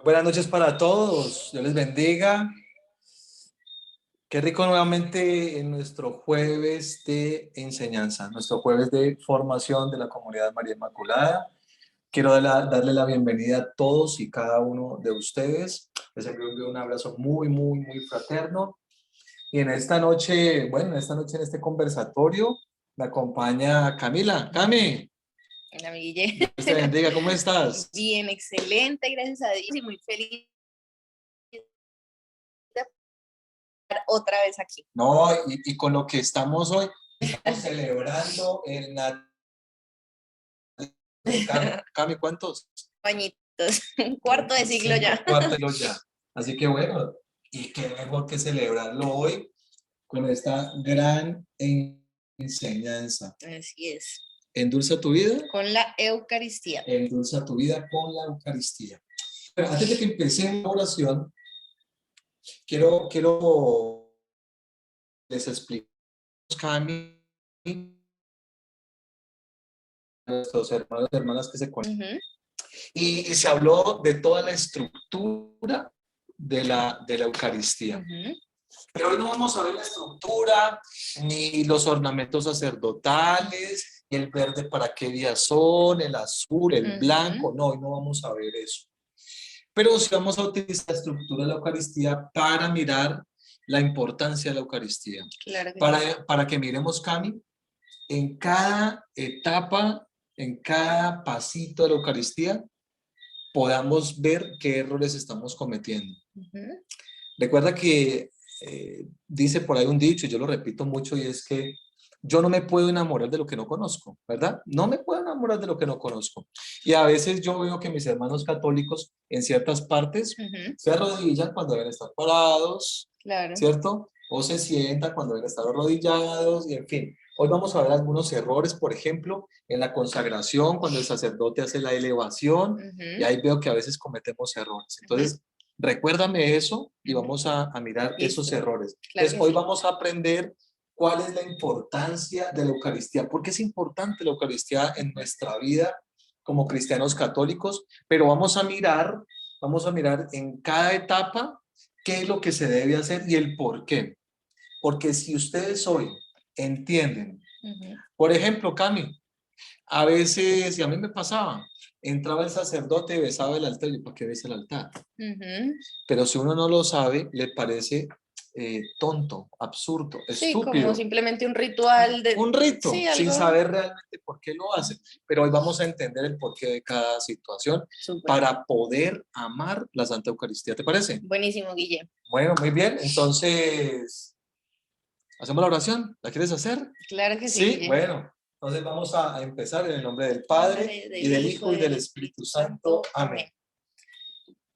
Buenas noches para todos, Dios les bendiga. Qué rico nuevamente en nuestro jueves de enseñanza, nuestro jueves de formación de la comunidad María Inmaculada. Quiero darle la bienvenida a todos y cada uno de ustedes. Les envío un abrazo muy fraterno. Y en esta noche, en este conversatorio, me acompaña Camila. Cami, Hola, mi Guille. Dios te bendiga, ¿cómo estás? Bien, excelente, gracias a Dios y muy feliz de estar otra vez aquí. No, y con lo que estamos hoy, estamos celebrando el Natal. Cami, ¿cuántos? Pañitos, un cuarto de siglo ya. Cuarto siglo ya. Así que bueno, y qué mejor que celebrarlo hoy con esta gran enseñanza. Así es. Endulza tu vida. Con la Eucaristía. Endulza tu vida con la Eucaristía. Pero antes de que empecemos la oración, quiero les explico, Cami, a nuestros hermanos y hermanas que se conectan. Y se habló de toda la estructura de la Eucaristía. Pero hoy no vamos a ver la estructura, ni los ornamentos sacerdotales, ni el verde para qué día son, el azul, el blanco. No, hoy no vamos a ver eso. Pero sí vamos a utilizar la estructura de la Eucaristía para mirar la importancia de la Eucaristía. Claro que para que miremos, Cami, en cada etapa, en cada pasito de la Eucaristía, podamos ver qué errores estamos cometiendo. Recuerda que dice por ahí un dicho, yo lo repito mucho, y es que yo no me puedo enamorar de lo que no conozco, ¿verdad? No me puedo enamorar de lo que no conozco. Y a veces yo veo que mis hermanos católicos en ciertas partes se arrodillan cuando deben estar parados, claro. ¿cierto? O se sientan cuando deben estar arrodillados, y en fin. Hoy vamos a ver algunos errores, por ejemplo, en la consagración, cuando el sacerdote hace la elevación, y ahí veo que a veces cometemos errores. Entonces, recuérdame eso y vamos a mirar esos errores. Claro. Entonces, hoy vamos a aprender cuál es la importancia de la Eucaristía, porque es importante la Eucaristía en nuestra vida como cristianos católicos, pero vamos a mirar en cada etapa qué es lo que se debe hacer y el por qué. Porque si ustedes hoy entienden, por ejemplo, Cami, a veces, y a mí me pasaba, entraba el sacerdote y besaba el altar, y ¿para qué besa el altar? Pero si uno no lo sabe, le parece tonto, absurdo, estúpido. Sí, como simplemente un ritual. Un rito, sí, sin algo. saber realmente por qué lo hace. Pero hoy vamos a entender el porqué de cada situación. Súper. Para poder amar la Santa Eucaristía, ¿te parece? Buenísimo, Guille. Bueno, muy bien. Entonces, ¿hacemos la oración? ¿La quieres hacer? Claro que sí, Sí, Guille. bueno. Entonces vamos a empezar en el nombre del Padre, y del Hijo, y del Espíritu Santo. Amén.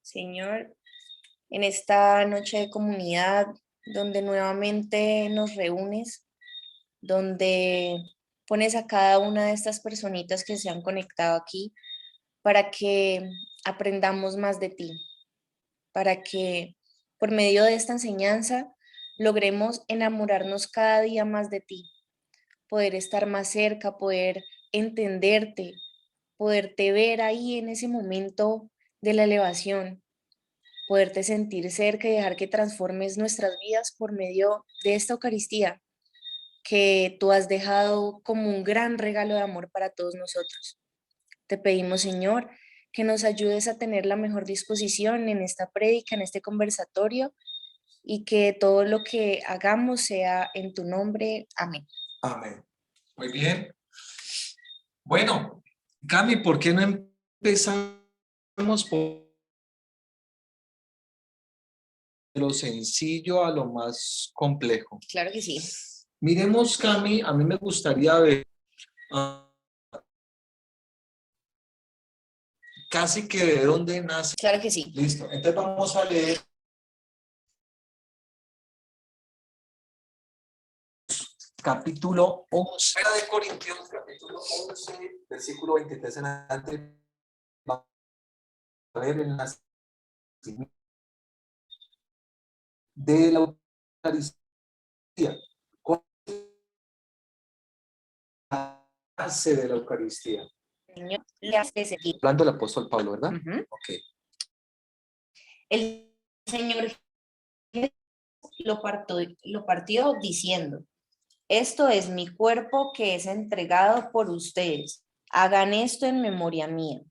Señor, en esta noche de comunidad, donde nuevamente nos reúnes, donde pones a cada una de estas personitas que se han conectado aquí para que aprendamos más de ti, para que por medio de esta enseñanza logremos enamorarnos cada día más de ti, poder estar más cerca, poder entenderte, poderte ver ahí en ese momento de la elevación, poderte sentir cerca y dejar que transformes nuestras vidas por medio de esta Eucaristía que tú has dejado como un gran regalo de amor para todos nosotros. Te pedimos, Señor, que nos ayudes a tener la mejor disposición en esta prédica, en este conversatorio, y que todo lo que hagamos sea en tu nombre. Amén. Amén. Muy bien. Bueno, Cami, ¿por qué no empezamos por lo sencillo a lo más complejo? Claro que sí. Miremos, Cami, a mí me gustaría ver casi que de dónde nace. Claro que sí. Listo. Entonces vamos a leer capítulo 11 de Corintios, capítulo 11, versículo 23 en adelante. Vamos a ver el nacimiento de la Eucaristía. ¿Cuál es la base de la Eucaristía? Le hace seguir. Hablando del apóstol Pablo, ¿verdad? Ok. El Señor lo partió diciendo, esto es mi cuerpo que es entregado por ustedes. Hagan esto en memoria mía.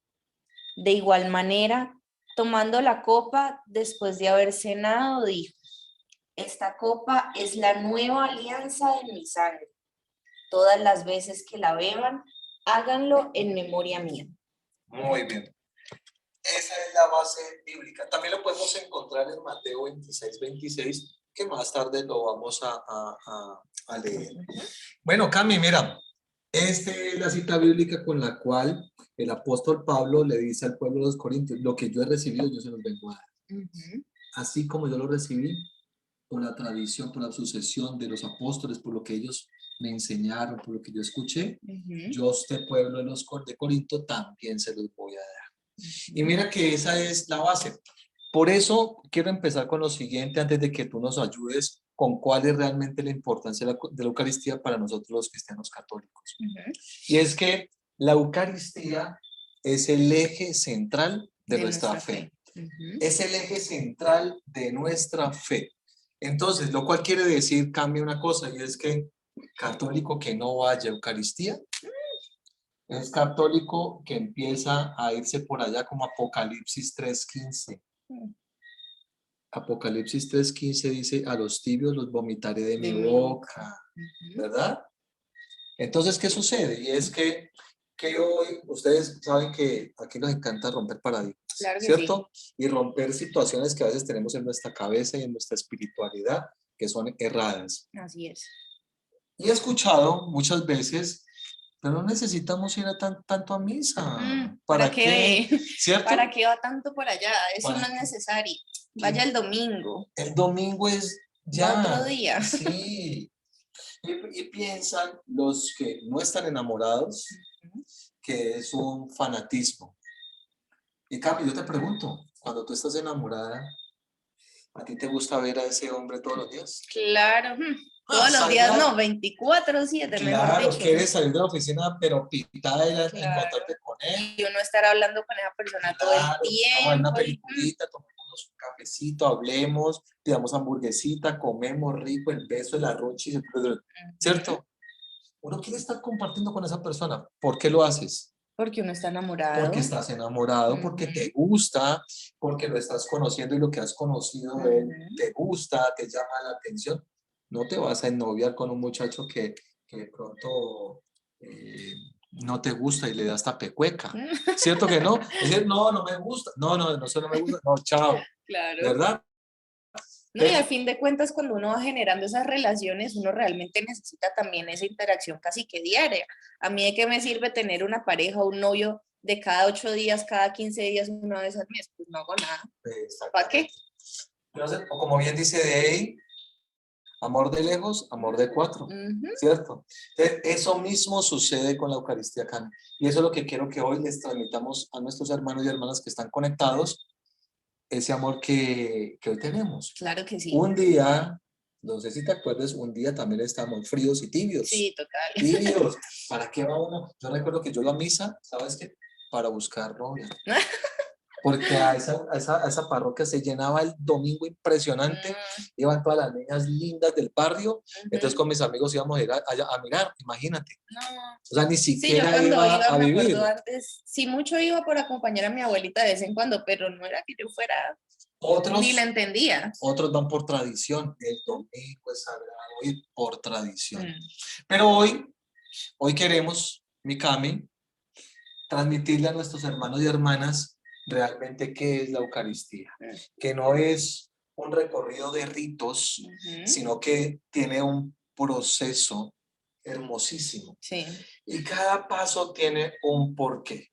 De igual manera, tomando la copa después de haber cenado, dijo, esta copa es la nueva alianza de mi sangre. Todas las veces que la beban, háganlo en memoria mía. Muy bien. Esa es la base bíblica. También lo podemos encontrar en Mateo 26, 26, que más tarde lo vamos a leer. Bueno, Cami, mira, esta es la cita bíblica con la cual el apóstol Pablo le dice al pueblo de los Corintios, lo que yo he recibido, yo se los vengo a dar. Así como yo lo recibí, por la tradición, por la sucesión de los apóstoles, por lo que ellos me enseñaron, por lo que yo escuché, yo a este pueblo de Corinto también se los voy a dar. Y mira que esa es la base. Por eso quiero empezar con lo siguiente antes de que tú nos ayudes con cuál es realmente la importancia de la Eucaristía para nosotros los cristianos católicos. Y es que la Eucaristía es el eje central de nuestra fe. Es el eje central de nuestra fe. Entonces, lo cual quiere decir, cambia una cosa, y es que católico que no vaya a Eucaristía es católico que empieza a irse por allá como Apocalipsis 3:15. Apocalipsis 3:15 dice, a los tibios los vomitaré de mi boca, ¿verdad? Entonces, ¿qué sucede? Y es que hoy, ustedes saben que aquí nos encanta romper paradigmas, Claro que ¿cierto? Y romper situaciones que a veces tenemos en nuestra cabeza y en nuestra espiritualidad que son erradas. Así es. Y he escuchado muchas veces, pero no necesitamos ir tanto a misa. ¿Para qué? ¿Cierto? ¿Para qué va tanto por allá? Eso ¿Para no es qué? necesario. Vaya el domingo. El domingo es ya. Va otro día. Sí. Y piensan los que no están enamorados que es un fanatismo. Y Cami, yo te pregunto, cuando tú estás enamorada, ¿a ti te gusta ver a ese hombre todos los días? Claro. Todos los días no, 24/7, mejor Claro, dicho. quieres salir de la oficina, pero pitada y encontrarte con él. Y uno estar hablando con esa persona todo el tiempo. Vamos a ver una peliculita, tomémonos un cafecito, hablemos, pidamos hamburguesita, comemos rico, el beso, el arroz, ¿cierto? Uno quiere estar compartiendo con esa persona. ¿Por qué lo haces? Porque uno está enamorado. Porque estás enamorado, porque te gusta, porque lo estás conociendo y lo que has conocido de él te gusta, te llama la atención. No te vas a ennoviar con un muchacho que de pronto no te gusta y le da hasta pecueca. ¿Cierto que no? Es decir, no, no me gusta. No, eso no me gusta. No, chao. Claro. ¿Verdad? No, y al fin de cuentas, cuando uno va generando esas relaciones, uno realmente necesita también esa interacción casi que diaria. A mí, ¿de qué me sirve tener una pareja o un novio de cada 8 días, cada 15 días, una vez al mes? Pues no hago nada. ¿Para qué? Entonces, o como bien dice Dey, amor de lejos, amor de cuatro, ¿cierto? Entonces, eso mismo sucede con la Eucaristía acá. Y eso es lo que quiero que hoy les transmitamos a nuestros hermanos y hermanas que están conectados, ese amor que hoy tenemos. Claro que sí. Un día, no sé si te acuerdas, un día también estamos fríos y tibios. Sí, total. Tibios. ¿Para qué va uno? Yo recuerdo que yo iba a misa, ¿sabes qué? Para buscar novia. Porque a esa parroquia se llenaba el domingo impresionante, iban todas las niñas lindas del barrio, entonces con mis amigos íbamos a ir a mirar, imagínate. No. O sea, ni siquiera sí, yo cuando iba a me vivir. acuerdo antes, sí mucho iba por acompañar a mi abuelita de vez en cuando, pero no era que yo fuera, ni la entendía. Otros van por tradición, el domingo es sagrado ir por tradición. Pero hoy queremos, mi Cami, transmitirle a nuestros hermanos y hermanas realmente qué es la Eucaristía, que no es un recorrido de ritos, sino que tiene un proceso hermosísimo. Sí. Y cada paso tiene un porqué.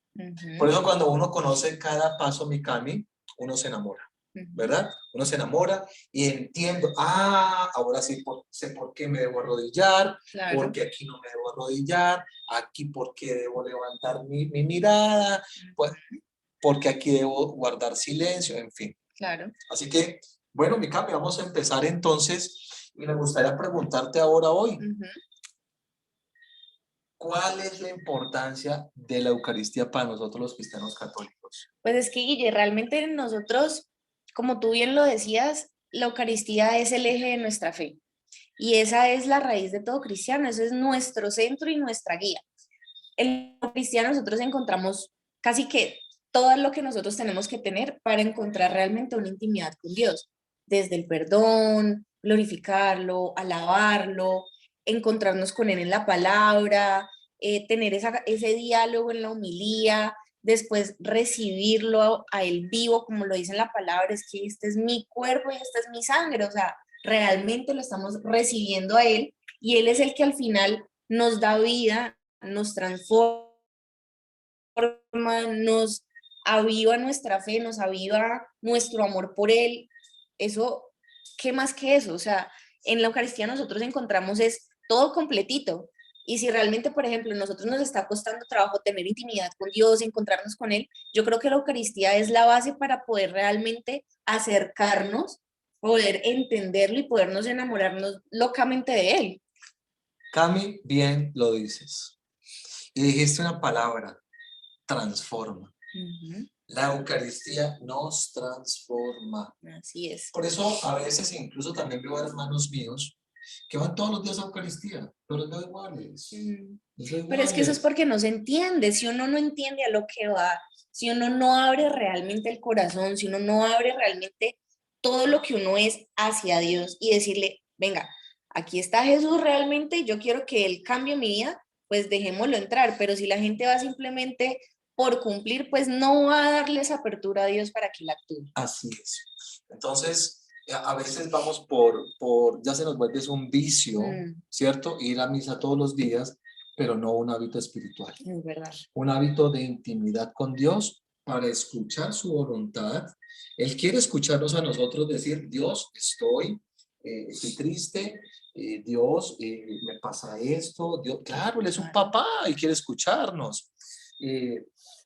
Por eso cuando uno conoce cada paso, mi Cami, uno se enamora, ¿verdad? Uno se enamora y entiendo, ahora sí sé por qué me debo arrodillar, claro. Porque aquí no me debo arrodillar, aquí por qué debo levantar mi mirada, pues, porque aquí debo guardar silencio, en fin. Claro. Así que, bueno, mi Cami, vamos a empezar entonces y me gustaría preguntarte ahora hoy, ¿cuál es la importancia de la Eucaristía para nosotros los cristianos católicos? Pues es que, Guille, realmente nosotros como tú bien lo decías, la Eucaristía es el eje de nuestra fe. Y esa es la raíz de todo cristiano, ese es nuestro centro y nuestra guía. En lo cristiano nosotros encontramos casi que todo lo que nosotros tenemos que tener para encontrar realmente una intimidad con Dios, desde el perdón, glorificarlo, alabarlo, encontrarnos con Él en la palabra, tener ese diálogo en la homilía, después recibirlo a Él vivo, como lo dice en la palabra, es que este es mi cuerpo y esta es mi sangre, o sea, realmente lo estamos recibiendo a Él y Él es el que al final nos da vida, nos transforma, nos aviva nuestra fe, nos aviva nuestro amor por Él. Eso, ¿qué más que eso? O sea, en la Eucaristía nosotros encontramos es todo completito. Y si realmente, por ejemplo, a nosotros nos está costando trabajo tener intimidad con Dios, encontrarnos con Él, yo creo que la Eucaristía es la base para poder realmente acercarnos, poder entenderlo y podernos enamorarnos locamente de Él. Cami, bien lo dices. Y dijiste una palabra, transforma. La Eucaristía nos transforma. Así es. Por eso a veces incluso también veo a hermanos míos que van todos los días a Eucaristía, pero no iguales. Pero es que eso es porque no se entiende. Si uno no entiende a lo que va, si uno no abre realmente el corazón, si uno no abre realmente todo lo que uno es hacia Dios y decirle, venga, aquí está Jesús realmente, yo quiero que Él cambie mi vida, pues dejémoslo entrar. Pero si la gente va simplemente por cumplir, pues no va a darle esa apertura a Dios para que Él actúe. Así es. Entonces, a veces vamos ya se nos vuelve un vicio, ¿cierto? Ir a misa todos los días, pero no un hábito espiritual. Es verdad. Un hábito de intimidad con Dios para escuchar su voluntad. Él quiere escucharnos a nosotros decir, Dios, estoy triste, Dios, me pasa esto. Dios, claro, Él es un papá y quiere escucharnos.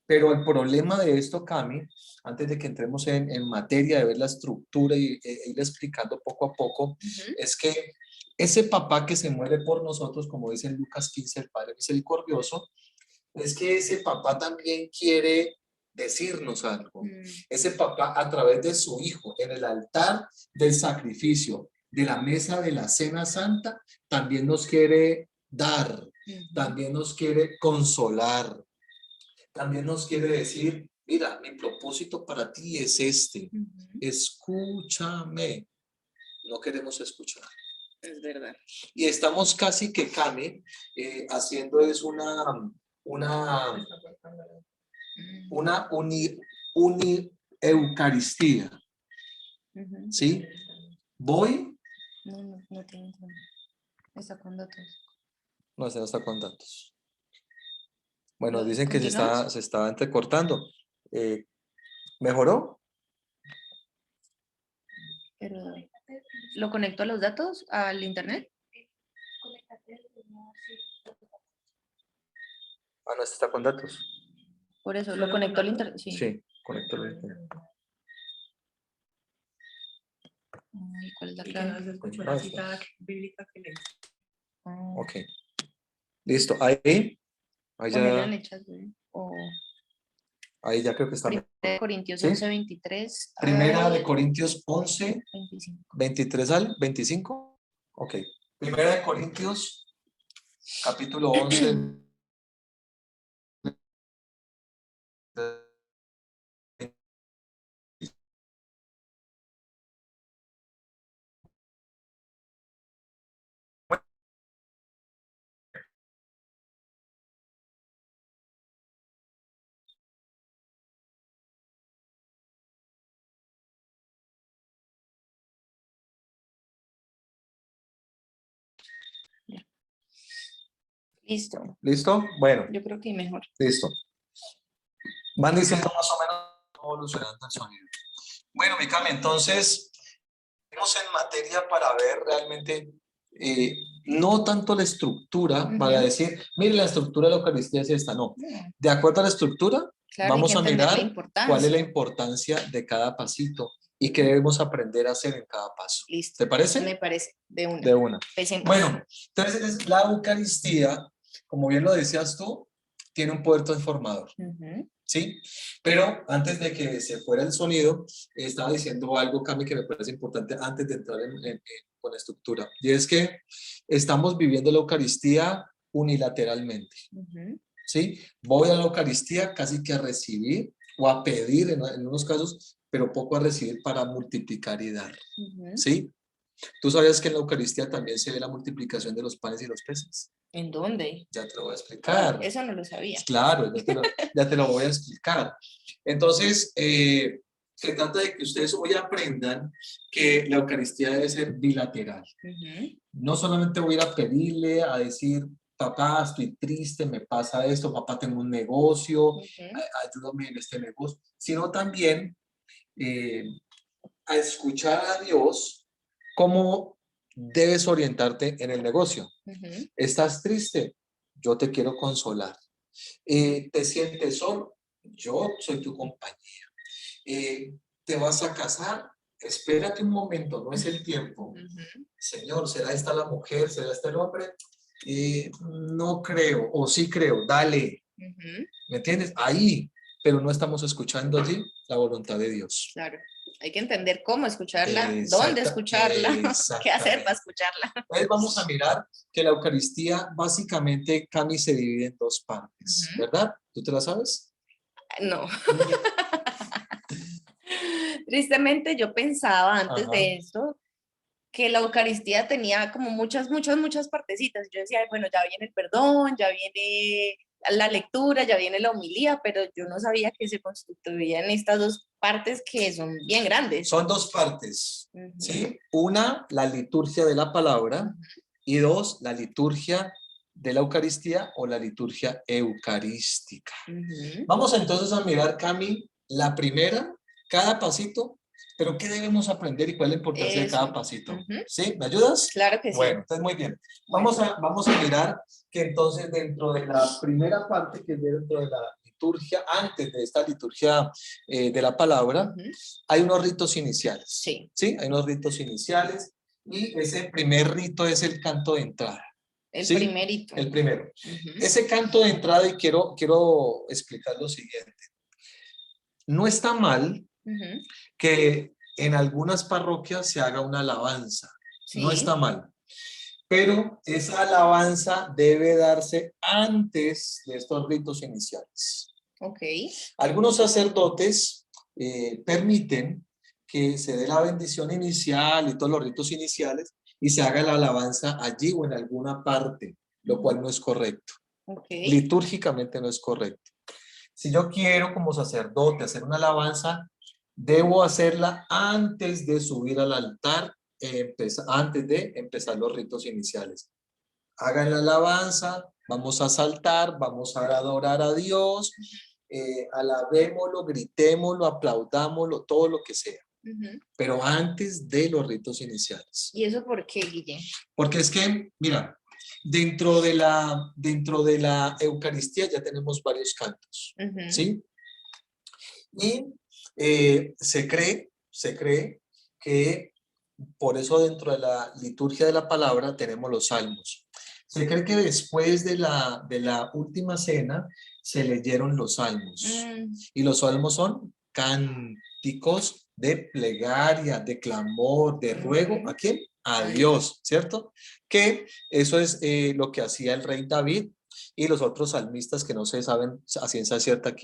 Pero el problema de esto, Cami, antes de que entremos en materia de ver la estructura y ir explicando poco a poco, es que ese papá que se muere por nosotros, como dice en Lucas 15, el Padre misericordioso, es que ese papá también quiere decirnos algo. Ese papá, a través de su hijo, en el altar del sacrificio, de la mesa de la cena santa, también nos quiere dar, también nos quiere consolar, también nos quiere decir, mira, mi propósito para ti es este, escúchame. No queremos escuchar. Es verdad. Y estamos casi que, Cami, haciendo es una eucaristía. ¿Sí? Voy. No tiene. Está con datos. No, ese no está con datos. Bueno, dicen que se está entrecortando. ¿Mejoró? Pero, ¿lo conecto a los datos al internet? Ah, no, este está con datos. Por eso, ¿lo conecto al internet? Sí, conecto al internet. Ay, ¿cuál es la clave? Ok. Listo. Ahí ya. Ahí ya creo que está. Primera de Corintios 11, 23. Primera de Corintios 11, 23 al 25. Ok. Primera de Corintios, capítulo 11. Listo. ¿Listo? Bueno. Yo creo que mejor. Listo. Van diciendo más o menos evolucionando el sonido. Bueno, mi Cami, entonces, vamos en materia para ver realmente, no tanto la estructura, para decir, mire, la estructura de la Eucaristía es esta, no. De acuerdo a la estructura, claro, vamos a mirar cuál es la importancia de cada pasito y qué debemos aprender a hacer en cada paso. Listo. ¿Te parece? Me parece, de una. De una. Empecemos. Bueno, entonces la Eucaristía, como bien lo decías tú, tiene un poder transformador. ¿sí? Pero antes de que se fuera el sonido, estaba diciendo algo, Cami, que me parece importante antes de entrar con la estructura. Y es que estamos viviendo la Eucaristía unilateralmente, Ujú, ¿sí? Voy a la Eucaristía casi que a recibir o a pedir en unos casos, pero poco a recibir para multiplicar y dar, ujú. ¿sí? ¿Tú sabías que en la Eucaristía también se ve la multiplicación de los panes y los peces? ¿En dónde? Ya te lo voy a Ah, explicar. eso no lo sabía. Claro, ya te lo voy a explicar. Entonces, se trata de que ustedes hoy aprendan que la Eucaristía debe ser bilateral. Ujú, No solamente voy a ir a pedirle, a decir, papá, estoy triste, me pasa esto, papá, tengo un negocio, ujú. ayúdame en este negocio, sino también eh, a escuchar a Dios cómo debes orientarte en el negocio. Ujú, ¿Estás triste? Yo te quiero consolar. ¿Te sientes solo? Yo soy tu compañía. ¿Te vas a casar? Espérate un momento, no es el tiempo. ujú, Señor, ¿será esta la mujer? ¿Será este el hombre? No creo, o sí creo, dale. ujú. ¿Me entiendes? Ahí, pero no estamos escuchando allí la voluntad de Dios. Claro, hay que entender cómo escucharla, dónde escucharla, qué hacer para Exactamente. escucharla. Entonces vamos a mirar que la Eucaristía básicamente, Cami, se divide en dos partes, Ujú. ¿verdad? ¿Tú te la sabes? No. Mm, Tristemente yo pensaba antes ajá. de esto que la Eucaristía tenía como muchas partecitas. Yo decía, "Ay, bueno, ya viene el perdón, ya viene la lectura, ya viene la homilía", pero yo no sabía que se constituían estas dos partes que son bien grandes. Son dos partes, Ujú, ¿sí? Una, la liturgia de la palabra, ujú, y dos, la liturgia de la Eucaristía o la liturgia eucarística. ujú. Vamos entonces a mirar, Cami, la primera, cada pasito, pero ¿qué debemos aprender y cuál es la importancia de Eso. cada pasito? Ujú. ¿Sí? ¿Me ayudas? Claro que Bueno, sí. entonces muy bien. Bueno. Vamos a mirar que entonces dentro de la primera parte, que es dentro de la liturgia, antes de esta liturgia de la palabra, Ujú. hay unos ritos iniciales. Sí, ¿Sí? Hay unos ritos iniciales y ese primer rito es el canto de entrada. el ¿Sí? primerito. El primero. Ujú, Ese canto de entrada, y quiero explicar lo siguiente. No está mal ujú. que en algunas parroquias se haga una alabanza. No está Sí, mal. Pero esa alabanza debe darse antes de estos ritos iniciales. ok. Algunos sacerdotes permiten que se dé la bendición inicial y todos los ritos iniciales y se haga la alabanza allí o en alguna parte, lo cual Ujú, no es correcto. ok. Litúrgicamente no es correcto. Si yo quiero como sacerdote hacer una alabanza, debo hacerla antes de subir al altar, antes de empezar los ritos iniciales. Hagan la alabanza, vamos a saltar, vamos a adorar a Dios, alabémoslo, gritémoslo, aplaudámoslo, todo lo que sea, Ujú. pero antes de los ritos iniciales. ¿Y eso por qué, Guille? Porque es que, mira, dentro de la Eucaristía ya tenemos varios cantos, Ujú, ¿sí? Y se cree que por eso dentro de la liturgia de la palabra tenemos los salmos. Se cree que después de la última cena se leyeron los salmos. mm, Y los salmos son cánticos de plegaria, de clamor, de ruego. ¿A ujú. quién? A A Dios. Dios, ¿cierto? Que eso es lo que hacía el rey David y los otros salmistas que no se saben a ciencia cierta Ujú,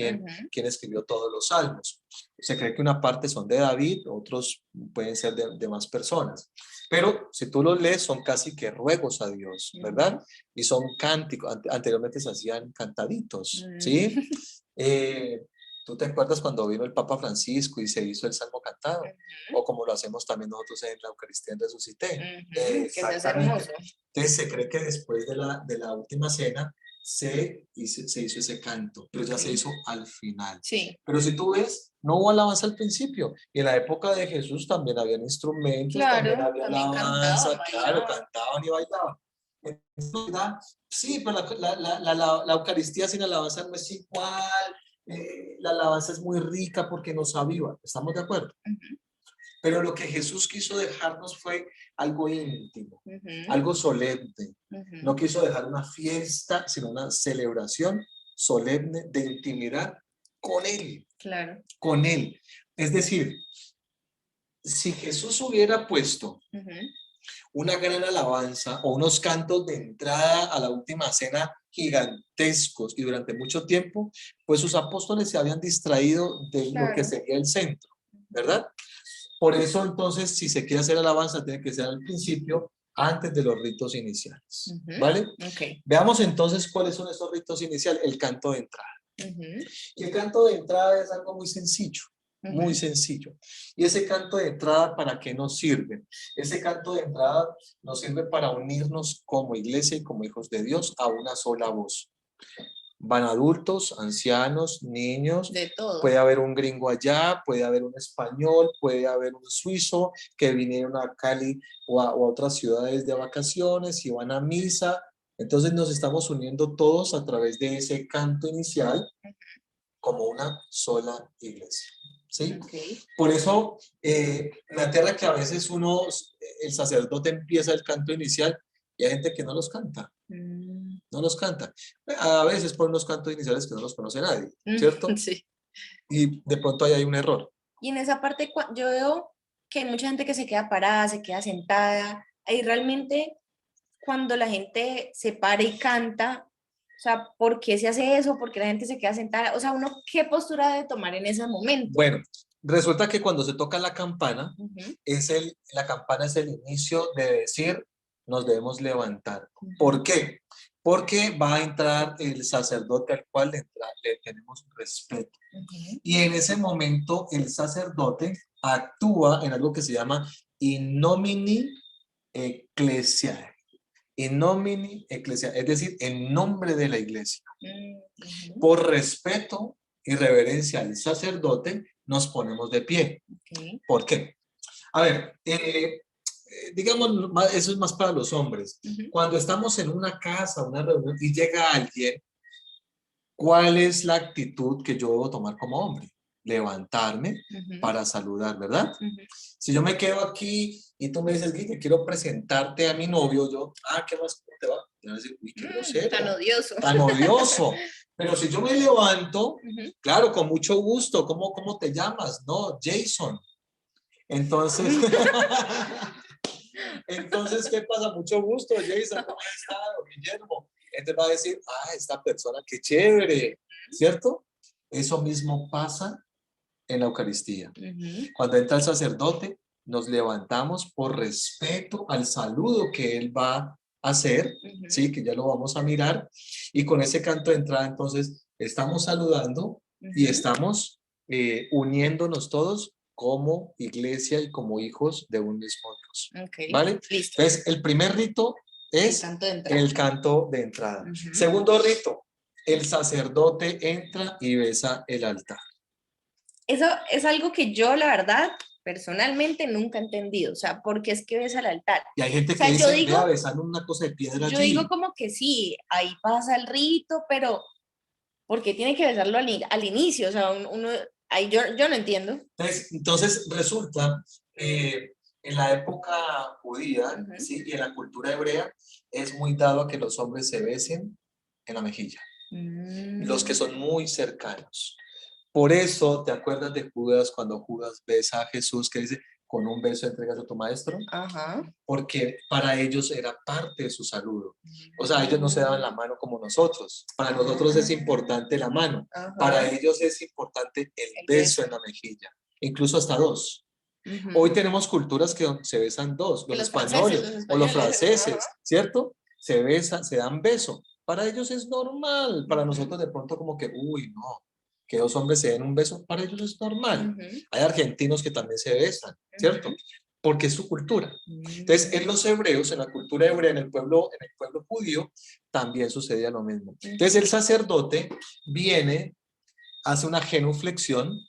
quién escribió todos los salmos. Se cree que una parte son de David, otros pueden ser de más personas. Pero si tú los lees, son casi que ruegos a Dios, ¿verdad? ujú, Y son cánticos. Anteriormente se hacían cantaditos, mm, ¿sí? Eh, ¿Tú te acuerdas cuando vino el Papa Francisco y se hizo el salmo cantado? ujú, O como lo hacemos también nosotros en la Eucaristía en Resucité. ujú, que eso es Exactamente. hermoso. Entonces se cree que después de la última cena se hizo ese canto, pero ya se Ok. hizo al final. Sí, Pero si tú ves, no hubo alabanza al principio. Y en la época de Jesús también habían instrumentos, también claro, había también cantaban, alabanza, claro, bailaban. cantaban y bailaban. Entonces, ¿verdad? Sí, pero la Eucaristía sin alabanza no es igual. La alabanza es muy rica porque nos aviva. ¿Estamos de acuerdo? Ujú, Pero lo que Jesús quiso dejarnos fue algo íntimo, ujú, algo solemne. No ujú, quiso dejar una fiesta, sino una celebración solemne de intimidad con Él, Claro. con Él. Es decir, si Jesús hubiera puesto Ujú. una gran alabanza o unos cantos de entrada a la última cena gigantescos y durante mucho tiempo, pues sus apóstoles se habían distraído de lo que Claro. sería el centro, ¿verdad? Por eso entonces, si se quiere hacer alabanza, tiene que ser al principio, antes de los ritos iniciales, Ujú. ¿vale? Ok. Veamos entonces cuáles son esos ritos iniciales. El canto de entrada. Ujú. Y el canto de entrada es algo muy sencillo, muy Ujú. sencillo. Y ese canto de entrada, ¿para qué nos sirve? Ese canto de entrada nos sirve para unirnos como iglesia y como hijos de Dios a una sola voz. Van adultos, ancianos, niños, De todo. puede haber un gringo allá, puede haber un español, puede haber un suizo que vinieron a Cali o a otras ciudades de vacaciones y van a misa. Entonces nos estamos uniendo todos a través de ese canto inicial como una sola iglesia. ¿Sí? Ok. Por eso, en la tierra que a veces el sacerdote empieza el canto inicial y hay gente que no los canta, Mm. no los canta. A veces por unos cantos iniciales que no los conoce nadie, ¿cierto? Sí. Y de pronto ahí hay un error. Y en esa parte yo veo que hay mucha gente que se queda parada, se queda sentada. Ahí realmente cuando la gente se para y canta, o sea, ¿por qué se hace eso? ¿Por qué la gente se queda sentada? O sea, uno, ¿qué postura debe tomar en ese momento? Bueno, resulta que cuando se toca la campana, Ujú. la campana es el inicio de decir, nos debemos levantar. ¿Por qué? Porque va a entrar el sacerdote al cual le tenemos respeto. Ujú. Y en ese momento el sacerdote actúa en algo que se llama in nomine ecclesiae. In nomine ecclesiae, es decir, en nombre de la iglesia. Ujú. Por respeto y reverencia al sacerdote, nos ponemos de pie. Ok. ¿Por qué? A ver, digamos, eso es más para los hombres. Ujú. Cuando estamos en una casa, una reunión, y llega alguien, ¿cuál es la actitud que yo debo tomar como hombre? Levantarme Ujú. para saludar, ¿verdad? Ujú. Si yo me quedo aquí y tú me dices, Guille, quiero presentarte a mi novio, yo, ¿qué más? ¿Cómo te va? Yo voy a decir, uy, qué Tan grosero, odioso. tan odioso. Pero si yo me levanto, Ujú. claro, con mucho gusto, ¿cómo te llamas? No, Jason. Entonces, entonces, ¿qué pasa? Mucho gusto, Jason, ¿cómo has estado, Guillermo? Entonces va a decir, esta persona, qué chévere, ¿cierto? Eso mismo pasa en la Eucaristía. Ujú. Cuando entra el sacerdote, nos levantamos por respeto al saludo que él va a hacer, Ujú. ¿sí? Que ya lo vamos a mirar. Y con ese canto de entrada, entonces, estamos saludando y Ujú. estamos uniéndonos todos como iglesia y como hijos de un mismo Dios. Ok, ¿Vale? listo. Entonces, el primer rito El es canto de entrada. el canto de entrada. Ujú. Segundo rito, el sacerdote entra y besa el altar. Eso es algo que yo, la verdad, personalmente nunca he entendido. O sea, ¿por qué es que ves al altar? Y hay O gente que sea, yo dice, digo, vea, besando una cosa de piedra yo digo allí. como que sí, ahí pasa el rito, pero ¿por qué tiene que besarlo al inicio? O sea, uno, ahí yo no entiendo. Entonces resulta, en la época judía, Ujú. ¿sí? Y en la cultura hebrea, es muy dado a que los hombres se besen en la mejilla, los que son muy cercanos. Por eso, ¿te acuerdas de Judas cuando Judas besa a Jesús que dice, con un beso entregas a tu maestro? Ajá. Porque para ellos era parte de su saludo. O sea, ellos no se daban la mano como nosotros. Para nosotros es importante la mano. Ajá. Para ellos es importante el El beso beso. en la mejilla, incluso hasta dos. Ujú. Hoy tenemos culturas que se besan dos, Que los los franceses, españoles o los franceses, ajá. ¿cierto? Se besan, se dan beso. Para ellos es normal. Para Ujú. nosotros de pronto como que, uy, no, que dos hombres se den un beso, para ellos es normal. Ujú. Hay argentinos que también se besan, ¿cierto? Ujú. Porque es su cultura. Entonces, en los hebreos, en la cultura hebrea, en el pueblo judío, también sucedía lo mismo. Entonces, el sacerdote viene, hace una genuflexión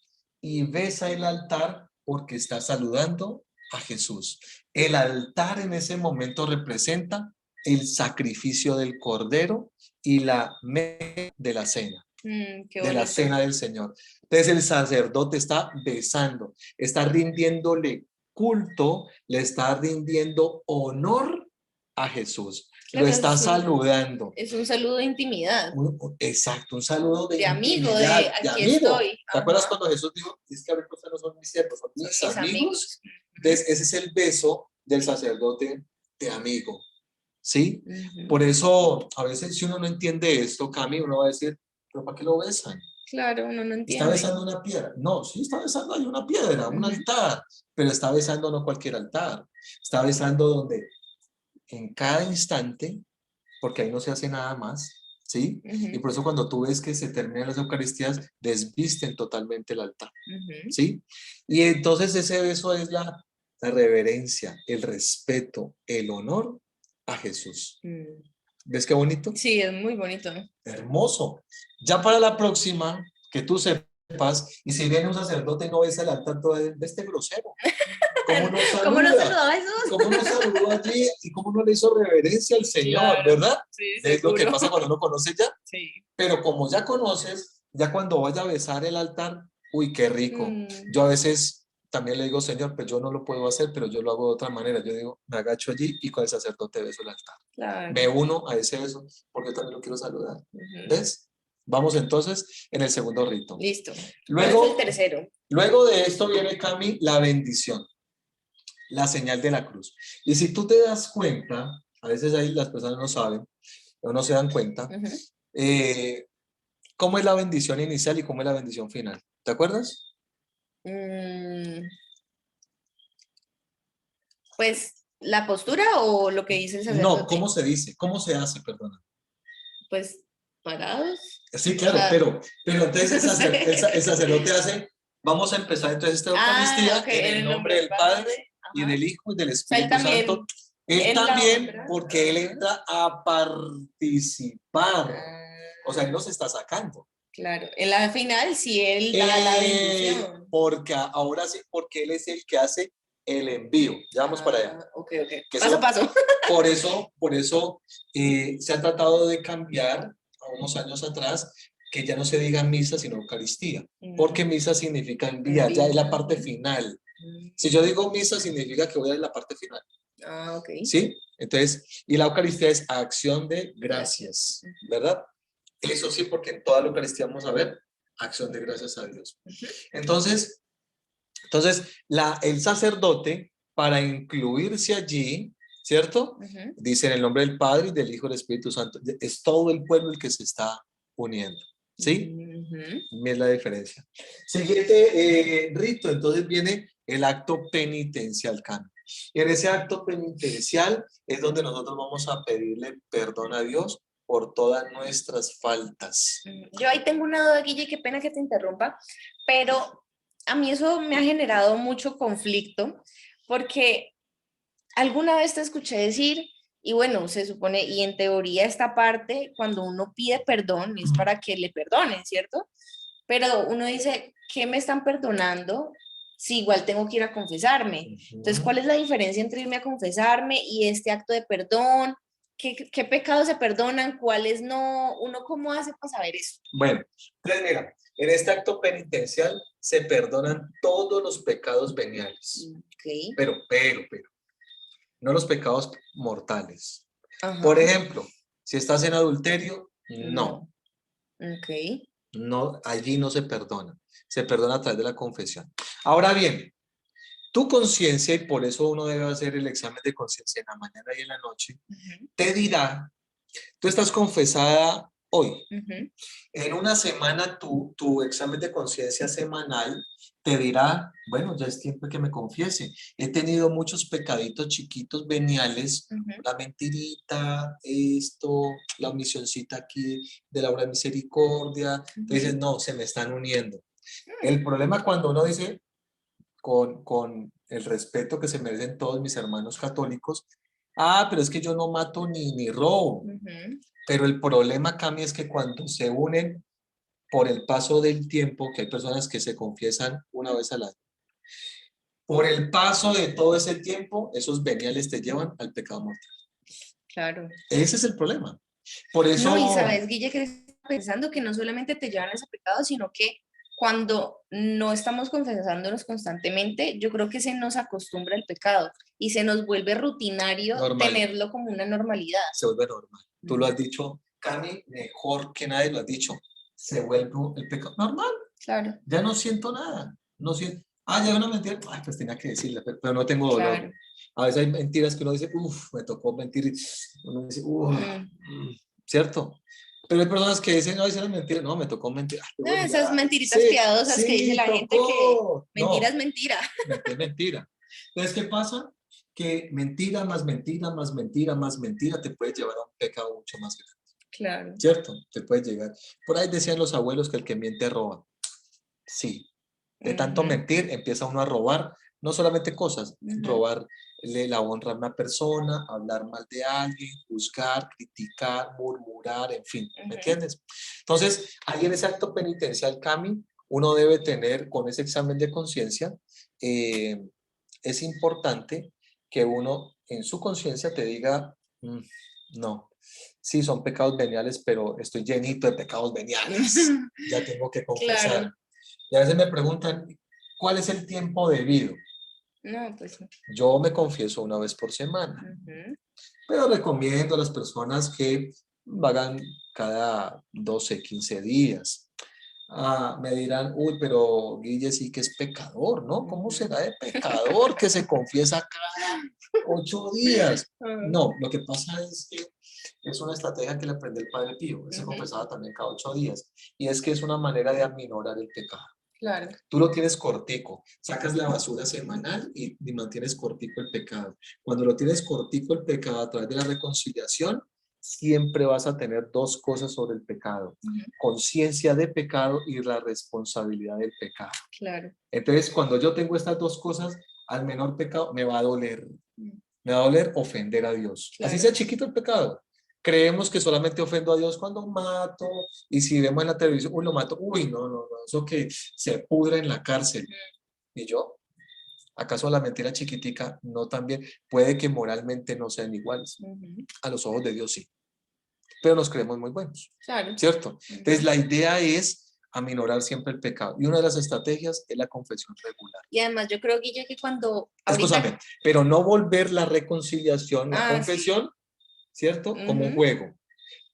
y besa el altar porque está saludando a Jesús. El altar en ese momento representa el sacrificio del cordero y la mesa de la cena, Qué de la bonito. cena del Señor. Entonces el sacerdote está besando, está rindiéndole culto, le está rindiendo honor a Jesús. lo Claro, está saludando. es un saludo de intimidad, Exacto, un saludo de de amigo, intimidad, de de aquí amigo. estoy. ¿Te acuerdas Ajá, cuando Jesús dijo, es que a ver, ustedes no son mis siervos, son son mis mis amigos? amigos. Entonces, ese es el beso del sacerdote de amigo, ¿sí? Ujú. Por eso, a veces si uno no entiende esto, Cami, uno va a decir, ¿pero para qué lo besan? Claro, uno no ¿Está entiende. besando una piedra? No, sí, está besando ahí una piedra, un Ujú, altar, pero está besando no cualquier altar, está besando donde en cada instante, porque ahí no se hace nada más, ¿sí? Y ujú, por eso cuando tú ves que se terminan las Eucaristías, desvisten totalmente el altar, ujú. ¿sí? Y entonces ese beso es la reverencia, el respeto, el honor a Jesús. Mm. ¿Ves qué bonito? Sí, es muy bonito. Hermoso. Ya para la próxima, que tú sepas, y si viene un sacerdote y no besa el altar, todo de este grosero. ¿Cómo no ¿Cómo no saluda? saludó a Jesús? ¿Cómo no saludó allí? ¿Y cómo no le hizo reverencia al Señor? Claro, ¿Verdad? sí, Es lo que seguro. pasa cuando uno conoce ya. Sí. Pero como ya conoces, ya cuando vaya a besar el altar, uy, qué rico. Mm, Yo a veces también le digo, Señor, pues yo no lo puedo hacer, pero yo lo hago de otra manera. Yo digo, me agacho allí y con el sacerdote beso el altar. Me claro. uno a ese beso porque yo también lo quiero saludar. Ujú. ¿Ves? Vamos entonces en el segundo rito. Listo. ¿Cuál es el Luego, tercero? luego de esto viene, Cami, la bendición, la señal de la cruz. Y si tú te das cuenta, a veces ahí las personas no saben o no se dan cuenta, Ujú. eh, cómo es la bendición inicial y cómo es la bendición final. ¿Te acuerdas? Mm, pues la postura o lo que dice el No, sacerdote. ¿cómo se dice? ¿Cómo se hace? Perdona. Pues parados. Sí, O claro, sea, pero entonces no el sé. sacerdote hace, vamos a empezar entonces esta Ah, Eucaristía ok, en en el el nombre nombre del del Padre Padre. y Ajá. del Hijo y del O sea, él Espíritu Santo. también Él entra a también, otra. porque él Ajá. entra a participar. O sea, él Ah, nos está sacando. claro. En la final, sí, él da la bendición. Porque ahora sí, porque él es el que hace el envío. Ya vamos para allá. Ah, ok, ok. Que Paso a eso, paso. por eso se ha tratado de cambiar a unos años atrás que ya no se diga misa, sino Eucaristía. Porque Mm, misa significa enviar, ya envío. es la parte Ujú. final. Mm. Si yo digo misa, significa que voy a ir a la parte final. Ah, ok. ¿Sí? Entonces, y la Eucaristía es acción de Gracias. gracias, Ujú, ¿verdad? Eso sí, porque en toda la Eucaristía vamos a ver acción de gracias a Dios. ujú, Entonces el sacerdote, para incluirse allí, ¿cierto? ujú. Dice en el nombre del Padre y del Hijo y del Espíritu Santo. Es todo el pueblo el que se está uniendo, ¿sí? Ujú. Es la diferencia. Siguiente rito, entonces viene el acto penitencial, Cami. En ese acto penitencial es donde nosotros vamos a pedirle perdón a Dios por todas nuestras faltas. Yo ahí tengo una duda, Guille, qué pena que te interrumpa, pero a mí eso me ha generado mucho conflicto porque alguna vez te escuché decir, y bueno, se supone, y en teoría esta parte, cuando uno pide perdón, es para que le perdonen, ¿cierto? Pero uno dice, ¿qué me están perdonando? Si igual tengo que ir a confesarme. Entonces, ¿cuál es la diferencia entre irme a confesarme y este acto de perdón? ¿Qué pecados se perdonan? ¿Cuáles no? ¿Uno cómo hace para saber eso? Bueno, entonces mira, en este acto penitencial se perdonan todos los pecados veniales, Ok, pero, no los pecados mortales. Por ajá, ejemplo, si estás en adulterio, no, no, ok. no, allí no se perdona a través de la confesión. Ahora bien, tu conciencia, y por eso uno debe hacer el examen de conciencia en la mañana y en la noche, Ujú, te dirá, tú estás confesada hoy. ujú, En una semana tu examen de conciencia semanal te dirá, bueno, ya es tiempo que me confiese. He tenido muchos pecaditos chiquitos veniales, ujú, la mentirita, esto, la omisioncita aquí de la obra de misericordia. Entonces, ujú. no, se me están uniendo. Mm, El problema cuando uno dice, con el respeto que se merecen todos mis hermanos católicos, pero es que yo no mato ni robo. ujú. Pero el problema, Cami, es que cuando se unen por el paso del tiempo, que hay personas que se confiesan una vez al año, por el paso de todo ese tiempo, esos veniales te llevan al pecado mortal. Claro. Ese es el problema. Por No, y eso, sabes, Guille, que estaba pensando que no solamente te llevan a ese pecado, sino que cuando no estamos confesándonos constantemente, yo creo que se nos acostumbra el pecado. y se nos vuelve rutinario Normal. tenerlo como una normalidad. Se vuelve normal. Tú lo has dicho, Cami, mejor que nadie lo has dicho. Se vuelve el pecado normal. Claro, Ya no siento nada. No siento. Ah, ya hay una mentira. Ay, pues tenía que decirla, pero no tengo dolor. claro. A veces hay mentiras que uno dice, uff, me tocó mentir. Y uno dice, uff, ¿cierto? Pero hay personas que dicen, no, dicen mentira. No, me tocó mentir. Ay, No, bueno, esas ya, mentiritas sí, piadosas que dice sí, la gente que tocó. mentira No, es mentira. es mentira. Entonces, ¿qué pasa? Que mentira más mentira más mentira más mentira te puede llevar a un pecado mucho más grande. Claro. ¿Cierto? Te puede llegar. Por ahí decían los abuelos que el que miente roba. Sí. De tanto mentir empieza uno a robar, no solamente cosas, robarle la honra a una persona, hablar mal de alguien, juzgar, criticar, murmurar, en fin, ¿me entiendes? Entonces, ahí en ese acto penitencial, Cami, uno debe tener con ese examen de conciencia, es importante que uno en su conciencia te diga, no, sí, son pecados veniales, pero estoy llenito de pecados veniales, ya tengo que confesar. Claro. Y a veces me preguntan, ¿cuál es el tiempo debido? No, pues. Yo me confieso una vez por semana, pero recomiendo a las personas que hagan cada 12, 15 días. Me dirán, uy, pero Guille sí que es pecador, ¿no? ¿Cómo será de pecador que se confiesa cada 8 días? No, lo que pasa es que es una estrategia que le aprende el Padre Pío. Él se confesaba también cada 8 días. Y es que es una manera de aminorar el pecado. Claro. Tú lo tienes cortico, sacas la basura semanal y mantienes cortico el pecado. Cuando lo tienes cortico el pecado a través de la reconciliación, siempre vas a tener dos cosas sobre el pecado: conciencia de pecado y la responsabilidad del pecado. Claro. Entonces, cuando yo tengo estas dos cosas, al menor pecado me va a doler. Me va a doler ofender a Dios. Claro. Así sea chiquito el pecado. Creemos que solamente ofendo a Dios cuando mato, y si vemos en la televisión, uy, lo mato, uy, no, eso que se pudre en la cárcel. ¿Y yo? ¿Acaso la mentira chiquitica no también? Puede que moralmente no sean iguales. A los ojos de Dios sí. Pero nos creemos muy buenos. Claro. ¿Cierto? Entonces la idea es aminorar siempre el pecado. Y una de las estrategias es la confesión regular. Y además yo creo, Guille, que cuando... Escúchame, pero no volver la reconciliación, la confesión, ¿cierto? Como un juego.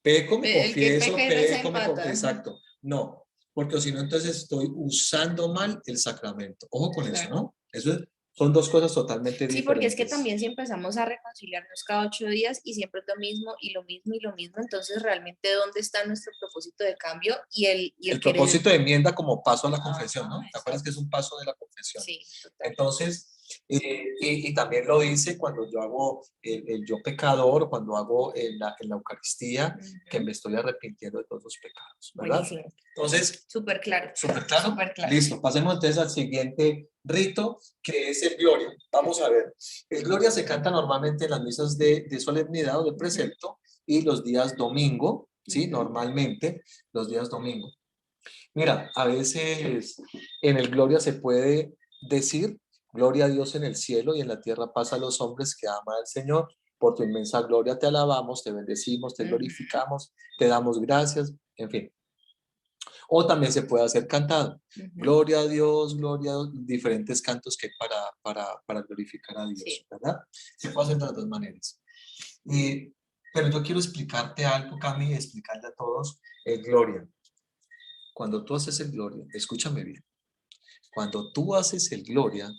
Peco, me El que confieso, peca y reza peco, me empata. confieso. Exacto. No, porque si no, entonces estoy usando mal el sacramento. Ojo con eso, ¿no? Eso son dos cosas totalmente diferentes. Sí, porque es que también si empezamos a reconciliarnos cada 8 días y siempre es lo mismo y lo mismo y lo mismo, entonces realmente ¿dónde está nuestro propósito de cambio? Y el propósito de enmienda como paso a la confesión, ¿no? ¿Te acuerdas exacto. que es un paso de la confesión? Sí, total. Entonces, y también lo dice cuando yo hago el yo pecador, cuando hago en la Eucaristía, que me estoy arrepintiendo de todos los pecados, ¿verdad? Buenísimo. Entonces, súper claro. ¿súper claro? Súper claro. Listo, pasemos entonces al siguiente rito, que es el Gloria. Vamos a ver. El Gloria se canta normalmente en las misas de solemnidad o de precepto y los días domingo, ¿sí? Normalmente los días domingo. Mira, a veces en el Gloria se puede decir: gloria a Dios en el cielo y en la tierra paz a los hombres que ama al Señor. Por tu inmensa gloria te alabamos, te bendecimos, te glorificamos, te damos gracias, en fin. O también se puede hacer cantado. Gloria a Dios, diferentes cantos que hay para glorificar a Dios, sí, ¿verdad? Se puede hacer de las dos maneras. Pero yo quiero explicarte algo, Cami, explicarle a todos el Gloria. Cuando tú haces el Gloria, escúchame bien, cuando tú haces el Gloria,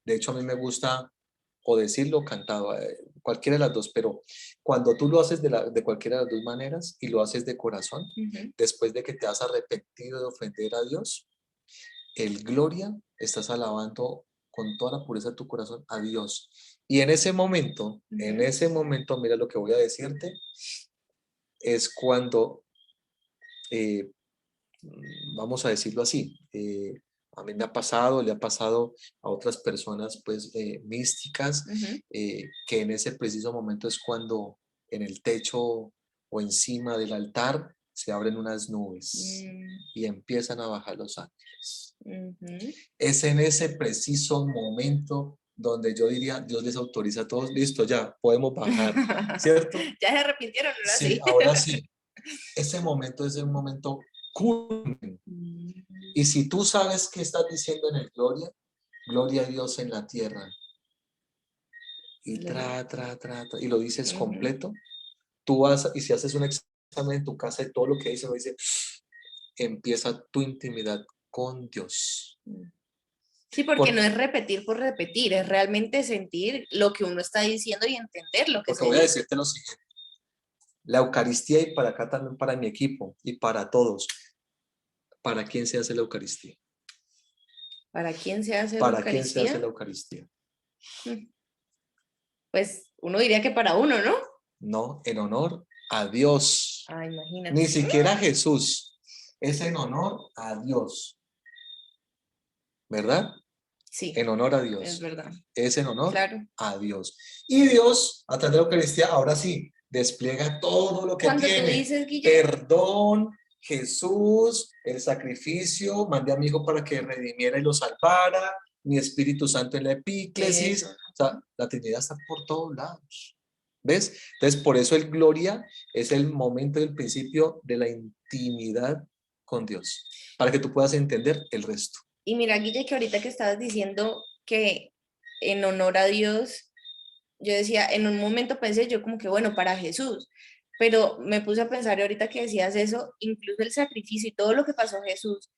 de hecho a mí me gusta o decirlo cantado, cualquiera de las dos, pero cuando tú lo haces de cualquiera de las dos maneras y lo haces de corazón, después de que te has arrepentido de ofender a Dios, el Gloria estás alabando con toda la pureza de tu corazón a Dios. Y en ese momento, mira lo que voy a decirte, es cuando vamos a decirlo así, a mí me ha pasado, le ha pasado a otras personas pues místicas, que en ese preciso momento es cuando en el techo o encima del altar se abren unas nubes y empiezan a bajar los ángeles. Es en ese preciso momento donde yo diría, Dios les autoriza a todos, listo, ya, podemos bajar, ¿cierto? Ya se arrepintieron, ahora sí. sí. Ahora sí. Ese momento es un momento culmen. Y si tú sabes qué estás diciendo en el Gloria, gloria a Dios en la tierra y y lo dices completo, tú vas, y si haces un examen en tu casa y todo lo que dice, lo dice, empieza tu intimidad con Dios. Sí, porque no es repetir por repetir, es realmente sentir lo que uno está diciendo y entender lo que Porque se voy a dice. decirte lo siguiente, la Eucaristía, y para acá también para mi equipo y para todos, ¿para quién se hace la Eucaristía? ¿Para quién se hace la ¿Para quién se hace Eucaristía? la Eucaristía? Pues uno diría que para uno, ¿no? No, en honor a Dios. Ah, imagínate. Ni siquiera a Jesús. Es en honor a Dios. ¿Verdad? Sí, En honor a es Dios. verdad. Es en honor Claro. a Dios. Y Dios, a través de la Eucaristía, ahora sí, despliega todo lo que Cuando tú tiene. dices, Guille, Perdón, Jesús, el sacrificio, mandé a mi hijo para que redimiera y lo salvara, mi Espíritu Santo en la epíclesis. eso. O sea, la Trinidad está por todos lados. ¿Ves? Entonces, por eso el gloria es el momento del principio de la intimidad con Dios, para que tú puedas entender el resto. Y mira, Guille, que ahorita que estabas diciendo que en honor a Dios, yo decía, en un momento pensé yo como que, bueno, para Jesús, pero me puse a pensar ahorita que decías eso, incluso el sacrificio y todo lo que pasó Jesús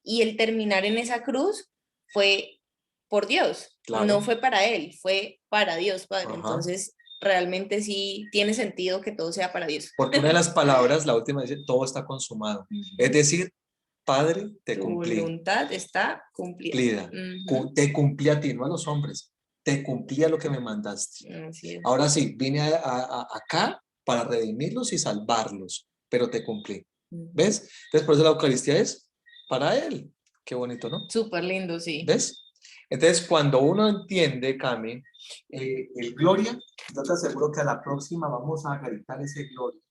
y el terminar en esa cruz fue por Dios, Claro. no fue para él, fue para Dios, Padre. Ajá. Entonces, realmente sí tiene sentido que todo sea para Dios. Porque una de las palabras, la última dice, todo está consumado. Es decir, Padre, te Tu cumplí. voluntad está cumplida. Te cumplí a ti, no a los hombres. Te cumplí a lo que me mandaste. Así es. Ahora sí, vine acá para redimirlos y salvarlos, pero te cumplí. ¿Ves? Entonces, por eso la Eucaristía es para Él. Qué bonito, ¿no? Súper lindo, sí. ¿Ves? Entonces, cuando uno entiende, Cami, el gloria, yo te aseguro que a la próxima vamos a gritar ese gloria,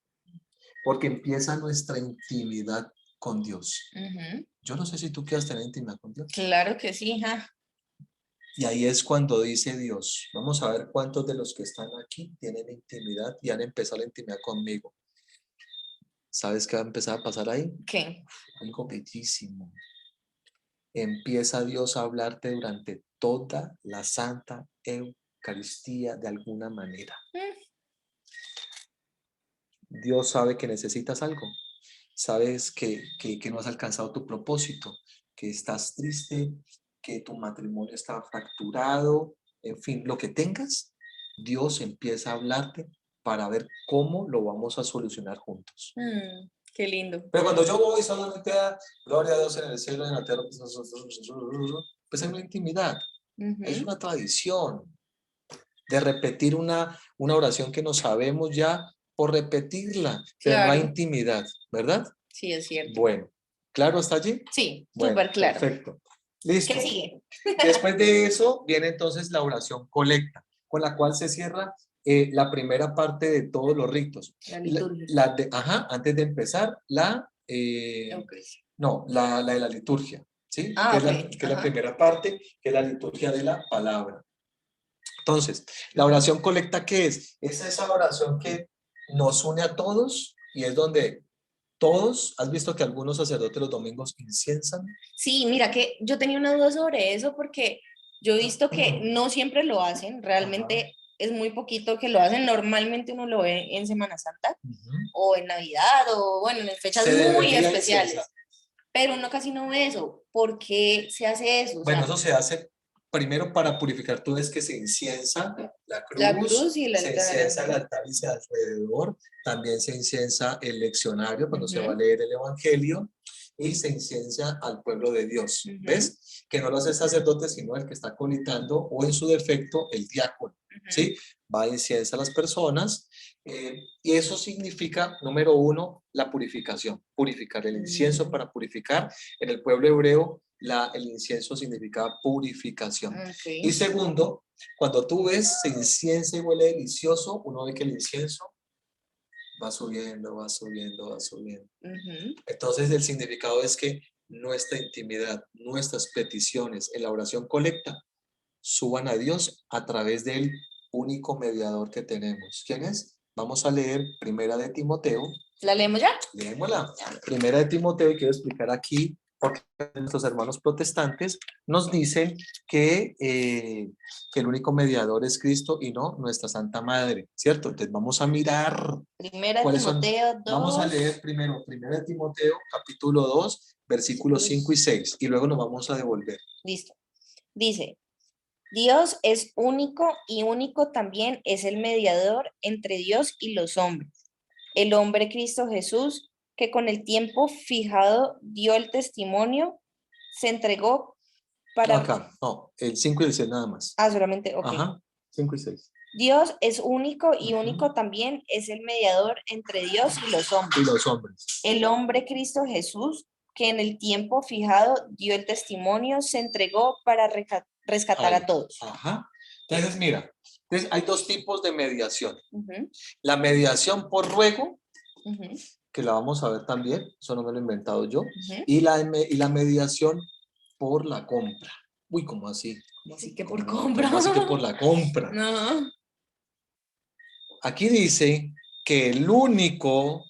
porque empieza nuestra intimidad con Dios. Yo no sé si tú quieres tener intimidad con Dios. Claro que sí, hija. Y ahí es cuando dice Dios, vamos a ver cuántos de los que están aquí tienen intimidad y han empezado la intimidad conmigo. ¿Sabes qué va a empezar a pasar ahí? ¿Qué? Algo bellísimo. Empieza Dios a hablarte durante toda la Santa Eucaristía de alguna manera. Dios sabe que necesitas algo. Sabes que no has alcanzado tu propósito, que estás triste, que tu matrimonio está fracturado, en fin, lo que tengas, Dios empieza a hablarte para ver cómo lo vamos a solucionar juntos. Qué lindo. Pero cuando yo voy solamente a gloria a Dios en el cielo y en la tierra, pues hay una intimidad, es una tradición de repetir una oración que no sabemos ya por repetirla, pero no hay intimidad, ¿verdad? Sí, es cierto. Bueno, ¿claro hasta allí? Sí, bueno, súper claro. Perfecto. Listo. ¿Qué sigue? Después de eso viene entonces la oración colecta, con la cual se cierra la primera parte de todos los ritos. La liturgia. Antes de empezar, la de la liturgia, ¿sí? Que es la primera parte, que es la liturgia de la palabra. Entonces, la oración colecta, ¿qué es? Es esa oración que nos une a todos y es donde todos, ¿has visto que algunos sacerdotes los domingos inciensan? Sí, mira que yo tenía una duda sobre eso porque yo he visto que no siempre lo hacen, realmente es muy poquito que lo hacen, normalmente uno lo ve en Semana Santa o en Navidad o bueno, en fechas muy especiales, pero uno casi no ve eso. ¿Por qué se hace eso? Bueno, eso se hace primero para purificar. Tú ves que se inciensa la cruz y el se altar. inciensa el altar y se alrededor. También se inciensa el leccionario cuando se va a leer el Evangelio y se inciensa al pueblo de Dios. ¿Ves? Que no lo hace el sacerdote, sino el que está colitando o en su defecto el diácono. ¿Sí? Va a inciensa a las personas y eso significa, número uno, la purificación. Purificar el incienso para purificar. En el pueblo hebreo el incienso significaba purificación. Y segundo, cuando tú ves se inciensa y huele delicioso, uno ve que el incienso va subiendo, va subiendo, va subiendo. Entonces el significado es que nuestra intimidad, nuestras peticiones en la oración colecta suban a Dios a través del único mediador que tenemos. ¿Quién es? Vamos a leer Primera de Timoteo. ¿La leemos ya? Leémosla. Primera de Timoteo, y quiero explicar aquí porque nuestros hermanos protestantes nos dicen que el único mediador es Cristo y no nuestra Santa Madre, ¿cierto? Entonces vamos a mirar Primera cuáles son. Timoteo Vamos a 2. leer primero 1 Timoteo, capítulo 2, versículos 5 y 6, y luego nos vamos a devolver. Listo. Dice, Dios es único y único también es el mediador entre Dios y los hombres. El hombre Cristo Jesús, que con el tiempo fijado dio el testimonio, se entregó No, para... acá, no, el 5 y el 6 nada más. Ah, solamente, ok. Ajá, 5 y 6. Dios es único y Ujú. único también es el mediador entre Dios y los hombres. Y los hombres. El hombre Cristo Jesús, que en el tiempo fijado dio el testimonio, se entregó para rescatar Ahí. a todos. Ajá. Entonces, mira, entonces hay dos tipos de mediación. Ujú, La mediación por ruego, ujú, que la vamos a ver también, eso no me lo he inventado yo, ujú. y la mediación por la compra. Uy, ¿cómo así? ¿Cómo así que por ¿Cómo compra? así que por la compra? No. Aquí dice que el único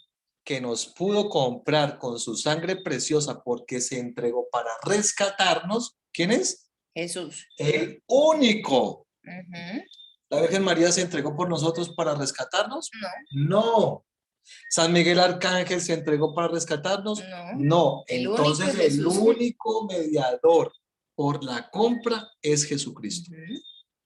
que nos pudo comprar con su sangre preciosa porque se entregó para rescatarnos, ¿quién es? Jesús. El único. Ujú. ¿La Virgen María se entregó por nosotros para rescatarnos? No, No. ¿San Miguel Arcángel se entregó para rescatarnos? no. No. El único Entonces es el Jesús. único mediador por la compra es Jesucristo. Ujú.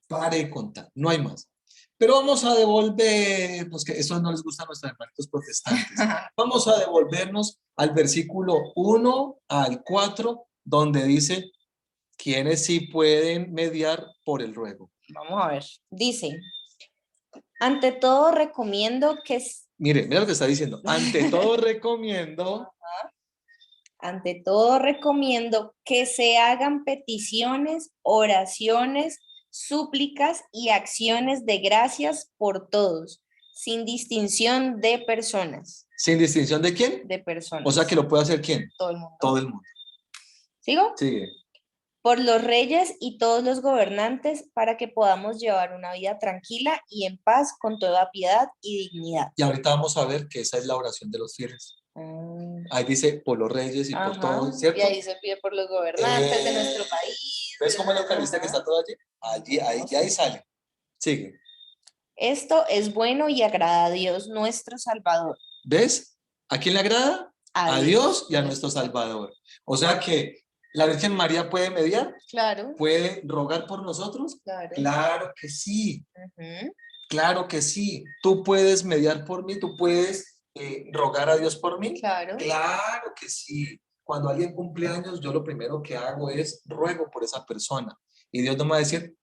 Pare de contar, no hay más. Pero vamos a devolver, pues que eso no les gusta a nuestros hermanitos protestantes. Vamos a devolvernos al versículo 1 al 4, donde dice, ¿quiénes sí pueden mediar por el ruego? Vamos a ver. Dice, ante todo recomiendo que Mire, mira lo que está diciendo. Ante todo recomiendo, ante todo recomiendo que se hagan peticiones, oraciones, súplicas y acciones de gracias por todos, sin distinción de personas. sin distinción de quién. De personas. O sea que lo puede hacer quién. Todo el mundo. Todo el mundo. ¿Sigo? Sigue. Por los reyes y todos los gobernantes, para que podamos llevar una vida tranquila y en paz con toda piedad y dignidad. Y ahorita vamos a ver que esa es la oración de los fieles. Ahí dice por los reyes y por todos, ¿cierto? Y ahí se pide por los gobernantes de nuestro país. ¿Ves cómo es la Eucaristía que está todo allí? Ahí sale. Sigue. Esto es bueno y agrada a Dios nuestro Salvador. ¿Ves? ¿A quién le agrada? A Dios y a nuestro Salvador. O sea que la Virgen María puede mediar, Claro. puede rogar por nosotros. Claro. Claro que sí. Ujú. Claro que sí. Tú puedes mediar por mí, tú puedes rogar a Dios por mí. Claro. Claro que sí. Cuando alguien cumple años, yo lo primero que hago es ruego por esa persona. Y Dios no me va a decir,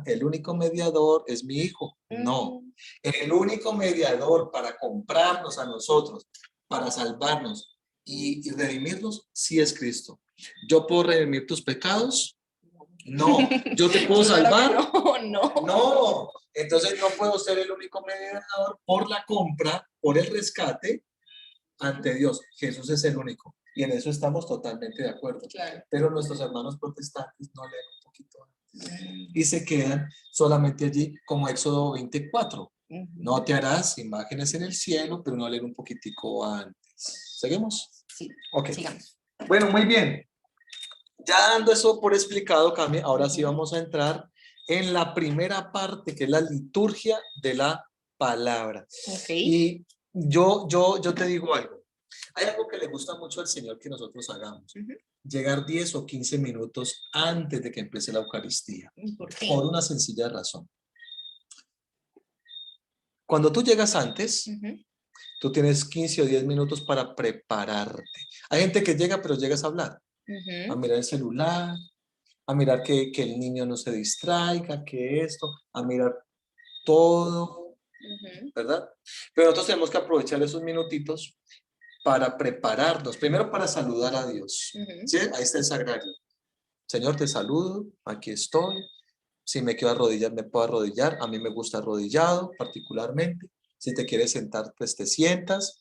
el único mediador es mi hijo. No. El único mediador para comprarnos a nosotros, para salvarnos y redimirnos, sí es Cristo. ¿Yo puedo redimir tus pecados? No. ¿Yo te puedo salvar? No. No. Entonces no puedo ser el único mediador por la compra, por el rescate ante Dios. Jesús es el único. Y en eso estamos totalmente de acuerdo. Claro. Pero nuestros hermanos protestantes no leen un poquito y se quedan solamente allí como Éxodo 24. No te harás imágenes en el cielo, pero no leen un poquitico antes. ¿Seguimos? Sí. Ok. Sigamos. Bueno, muy bien. Ya dando eso por explicado, Cami, ahora sí vamos a entrar en la primera parte, que es la liturgia de la palabra. Okay. Y yo te digo algo. Hay algo que le gusta mucho al Señor que nosotros hagamos. Llegar 10 o 15 minutos antes de que empiece la Eucaristía. ¿Por qué? Por una sencilla razón. Cuando tú llegas antes, tú tienes 15 o 10 minutos para prepararte. Hay gente que llega, pero llegas a hablar, a mirar el celular, a mirar que el niño no se distraiga, que esto, a mirar todo, ¿verdad? Pero nosotros tenemos que aprovechar esos minutitos para prepararnos, primero para saludar a Dios. ¿Sí? Ahí está el sagrario. Señor, te saludo, aquí estoy. Si me quiero arrodillar, me puedo arrodillar. A mí me gusta arrodillado particularmente. Si te quieres sentar, pues te sientas.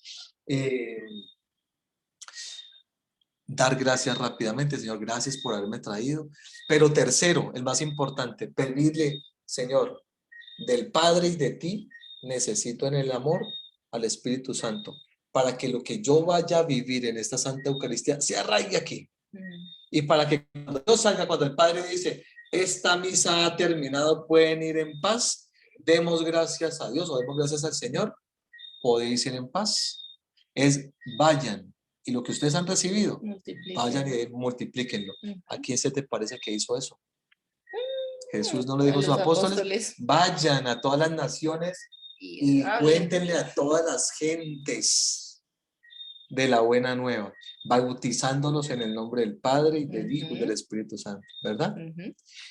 Dar gracias rápidamente, Señor, gracias por haberme traído. Pero tercero, el más importante, pedirle, Señor, del Padre y de ti, necesito en el amor al Espíritu Santo para que lo que yo vaya a vivir en esta Santa Eucaristía se arraigue aquí. Y para que cuando yo salga, cuando el Padre dice, esta misa ha terminado, pueden ir en paz, demos gracias a Dios o demos gracias al Señor, podéis ir en paz. Es vayan y lo que ustedes han recibido, vayan y multiplíquenlo. ¿A quién se te parece que hizo eso? Jesús no le dijo a sus apóstoles, vayan a todas las naciones y cuéntenle a todas las gentes de la buena nueva, bautizándolos en el nombre del Padre y del Hijo y del Espíritu Santo, ¿verdad?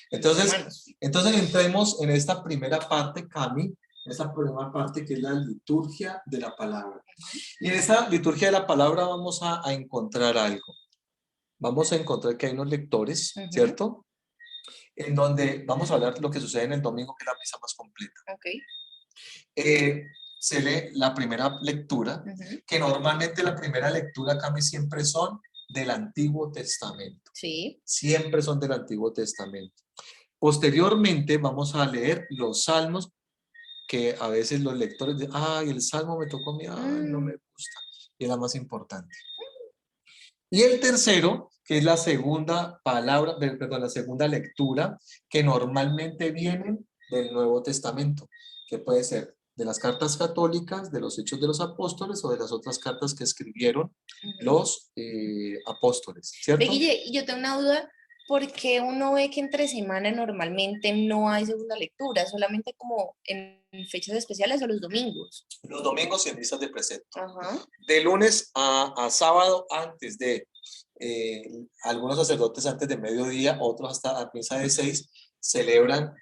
Entonces entremos en esta primera parte, Cami, esta primera parte que es la liturgia de la palabra. Y en esta liturgia de la palabra vamos a encontrar algo. Vamos a encontrar que hay unos lectores, ¿cierto? En donde vamos a hablar de lo que sucede en el domingo, que es la misa más completa. Se lee la primera lectura, que normalmente la primera lectura, Cami, siempre son del Antiguo Testamento. Sí. Siempre son del Antiguo Testamento. Posteriormente vamos a leer los salmos, que a veces los lectores dicen, ay, el salmo me tocó a mí, ay, no me gusta. Y es la más importante. Y el tercero, que es la segunda palabra, perdón, la segunda lectura, que normalmente vienen del Nuevo Testamento, que puede ser de las cartas católicas, de los Hechos de los Apóstoles o de las otras cartas que escribieron los apóstoles, ¿cierto? Guille, yo tengo una duda, porque uno ve que entre semana normalmente no hay segunda lectura, solamente como en fechas especiales o los domingos? Los domingos y en misas de precepto. De lunes a sábado antes de, algunos sacerdotes antes de mediodía, otros hasta a misa de 6, celebran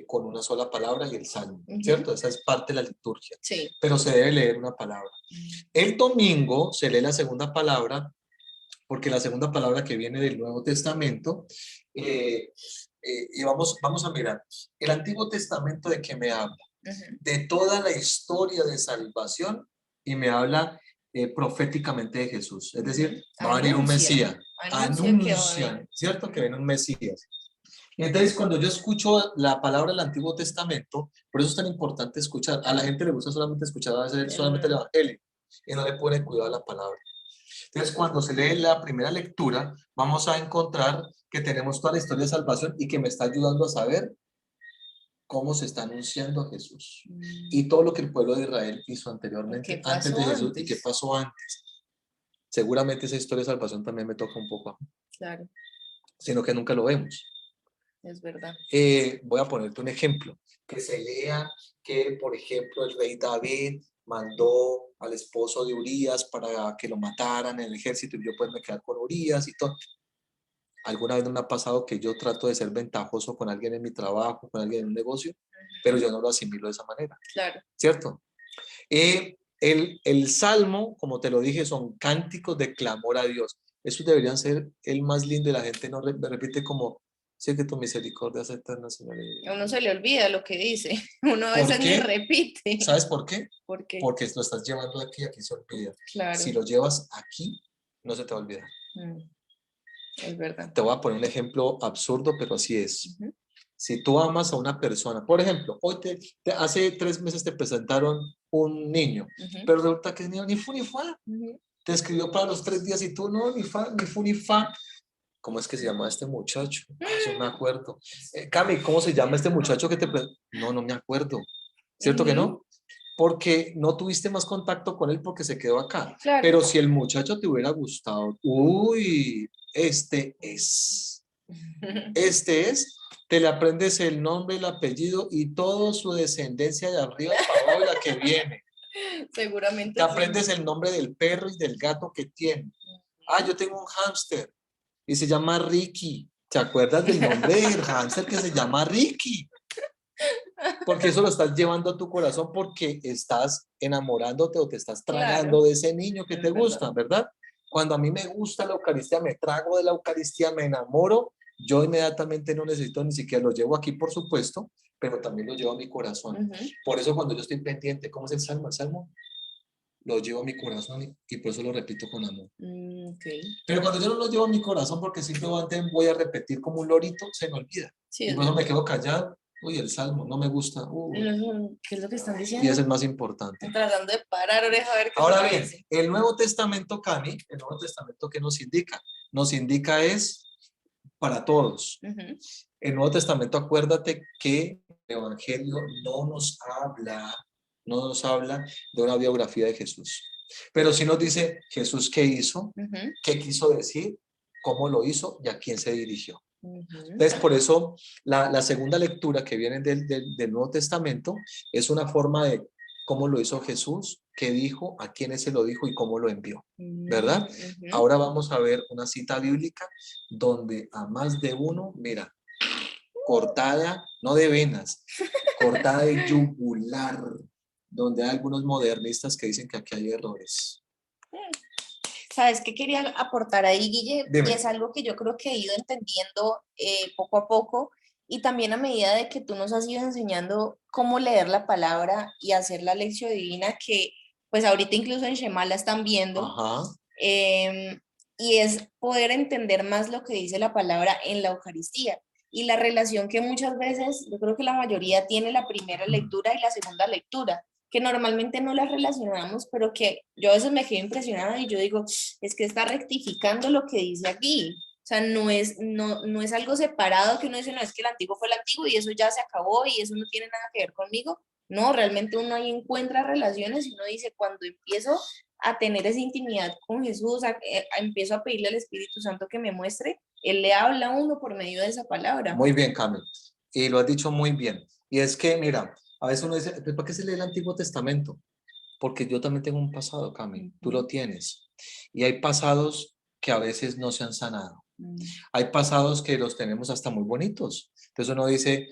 con una sola palabra y el salmo, ¿cierto? Esa es parte de la liturgia. Sí. Pero se debe leer una palabra. El domingo se lee la segunda palabra, porque la segunda palabra que viene del Nuevo Testamento, y vamos a mirar, el Antiguo Testamento, ¿de qué me habla? De toda la historia de salvación, y me habla proféticamente de Jesús, es decir, va a venir un Mesías, anuncian, ¿cierto? Que viene un Mesías. Y entonces cuando yo escucho la palabra del Antiguo Testamento, por eso es tan importante escuchar, a la gente le gusta solamente escuchar a veces solamente el Evangelio, y no le pone cuidado a la palabra. Entonces, cuando se lee la primera lectura, vamos a encontrar que tenemos toda la historia de salvación y que me está ayudando a saber cómo se está anunciando a Jesús. Y todo lo que el pueblo de Israel hizo anteriormente, antes de Jesús, y qué pasó antes. Seguramente esa historia de salvación también me toca un poco. Claro. Sino que nunca lo vemos. Es verdad. Voy a ponerte un ejemplo. Que se lea que, por ejemplo, el rey David mandó al esposo de Urías para que lo mataran en el ejército y yo pues me quedar con Urías y todo. Alguna vez no me ha pasado que yo trato de ser ventajoso con alguien en mi trabajo, con alguien en un negocio, pero yo no lo asimilo de esa manera. Claro. ¿Cierto? El salmo, como te lo dije, son cánticos de clamor a Dios. Esos deberían ser el más lindo y la gente no repite como, sé que tu misericordia es eterna, Señor. A uno se le olvida lo que dice. Uno a veces ni repite. ¿Sabes por qué? ¿Por qué? Porque lo estás llevando aquí se olvida. Claro. Si lo llevas aquí, no se te va a olvidar. Es verdad. Te voy a poner un ejemplo absurdo, pero así es. Si tú amas a una persona, por ejemplo, hoy hace 3 meses te presentaron un niño, pero resulta que el niño ni fu ni fa. Te escribió para los 3 días y tú no, ni fu ni fa. ¿Cómo es que se llama este muchacho? Yo me acuerdo. Cami, ¿cómo se llama este muchacho que te presentó? No me acuerdo. ¿Cierto que no? Porque no tuviste más contacto con él porque se quedó acá. Claro. Pero si el muchacho te hubiera gustado, uy, este es, te le aprendes el nombre, el apellido y toda su descendencia de arriba para abajo, la que viene. Seguramente. Te aprendes el nombre del perro y del gato que tiene. Yo tengo un hámster y se llama Ricky. ¿Te acuerdas del nombre del hámster que se llama Ricky? Porque eso lo estás llevando a tu corazón porque estás enamorándote o te estás tragando de ese niño que te gusta, ¿verdad? Cuando a mí me gusta la Eucaristía, me trago de la Eucaristía, me enamoro, yo inmediatamente no necesito ni siquiera, lo llevo aquí por supuesto, pero también lo llevo a mi corazón. Por eso cuando yo estoy pendiente, ¿cómo es el salmo? El salmo lo llevo a mi corazón y por eso lo repito con amor. Pero cuando yo no lo llevo a mi corazón porque simplemente voy a repetir como un lorito, se me olvida. Sí, y por eso me quedo callado Uy, el Salmo, no me gusta. ¿Qué es lo que están Y es diciendo? el más importante. Estoy tratando de parar oreja a ver qué es lo Ahora que bien, dice. el Nuevo Testamento, Cami, el Nuevo Testamento, ¿qué nos indica? Nos indica es para todos. Ujú. El Nuevo Testamento, acuérdate que el Evangelio no nos habla de una biografía de Jesús, pero sí nos dice Jesús qué hizo, Ujú, qué quiso decir, cómo lo hizo y a quién se dirigió. ujú. Entonces, por eso la segunda lectura que viene del Nuevo Testamento es una forma de cómo lo hizo Jesús, qué dijo, a quiénes se lo dijo y cómo lo envió, ¿verdad? Ujú. Ahora vamos a ver una cita bíblica donde a más de uno, mira, cortada, no de venas, cortada de yugular, donde hay algunos modernistas que dicen que aquí hay errores. ¿Sabes qué quería aportar ahí, Guille? Y Dime. es algo que yo creo que he ido entendiendo poco a poco y también a medida de que tú nos has ido enseñando cómo leer la palabra y hacer la lección divina que pues ahorita incluso en Shema la están viendo. Ajá. em, y es poder entender más lo que dice la palabra en la Eucaristía y la relación que muchas veces, yo creo que la mayoría tiene la primera lectura y la segunda lectura, que normalmente no las relacionamos, pero que yo a veces me quedo impresionada y yo digo, es que está rectificando lo que dice aquí. O sea, no es algo separado que uno dice, no, es que el antiguo fue el antiguo y eso ya se acabó y eso no tiene nada que ver conmigo. No, realmente uno ahí encuentra relaciones y uno dice, cuando empiezo a tener esa intimidad con Jesús, empiezo a pedirle al Espíritu Santo que me muestre, Él le habla a uno por medio de esa palabra. Muy bien, Carmen. Y lo has dicho muy bien. Y es que, mira, a veces uno dice, ¿para qué se lee el Antiguo Testamento? Porque yo también tengo un pasado, Cami. Tú lo tienes. Y hay pasados que a veces no se han sanado. Hay pasados que los tenemos hasta muy bonitos. Entonces uno dice,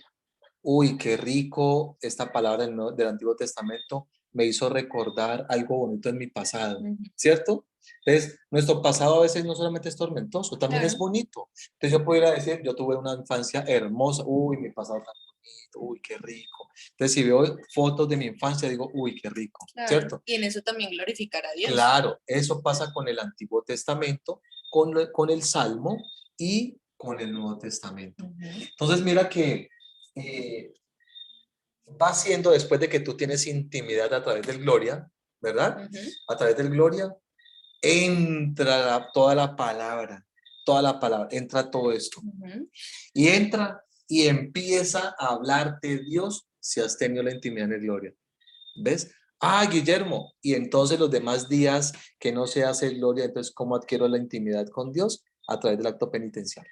uy, qué rico esta palabra del Antiguo Testamento me hizo recordar algo bonito en mi pasado, ¿cierto? Entonces, nuestro pasado a veces no solamente es tormentoso, también es Claro. bonito. Entonces yo pudiera decir, yo tuve una infancia hermosa, uy, mi pasado tan bonito, uy, qué rico. Entonces, si veo fotos de mi infancia, digo, uy, qué rico, Claro. ¿cierto? Y en eso también glorificar a Dios. Claro, eso pasa con el Antiguo Testamento, con el Salmo y con el Nuevo Testamento. Entonces, mira que eh, va siendo después de que tú tienes intimidad a través del Gloria, ¿verdad? A través del Gloria, entra toda la palabra, entra todo esto. Y entra y empieza a hablarte Dios si has tenido la intimidad en el Gloria. ¿Ves? Ah, Guillermo, y entonces los demás días que no se hace Gloria, entonces, ¿cómo adquiero la intimidad con Dios? A través del acto penitencial.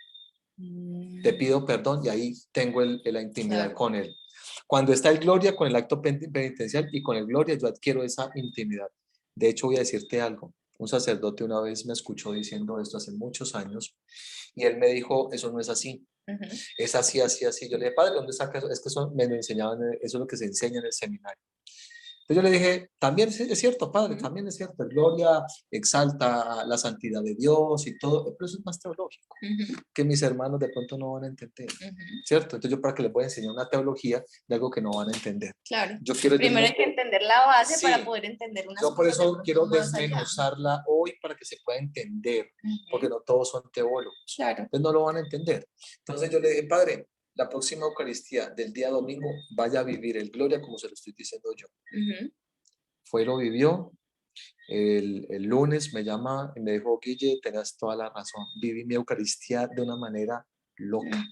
Te pido perdón y ahí tengo la intimidad Claro. con Él. Cuando está el Gloria con el acto penitencial y con el Gloria, yo adquiero esa intimidad. De hecho, voy a decirte algo. Un sacerdote una vez me escuchó diciendo esto hace muchos años y él me dijo, eso no es así. Es así, así, así. Yo le dije, padre, ¿dónde saca eso? Es que eso me lo enseñaban, eso es lo que se enseña en el seminario. Entonces yo le dije, también es cierto, padre, también es cierto. Gloria exalta la santidad de Dios y todo, pero eso es más teológico, que mis hermanos de pronto no van a entender, ¿cierto? Entonces yo para que les voy a enseñar una teología de algo que no van a entender. Claro. Yo quiero Primero hay que entender la base para sí, poder entender unas yo por cosas de eso pronto quiero más allá. desmenuzarla hoy para que se pueda entender, porque no todos son teólogos. Claro. Entonces no lo van a entender. Entonces yo le dije, padre, la próxima Eucaristía del día domingo vaya a vivir el Gloria como se lo estoy diciendo yo. Fue y lo vivió. El lunes me llama y me dijo, Guille, tenés toda la razón. Viví mi Eucaristía de una manera loca.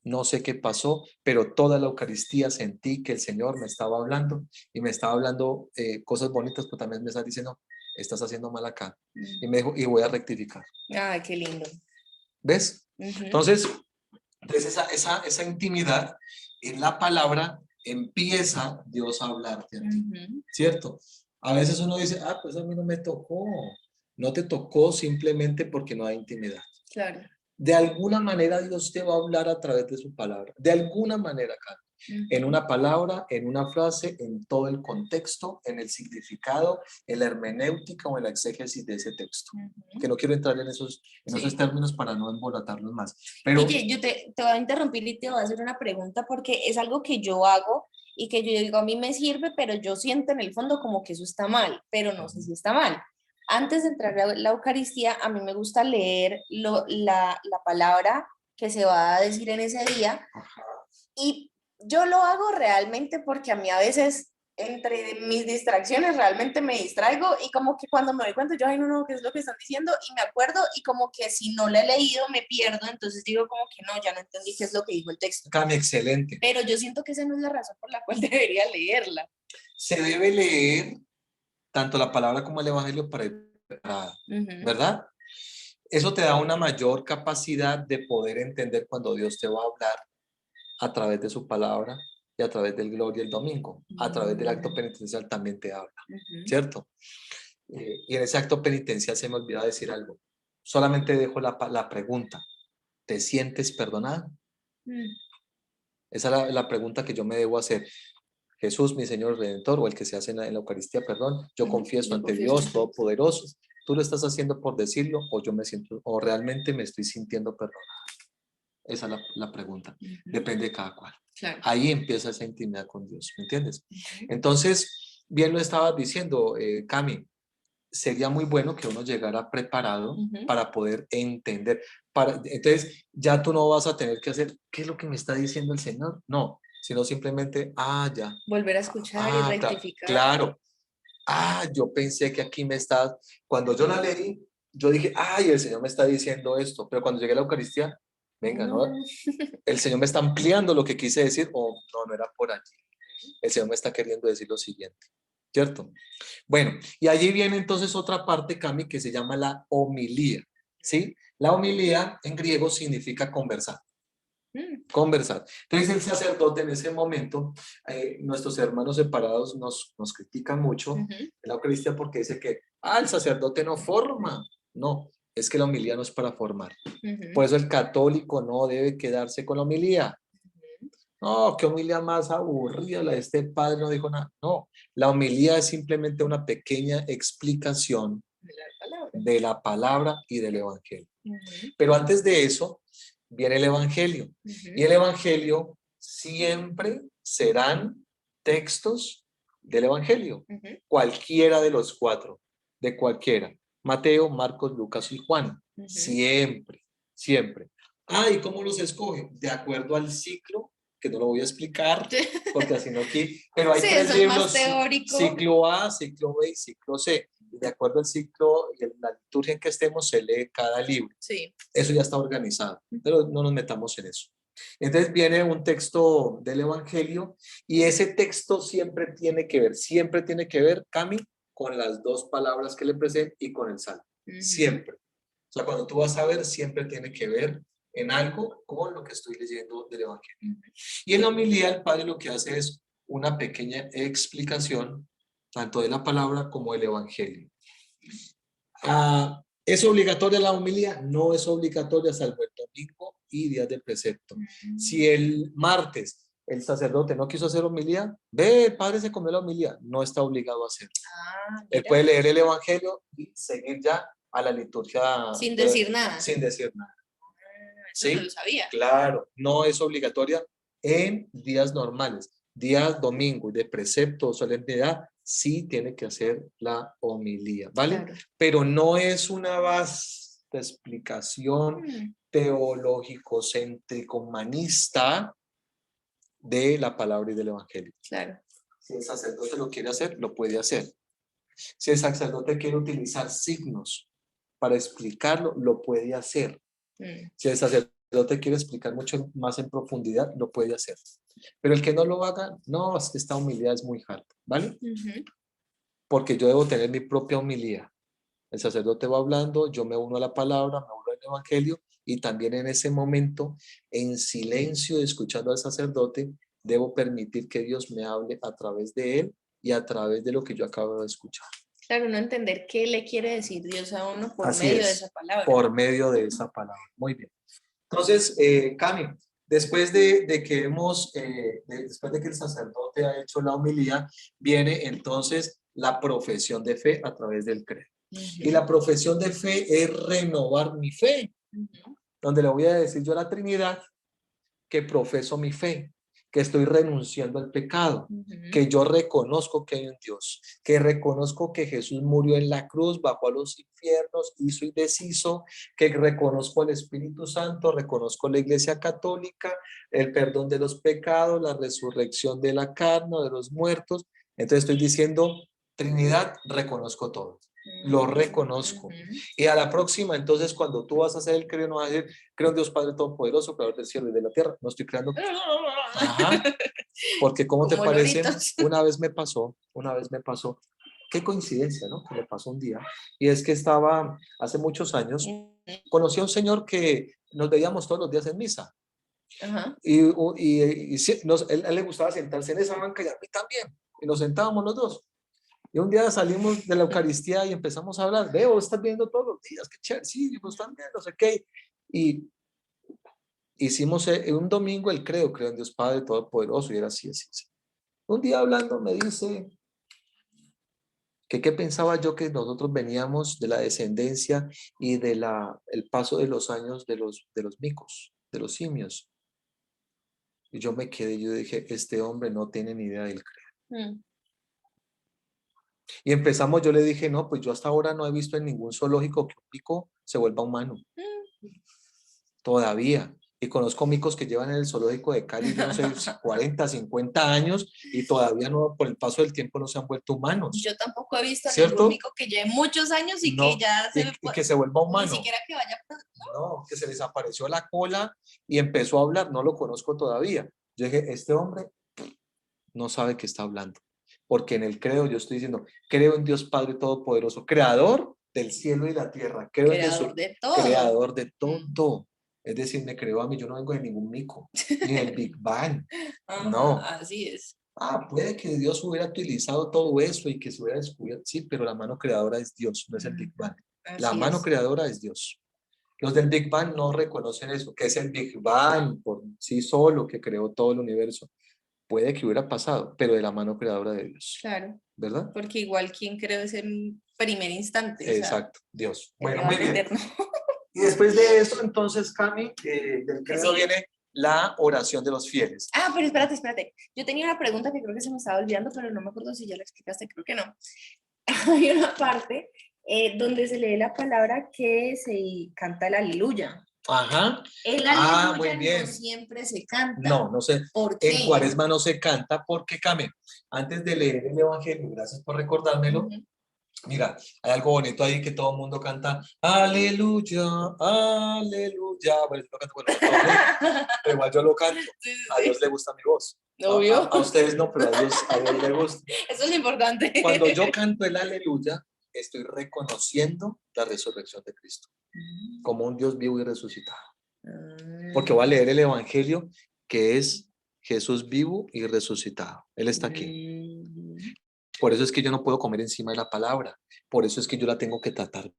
No sé qué pasó, pero toda la Eucaristía sentí que el Señor me estaba hablando y me estaba hablando cosas bonitas, pero también me está diciendo, estás haciendo mal acá. Y me dijo, y voy a rectificar. Ay, qué lindo. ¿Ves? Entonces esa intimidad en la palabra empieza Dios a hablarte a ti, ¿cierto? A veces uno dice, ah, pues a mí no me tocó. No te tocó simplemente porque no hay intimidad. Claro. De alguna manera Dios te va a hablar a través de su palabra. De alguna manera, Carlos. En una palabra, en una frase, en todo el contexto, en el significado, en la hermenéutica o en la exégesis de ese texto. Que no quiero entrar en esos términos para no embolatarlos más. Pero Guille, yo te voy a interrumpir y te voy a hacer una pregunta porque es algo que yo hago y que yo digo, a mí me sirve, pero yo siento en el fondo como que eso está mal, pero no sé si está mal. Antes de entrar a la Eucaristía, a mí me gusta leer la palabra que se va a decir en ese día y yo lo hago realmente porque a mí a veces entre mis distracciones realmente me distraigo y como que cuando me doy cuenta yo, ay no, ¿qué es lo que están diciendo? Y me acuerdo y como que si no la he leído me pierdo, entonces digo como que no, ya no entendí qué es lo que dijo el texto. Cami, excelente. Pero yo siento que esa no es la razón por la cual debería leerla. Se debe leer tanto la palabra como el evangelio para ir preparada, ¿verdad? Eso te da una mayor capacidad de poder entender cuando Dios te va a hablar a través de su palabra y a través del Gloria el domingo. A través del acto penitencial también te habla, ¿cierto? Y en ese acto penitencial se me olvidó decir algo. Solamente dejo la pregunta. ¿Te sientes perdonado? Esa es la pregunta que yo me debo hacer. Jesús, mi Señor Redentor, o el que se hace en la Eucaristía, perdón, yo confieso ante Dios Todopoderoso. ¿Tú lo estás haciendo por decirlo o yo me siento, o realmente me estoy sintiendo perdonado? Esa es la pregunta. Depende de cada cual. Claro. Ahí empieza esa intimidad con Dios, ¿me entiendes? Entonces, bien lo estabas diciendo, Cami, sería muy bueno que uno llegara preparado para poder entender. Entonces, ya tú no vas a tener que hacer, ¿qué es lo que me está diciendo el Señor? No, sino simplemente, ya. Volver a escuchar y rectificar. Claro. Yo pensé que aquí me está, cuando yo la leí, yo dije, el Señor me está diciendo esto, pero cuando llegué a la Eucaristía, venga, ¿no? El Señor me está ampliando lo que quise decir, o no era por allí. El Señor me está queriendo decir lo siguiente, ¿cierto? Bueno, y allí viene entonces otra parte, Cami, que se llama la homilía, ¿sí? La homilía en griego significa conversar. Conversar. Entonces el sacerdote en ese momento, nuestros hermanos separados nos critican mucho en la Eucaristía porque dice que, el sacerdote no forma. No, es que la homilía no es para formar. Por eso el católico no debe quedarse con la homilía. No, qué homilía más aburrida, la de este padre no dijo nada. No, la homilía es simplemente una pequeña explicación de la palabra y del evangelio. Pero antes de eso, viene el evangelio. Y el evangelio siempre serán textos del evangelio. Cualquiera de los cuatro, de cualquiera. Mateo, Marcos, Lucas y Juan. Siempre, siempre. ¿Y cómo los escoge? De acuerdo al ciclo, que no lo voy a explicar, porque así no aquí, pero hay tres libros, ciclo A, ciclo B y ciclo C. De acuerdo al ciclo y la liturgia en que estemos, se lee cada libro. Sí. Eso ya está organizado, pero no nos metamos en eso. Entonces viene un texto del Evangelio y ese texto siempre tiene que ver, Cami, con las dos palabras que le preceden y con el salmo. Siempre. O sea, cuando tú vas a ver, siempre tiene que ver en algo con lo que estoy leyendo del Evangelio. Y en la homilía el Padre lo que hace es una pequeña explicación tanto de la palabra como del Evangelio. ¿Es obligatoria la homilía? No es obligatoria salvo el domingo y días de precepto. Si el martes el sacerdote no quiso hacer homilía, el padre se comió la homilía, no está obligado a hacerlo. Él puede leer el Evangelio y seguir ya a la liturgia. Sin decir nada. Sin decir nada. ¿Sí? No lo sabía. Claro, no es obligatoria en días normales. Días domingo y de precepto o solemnidad, sí tiene que hacer la homilía, ¿vale? Claro. Pero no es una vasta explicación teológico-céntrico-humanista de la palabra y del evangelio. Claro. Si el sacerdote lo quiere hacer, lo puede hacer. Si el sacerdote quiere utilizar signos para explicarlo, lo puede hacer. Si el sacerdote quiere explicar mucho más en profundidad, lo puede hacer. Pero el que no lo haga, no, es que esta humildad es muy harta, ¿vale? Porque yo debo tener mi propia humildad. El sacerdote va hablando, yo me uno a la palabra, me uno al evangelio, y también en ese momento, en silencio, escuchando al sacerdote, debo permitir que Dios me hable a través de él y a través de lo que yo acabo de escuchar. Claro, no entender qué le quiere decir Dios a uno por medio de esa palabra. Por medio de esa palabra. Muy bien. Entonces, Cami, después de que después de que el sacerdote ha hecho la homilía, viene entonces la profesión de fe a través del credo. Y la profesión de fe es renovar mi fe, donde le voy a decir yo a la Trinidad que profeso mi fe. que estoy renunciando al pecado, que yo reconozco que hay un Dios, que reconozco que Jesús murió en la cruz, bajó a los infiernos, hizo y deshizo, que reconozco al Espíritu Santo, reconozco la Iglesia Católica, el perdón de los pecados, la resurrección de la carne, de los muertos. Entonces estoy diciendo, Trinidad, reconozco todo. Lo reconozco. Y a la próxima, entonces, cuando tú vas a hacer el creo, no vas a decir, creo en Dios Padre Todopoderoso, creador del cielo y de la tierra. No estoy creando. Ajá. Porque, ¿cómo te parece? Una vez me pasó, qué coincidencia, ¿no? Que me pasó un día. Y es que estaba, hace muchos años, conocí a un señor que nos veíamos todos los días en misa. Ajá. Y él le gustaba sentarse en esa banca y a mí también. Y nos sentábamos los dos. Y un día salimos de la Eucaristía y empezamos a hablar. Veo, estás viendo todos los días, qué chévere, sí, vos también, no sé qué. Y hicimos un domingo el creo en Dios Padre Todopoderoso, y era así, así, así. Un día hablando me dice que qué pensaba yo que nosotros veníamos de la descendencia y de el paso de los años de los micos, de los simios. Y yo me quedé, yo dije, este hombre no tiene ni idea del creo. Y empezamos, yo le dije, no, pues yo hasta ahora no he visto en ningún zoológico que un mico se vuelva humano. Todavía. Y conozco micos que llevan en el zoológico de Cali, yo no sé, 40, 50 años y todavía no, por el paso del tiempo no se han vuelto humanos. Yo tampoco he visto ¿Cierto? ningún mico que lleve muchos años y no, que ya y que se vuelva humano. Ni siquiera que vaya. No, que se les apareció la cola y empezó a hablar, no lo conozco todavía. Yo dije, este hombre no sabe qué está hablando. Porque en el creo yo estoy diciendo, creo en Dios Padre Todopoderoso, creador del cielo y la tierra, creo en Jesús, de todo. creador de todo. Es decir, me creo a mí, yo no vengo de ningún mico, ni del Big Bang. No. Así es. Puede que Dios hubiera utilizado todo eso y que se hubiera descubierto, sí, pero la mano creadora es Dios, no es el Big Bang. La mano creadora es Dios. Los del Big Bang no reconocen eso, que es el Big Bang por sí solo, que creó todo el universo. Puede que hubiera pasado, pero de la mano creadora de Dios. Claro. ¿Verdad? Porque igual quien creó es en primer instante. Exacto, o sea, Dios. Bueno, muy bien. Y después de eso, entonces, Cami, del credo viene la oración de los fieles. Pero espérate. Yo tenía una pregunta que creo que se me estaba olvidando, pero no me acuerdo si ya la explicaste, creo que no. Hay una parte donde se lee la palabra que se canta el aleluya. Ajá. El aleluya muy bien. no siempre se canta. No sé. ¿Por qué? En Cuaresma no se canta porque, Cami, antes de leer el Evangelio, gracias por recordármelo, mira, hay algo bonito ahí que todo el mundo canta, aleluya, aleluya. Bueno, yo lo canto, pero igual yo lo canto. A Dios le gusta mi voz. Obvio. A ustedes no, pero a Dios le gusta. Eso es lo importante. Cuando yo canto el aleluya, estoy reconociendo la resurrección de Cristo como un Dios vivo y resucitado. Porque voy a leer el Evangelio que es Jesús vivo y resucitado. Él está aquí. Por eso es que yo no puedo comer encima de la palabra. Por eso es que yo la tengo que tratar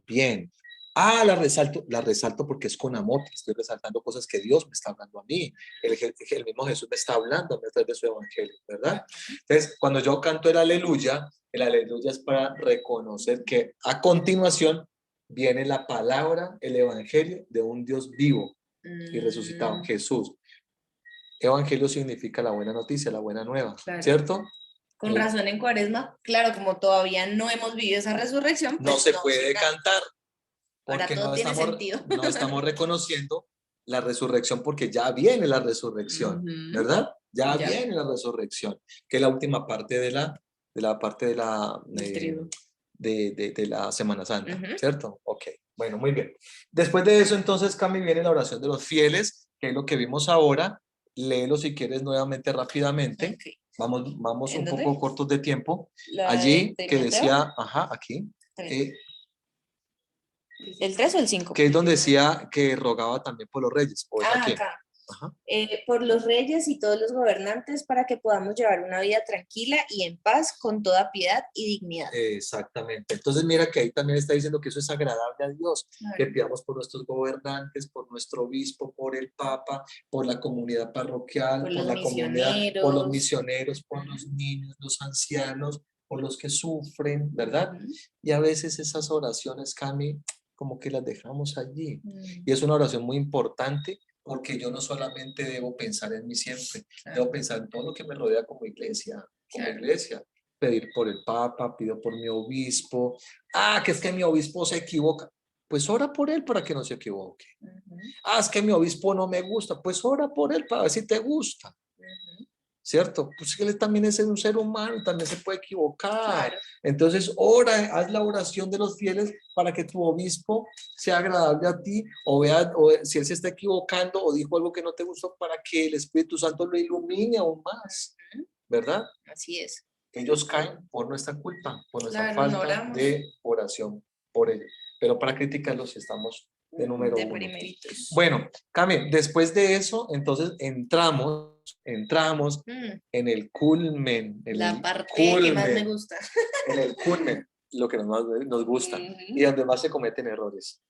bien. La resalto porque es con amor. Estoy resaltando cosas que Dios me está hablando a mí. El mismo Jesús me está hablando a través de su evangelio, ¿verdad? Entonces, cuando yo canto el aleluya es para reconocer que a continuación viene la palabra, el evangelio de un Dios vivo y resucitado, Jesús. Evangelio significa la buena noticia, la buena nueva, ¿cierto? Con razón en Cuaresma, claro, como todavía no hemos vivido esa resurrección, pues no se puede cantar. Porque no estamos reconociendo la resurrección porque ya viene la resurrección, ¿verdad? Ya viene la resurrección, que es la última parte de la Semana Santa, ¿cierto? Ok, bueno, muy bien. Después de eso, entonces, Cami, viene la oración de los fieles, que es lo que vimos ahora. Léelo si quieres nuevamente rápidamente. Vamos un poco cortos de tiempo. Allí que decía, aquí. ¿El 3 o el 5? Que es donde decía que rogaba también por los reyes. ¿O es aquí? Acá. Por los reyes y todos los gobernantes para que podamos llevar una vida tranquila y en paz con toda piedad y dignidad. Exactamente. Entonces mira que ahí también está diciendo que eso es agradable a Dios, que pidamos por nuestros gobernantes, por nuestro obispo, por el papa, por la comunidad parroquial, por la comunidad, por los misioneros, por los niños, los ancianos, por los que sufren, ¿verdad? Y a veces esas oraciones, Cami, como que las dejamos allí. Y es una oración muy importante porque yo no solamente debo pensar en mí siempre, Claro, debo pensar en todo lo que me rodea como iglesia, claro. pedir por el Papa, pido por mi obispo, que es que mi obispo se equivoca, pues ora por él para que no se equivoque. Ujú, Es que mi obispo no me gusta, pues ora por él para ver si te gusta. ujú, ¿Cierto? Pues él también es un ser humano, también se puede equivocar. claro. Entonces, ora, haz la oración de los fieles para que tu obispo sea agradable a ti, o vea, o si él se está equivocando o dijo algo que no te gustó, para que el Espíritu Santo lo ilumine aún más, Ujú, ¿verdad? así es. Ellos caen por nuestra culpa, por nuestra Claro, no falta oramos de oración por ellos. Pero para criticarlos estamos de número de uno. primeritos. Bueno, Cami, después de eso, entonces entramos Mm, en el culmen, la parte que más me gusta. en el culmen, lo que más nos gusta y Ujú, donde más se cometen errores.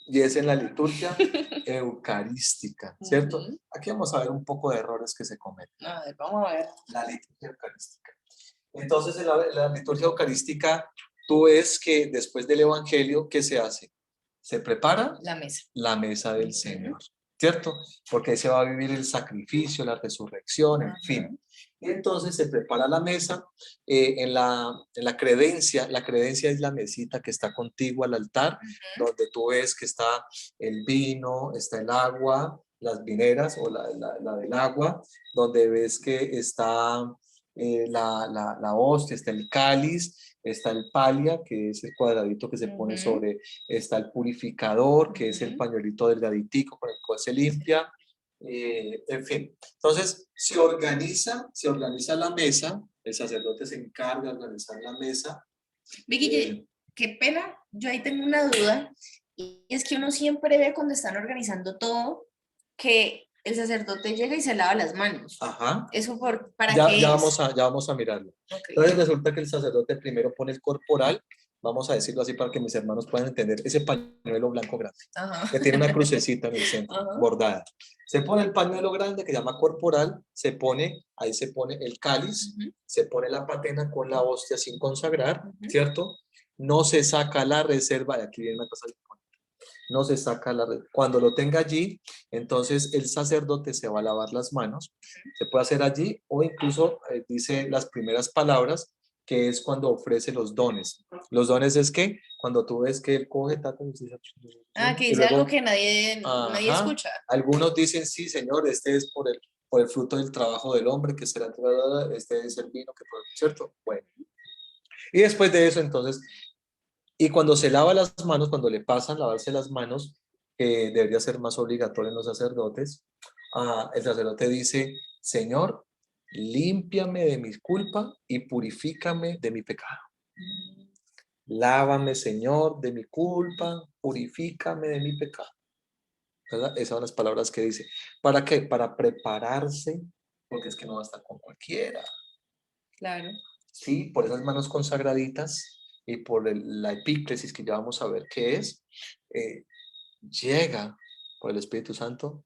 Y es en la liturgia eucarística, ¿cierto? ujú. Aquí vamos a ver un poco de errores que se cometen. A ver, vamos a ver. La liturgia eucarística. Entonces, en la liturgia eucarística, tú ves que después del Evangelio, ¿qué se hace? Se prepara La mesa. la mesa del Ujú, Señor, ¿cierto? Porque ahí se va a vivir el sacrificio, la resurrección, en ajá, fin. Y entonces se prepara la mesa en la credencia. La credencia es la mesita que está contigo al altar, ujú, donde tú ves que está el vino, está el agua, las vineras o la del agua, donde ves que está la hostia, está el cáliz, está el palia, que es el cuadradito que se pone ujú, sobre, está el purificador, que es el ujú. pañuelito delgaditico con el cual se limpia, en fin. Entonces, se organiza la mesa, el sacerdote se encarga de organizar la mesa. Vicky, eh, qué pena, yo ahí tengo una duda, y es que uno siempre ve cuando están organizando todo que el sacerdote llega y se lava las manos. ajá, ¿Eso para ya, qué es? ya vamos a mirarlo. Ok. Entonces resulta que el sacerdote primero pone el corporal, vamos a decirlo así para que mis hermanos puedan entender, ese pañuelo blanco grande, Ajá. que tiene una crucecita en el centro, Ajá. bordada. Se pone el pañuelo grande que se llama corporal, ahí se pone el cáliz, Ujú, se pone la patena con la hostia sin consagrar, ujú, ¿cierto? No se saca la reserva, y aquí viene una cosa, no se saca cuando lo tenga allí, entonces el sacerdote se va a lavar las manos, se puede hacer allí o incluso dice las primeras palabras, que es cuando ofrece los dones. Los dones es que cuando tú ves que él coge, que y dice algo luego, que nadie ajá, escucha. algunos dicen, sí, Señor, este es por el fruto del trabajo del hombre que será entregado, este es el vino que por ¿cierto? Bueno, y después de eso, entonces, y cuando se lava las manos, cuando le pasan lavarse las manos, que debería ser más obligatorio en los sacerdotes, el sacerdote dice, Señor, límpiame de mi culpa y purifícame de mi pecado. Lávame, Señor, de mi culpa, purifícame de mi pecado. ¿Verdad? Esas son las palabras que dice. ¿Para qué? Para prepararse, porque es que no basta con cualquiera. Claro. Sí, por esas manos consagraditas y por la epíclesis que ya vamos a ver qué es, eh, llega por el Espíritu Santo,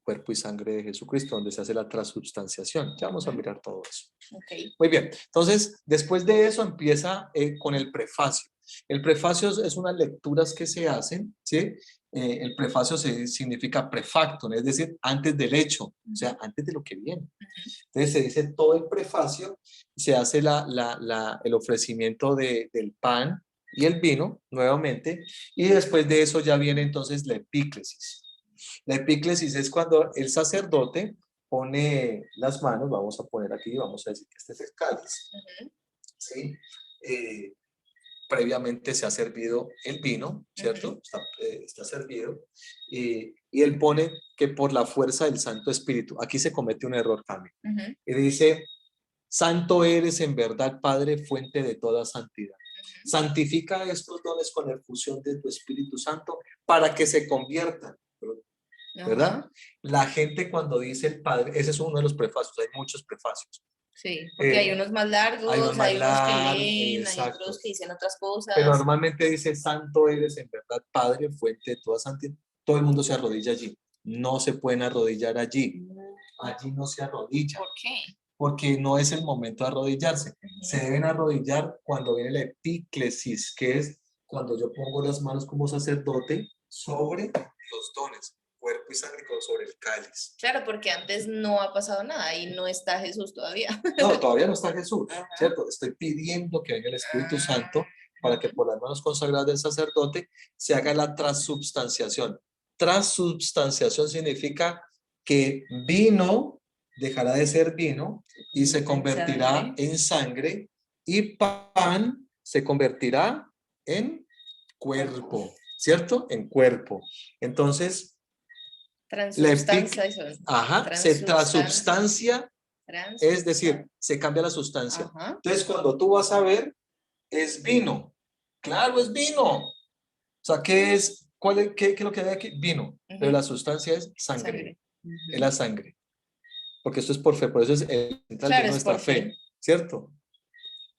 cuerpo y sangre de Jesucristo, donde se hace la transubstanciación. Ya vamos a Ujú, mirar todo eso. ok. Muy bien, entonces después de eso empieza con el prefacio. El prefacio es unas lecturas que se hacen, ¿sí? El prefacio significa prefacto, es decir, antes del hecho, o sea, antes de lo que viene. Ujú, Entonces se dice todo el prefacio, se hace el ofrecimiento del pan y el vino nuevamente, y después de eso ya viene entonces la epíclesis. La epíclesis es cuando el sacerdote pone las manos, vamos a poner aquí, vamos a decir que este es el cáliz, ujú, ¿sí? Previamente se ha servido el vino, ujú, ¿cierto? Está servido. Y él pone que por la fuerza del Santo Espíritu, aquí se comete un error también. ujú, Y dice, Santo eres en verdad, Padre, fuente de toda santidad. Santifica estos dones con la efusión de tu Espíritu Santo para que se conviertan, ¿verdad? ajá. La gente cuando dice el Padre, ese es uno de los prefacios, hay muchos prefacios. Sí, porque hay Eh, unos más Hay unos largos, más hay unos que largos, leen, hay exacto. otros que dicen otras Pero cosas. normalmente dice, Santo eres en verdad, Padre, fuente de toda santidad. Todo el mundo se arrodilla allí. No se pueden arrodillar allí. Mm, Allí no se arrodilla, ¿por qué? porque no es el momento de arrodillarse. Se Ujú, deben arrodillar cuando viene la epíclesis, que es cuando yo pongo las manos como sacerdote sobre los dones. cuerpo y sangre sobre el cáliz. Claro, porque antes no ha pasado nada y no está Jesús todavía. No, todavía no está Jesús, Ajá. ¿cierto? Estoy pidiendo que venga el Espíritu Santo para que por las manos consagradas del sacerdote se haga la transubstanciación. Transubstanciación significa que vino dejará de ser vino y se convertirá en sangre, y pan se convertirá en cuerpo, ¿cierto? En cuerpo. Entonces, Transubstanciación. se transubstancia, es decir, se cambia la sustancia. Ajá. Entonces, cuando tú vas a ver, es vino. Claro, es vino. O sea, ¿qué es? ¿Qué es lo que hay aquí? Vino. Pero la sustancia es sangre. Es la sangre. Porque esto es por fe, por eso es el central de nuestra fe, ¿cierto?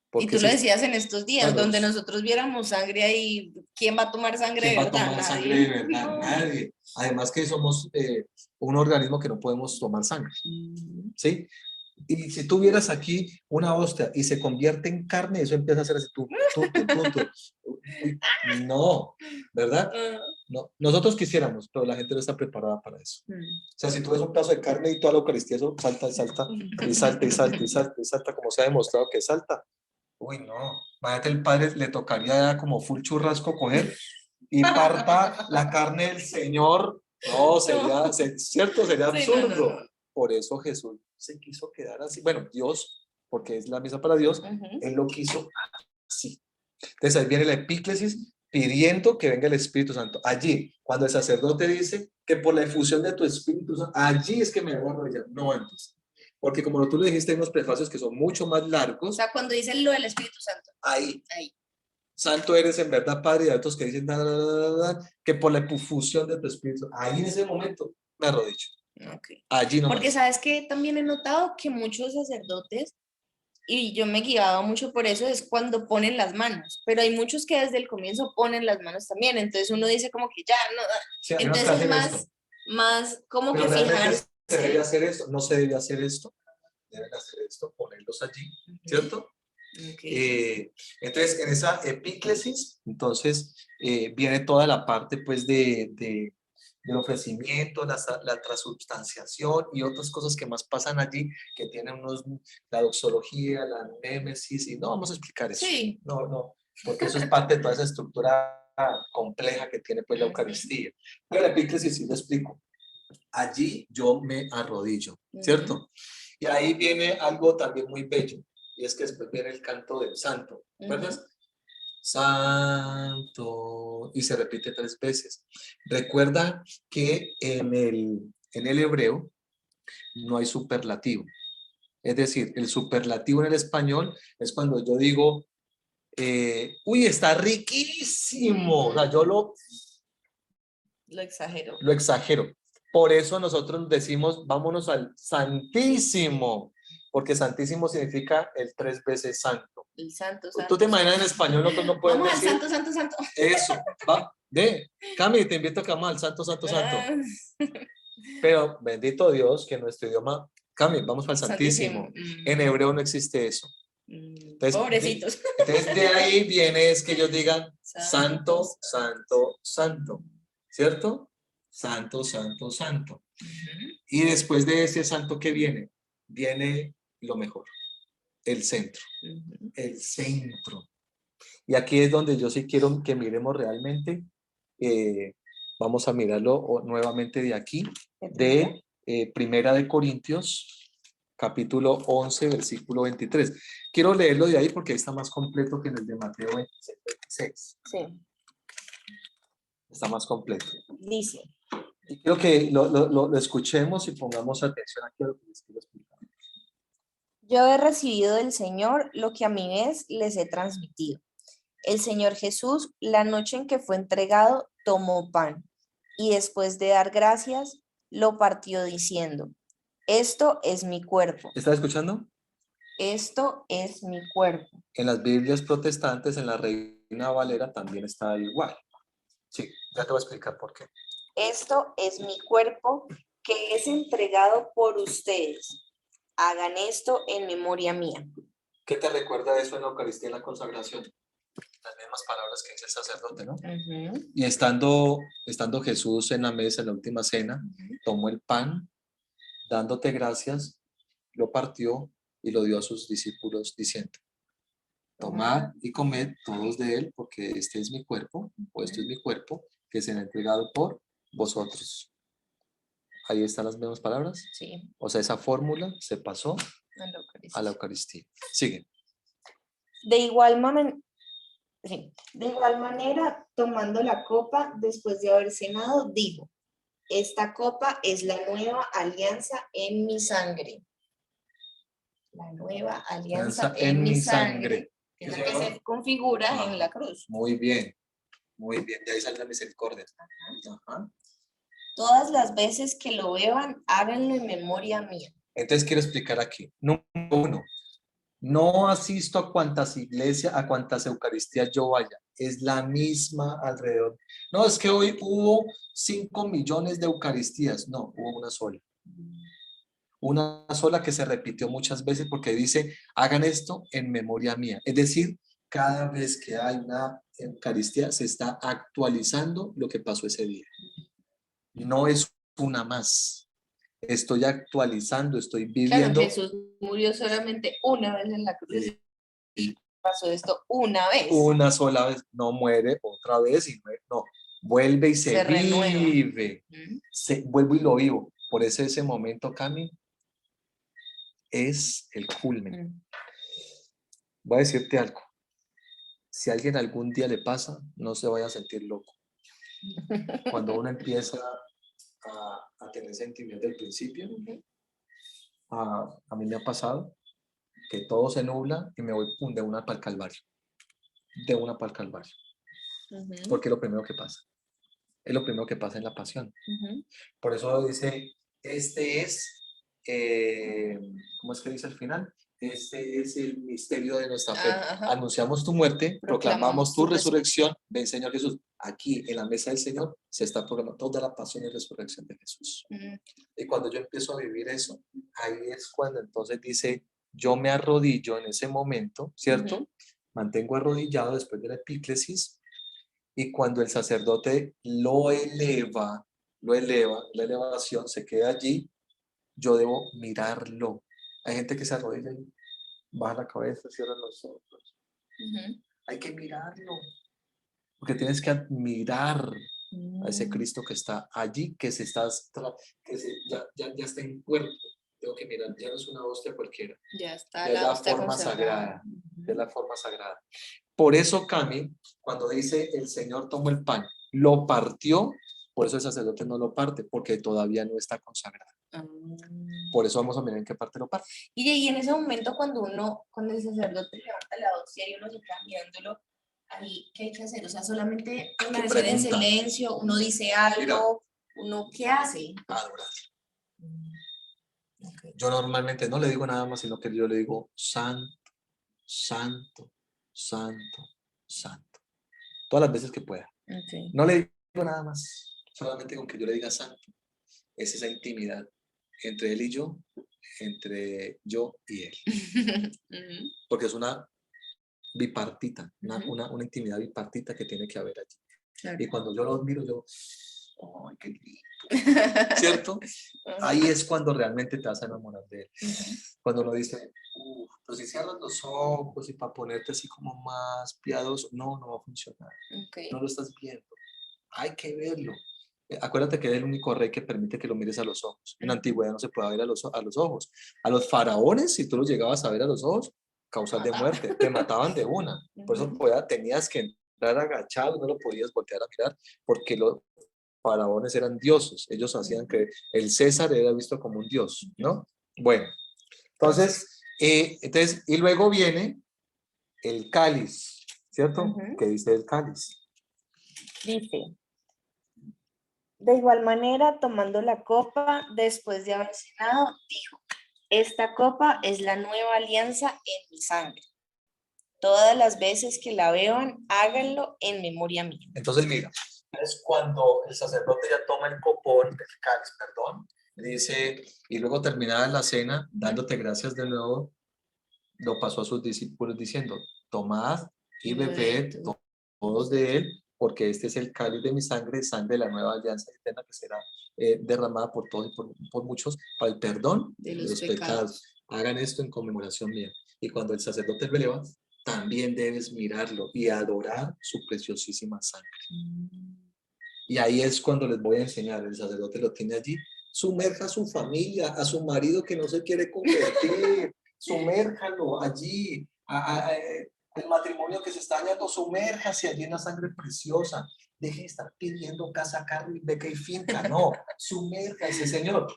Porque y tú lo decías en estos días, claro, donde nosotros viéramos sangre ahí, ¿quién va a tomar sangre de verdad? ¿Quién va a tomar sangre de verdad? No. Nadie. Además que somos un organismo que no podemos tomar sangre, ¿sí? Y si tú vieras aquí una hostia y se convierte en carne, eso empieza a ser así, tú. No, ¿verdad? No. Nosotros quisiéramos, pero la gente no está preparada para eso. O sea, si tú ves un pedazo de carne y toda la Eucaristía, eso salta y salta, y salta y salta y salta y salta, como se ha demostrado que salta. Uy, no. Imagínate, el padre le tocaría como full churrasco coger y parta la carne del Señor. No, sería, ¿cierto? Sería absurdo. No. Por eso Jesús se quiso quedar así. Bueno, Dios, porque es la misa para Dios, Él lo quiso así. Entonces ahí viene la epíclesis pidiendo que venga el Espíritu Santo. Allí, cuando el sacerdote dice que por la efusión de tu Espíritu Santo, allí es que me voy a arrodillar, no antes. Porque como tú lo dijiste, hay unos prefacios que son mucho más largos. O sea, cuando dice lo del Espíritu Santo. Ahí. Santo eres en verdad, Padre, y hay otros que dicen que por la efusión de tu Espíritu. Ahí en ese momento me arrodillo. Okay. Allí no. Porque sabes que también he notado que muchos sacerdotes, y yo me he guiado mucho por eso, es cuando ponen las manos, pero hay muchos que desde el comienzo ponen las manos también, entonces uno dice como que ya, no, sí, entonces es más como pero que fijar. ¿Se debe hacer esto? No se debe hacer esto, deben hacer esto, ponerlos allí, ¿cierto? Okay. Entonces, en esa epíclesis, entonces, viene toda la parte, pues, del ofrecimiento, la transubstanciación y otras cosas que más pasan allí, que tienen la doxología, la némesis, y no vamos a explicar eso. Sí. No, porque eso es parte de toda esa estructura compleja que tiene, pues, la Eucaristía. Pero la epíclesis sí lo explico. Allí yo me arrodillo, ¿cierto? Y ahí viene algo también muy bello, y es que después viene el canto del santo, ¿recuerdas? Santo, y se repite 3 veces. Recuerda que en el hebreo no hay superlativo. Es decir, el superlativo en el español es cuando yo digo, uy, está riquísimo. O sea, yo lo exagero. Lo exagero. Por eso nosotros decimos, vámonos al Santísimo, porque Santísimo significa el 3 veces santo. El santo, santo. Tú te imaginas en español, nosotros no podemos vamos decir. Vamos al santo, santo, santo. Eso, va, Cami, te invito a que vamos al santo, santo, santo. Pero bendito Dios que nuestro idioma, Cami, vamos al Santísimo. En hebreo no existe eso. Entonces, pobrecitos. Entonces de ahí viene es que ellos digan santo, santo, santo. ¿Cierto? Santo, santo, santo. Y después de ese santo que viene, viene lo mejor, el centro. El centro. Y aquí es donde yo sí quiero que miremos realmente. Vamos a mirarlo nuevamente de aquí, de Primera de Corintios, capítulo 11, versículo 23. Quiero leerlo de ahí porque ahí está más completo que en el de Mateo 26. Sí. Está más completo. Dice. Y quiero que lo escuchemos y pongamos atención aquí a lo que les quiero explicar. Yo he recibido del Señor lo que a mi vez les he transmitido. El Señor Jesús, la noche en que fue entregado, tomó pan y después de dar gracias, lo partió diciendo, esto es mi cuerpo. ¿Está escuchando? Esto es mi cuerpo. En las Biblias protestantes, en la Reina Valera, también está igual. Sí, ya te voy a explicar por qué. Esto es mi cuerpo que es entregado por ustedes. Hagan esto en memoria mía. ¿Qué te recuerda eso en la Eucaristía y en la consagración? Las mismas palabras que dice el sacerdote, ¿no? Ujú, Y estando Jesús en la mesa, en la última cena, ujú. tomó el pan, dándote gracias, lo partió y lo dio a sus discípulos diciendo, tomad y comed todos de él, porque este es mi cuerpo, o esto es mi cuerpo, que será entregado por vosotros. Ahí están las mismas palabras. Sí, O sea, esa fórmula se pasó en la a la Eucaristía. Eucaristía. Sigue. De igual manera, sí, de igual manera, tomando la copa después de haber cenado, dijo, esta copa es la nueva alianza en mi sangre. La nueva alianza Alianza en en mi mi sangre, sangre. que es la que se configura en la cruz. Muy bien, muy bien. De ahí sale la misericordia. Ajá. Todas las veces que lo beban, háganlo en memoria mía. Entonces quiero explicar aquí. Número uno, no asisto a cuantas iglesias, a cuantas Eucaristías yo vaya. Es la misma alrededor. No, es que hoy hubo 5 millones de Eucaristías. No, hubo una sola. Una sola que se repitió muchas veces porque dice, hagan esto en memoria mía. Es decir, cada vez que hay una Eucaristía se está actualizando lo que pasó ese día. No es una más. Estoy actualizando, estoy Claro, viviendo. Jesús murió solamente una vez en la cruz y pasó esto una vez. Una sola vez, no muere otra vez y muere, no, vuelve y se renueva. vive, vuelvo y lo vivo. Por eso ese momento, Cami, es el culmen. Voy a decirte algo, si a alguien algún día le pasa, no se vaya a sentir loco. Cuando uno empieza a tener esa intimidad del principio, a mí me ha pasado que todo se nubla y me voy pum, de una para el Calvario, de una para el Calvario, porque es lo primero que pasa. Es lo primero que pasa en la pasión. Por eso dice, este es, ¿cómo es que dice al final? Este es el misterio de nuestra fe. Ajá. Anunciamos tu muerte, proclamamos Proclamamos tu tu resurrección. Ven, Señor Jesús. Aquí en la mesa del Señor se está proclamando toda la pasión y resurrección de Jesús. Y cuando yo empiezo a vivir eso, ahí es cuando entonces dice, yo me arrodillo en ese momento, ¿cierto? Mantengo arrodillado después de la epíclesis. Y cuando el sacerdote lo eleva, la elevación se queda allí, yo debo mirarlo. Hay gente que se arrodilla y baja la cabeza, cierra los ojos. Hay que mirarlo, porque tienes que admirar a ese Cristo que está allí, que ya está en cuerpo. Tengo que mirar, ya no es una hostia cualquiera. Ya está Ya es la la hostia forma consagrada. sagrada. Ya es la forma sagrada. Por eso, Cami, cuando dice el Señor tomó el pan, lo partió, por eso el sacerdote no lo parte, porque todavía no está consagrado. Por eso vamos a mirar en qué parte lo parte. Y en ese momento cuando el sacerdote levanta la hostia y uno se queda mirándolo, ahí, ¿qué hay que hacer? O sea, solamente permanecer en silencio, uno dice algo, Mira, uno, ¿qué hace? Adorar. Yo normalmente no le digo nada más, sino que yo le digo santo, santo, santo, santo. Todas las veces que pueda. Okay. No le digo nada más, solamente con que yo le diga santo. Es esa intimidad entre él y yo, entre yo y él. Porque es una bipartita, una intimidad bipartita que tiene que haber allí. Claro. Y cuando yo lo miro, yo, ¡ay, qué lindo! ¿Cierto? Ahí es cuando realmente te vas a enamorar de él. Cuando uno dice, pues si cierras los ojos y para ponerte así como más piadoso, no va a funcionar. Okay. No lo estás viendo. Hay que verlo. Acuérdate que es el único rey que permite que lo mires a los ojos. En la antigüedad no se puede ver a los ojos. A los faraones, si tú los llegabas a ver a los ojos, causas de muerte, te mataban de una. Por eso tenías que entrar agachado, no lo podías voltear a mirar, porque los faraones eran dioses. Ellos hacían que el César era visto como un dios, ¿no? Bueno, entonces, y luego viene el cáliz, ¿cierto? ¿Qué dice el cáliz? Dice, de igual manera, tomando la copa, después de haber cenado, dijo, esta copa es la nueva alianza en mi sangre. Todas las veces que la beban, háganlo en memoria mía. Entonces, mira, es cuando el sacerdote ya toma el copón, el cáliz, perdón, dice, y luego terminada la cena, dándote gracias de nuevo, lo pasó a sus discípulos diciendo, tomad y bebed todos de él, porque este es el cáliz de mi sangre, sangre de la nueva alianza eterna que será derramada por todos y por muchos para el perdón De de los los pecados. pecados. Hagan esto en conmemoración mía. Y cuando el sacerdote lo eleva, también debes mirarlo y adorar su preciosísima sangre. Y ahí es cuando les voy a enseñar, el sacerdote lo tiene allí, sumerja a su familia, a su marido que no se quiere convertir, sumérjalo allí, el matrimonio que se está dañando, sumérjase allí en la sangre preciosa. Deje de estar pidiendo casa, carro, beca y finca, no, sumérjase, Señor.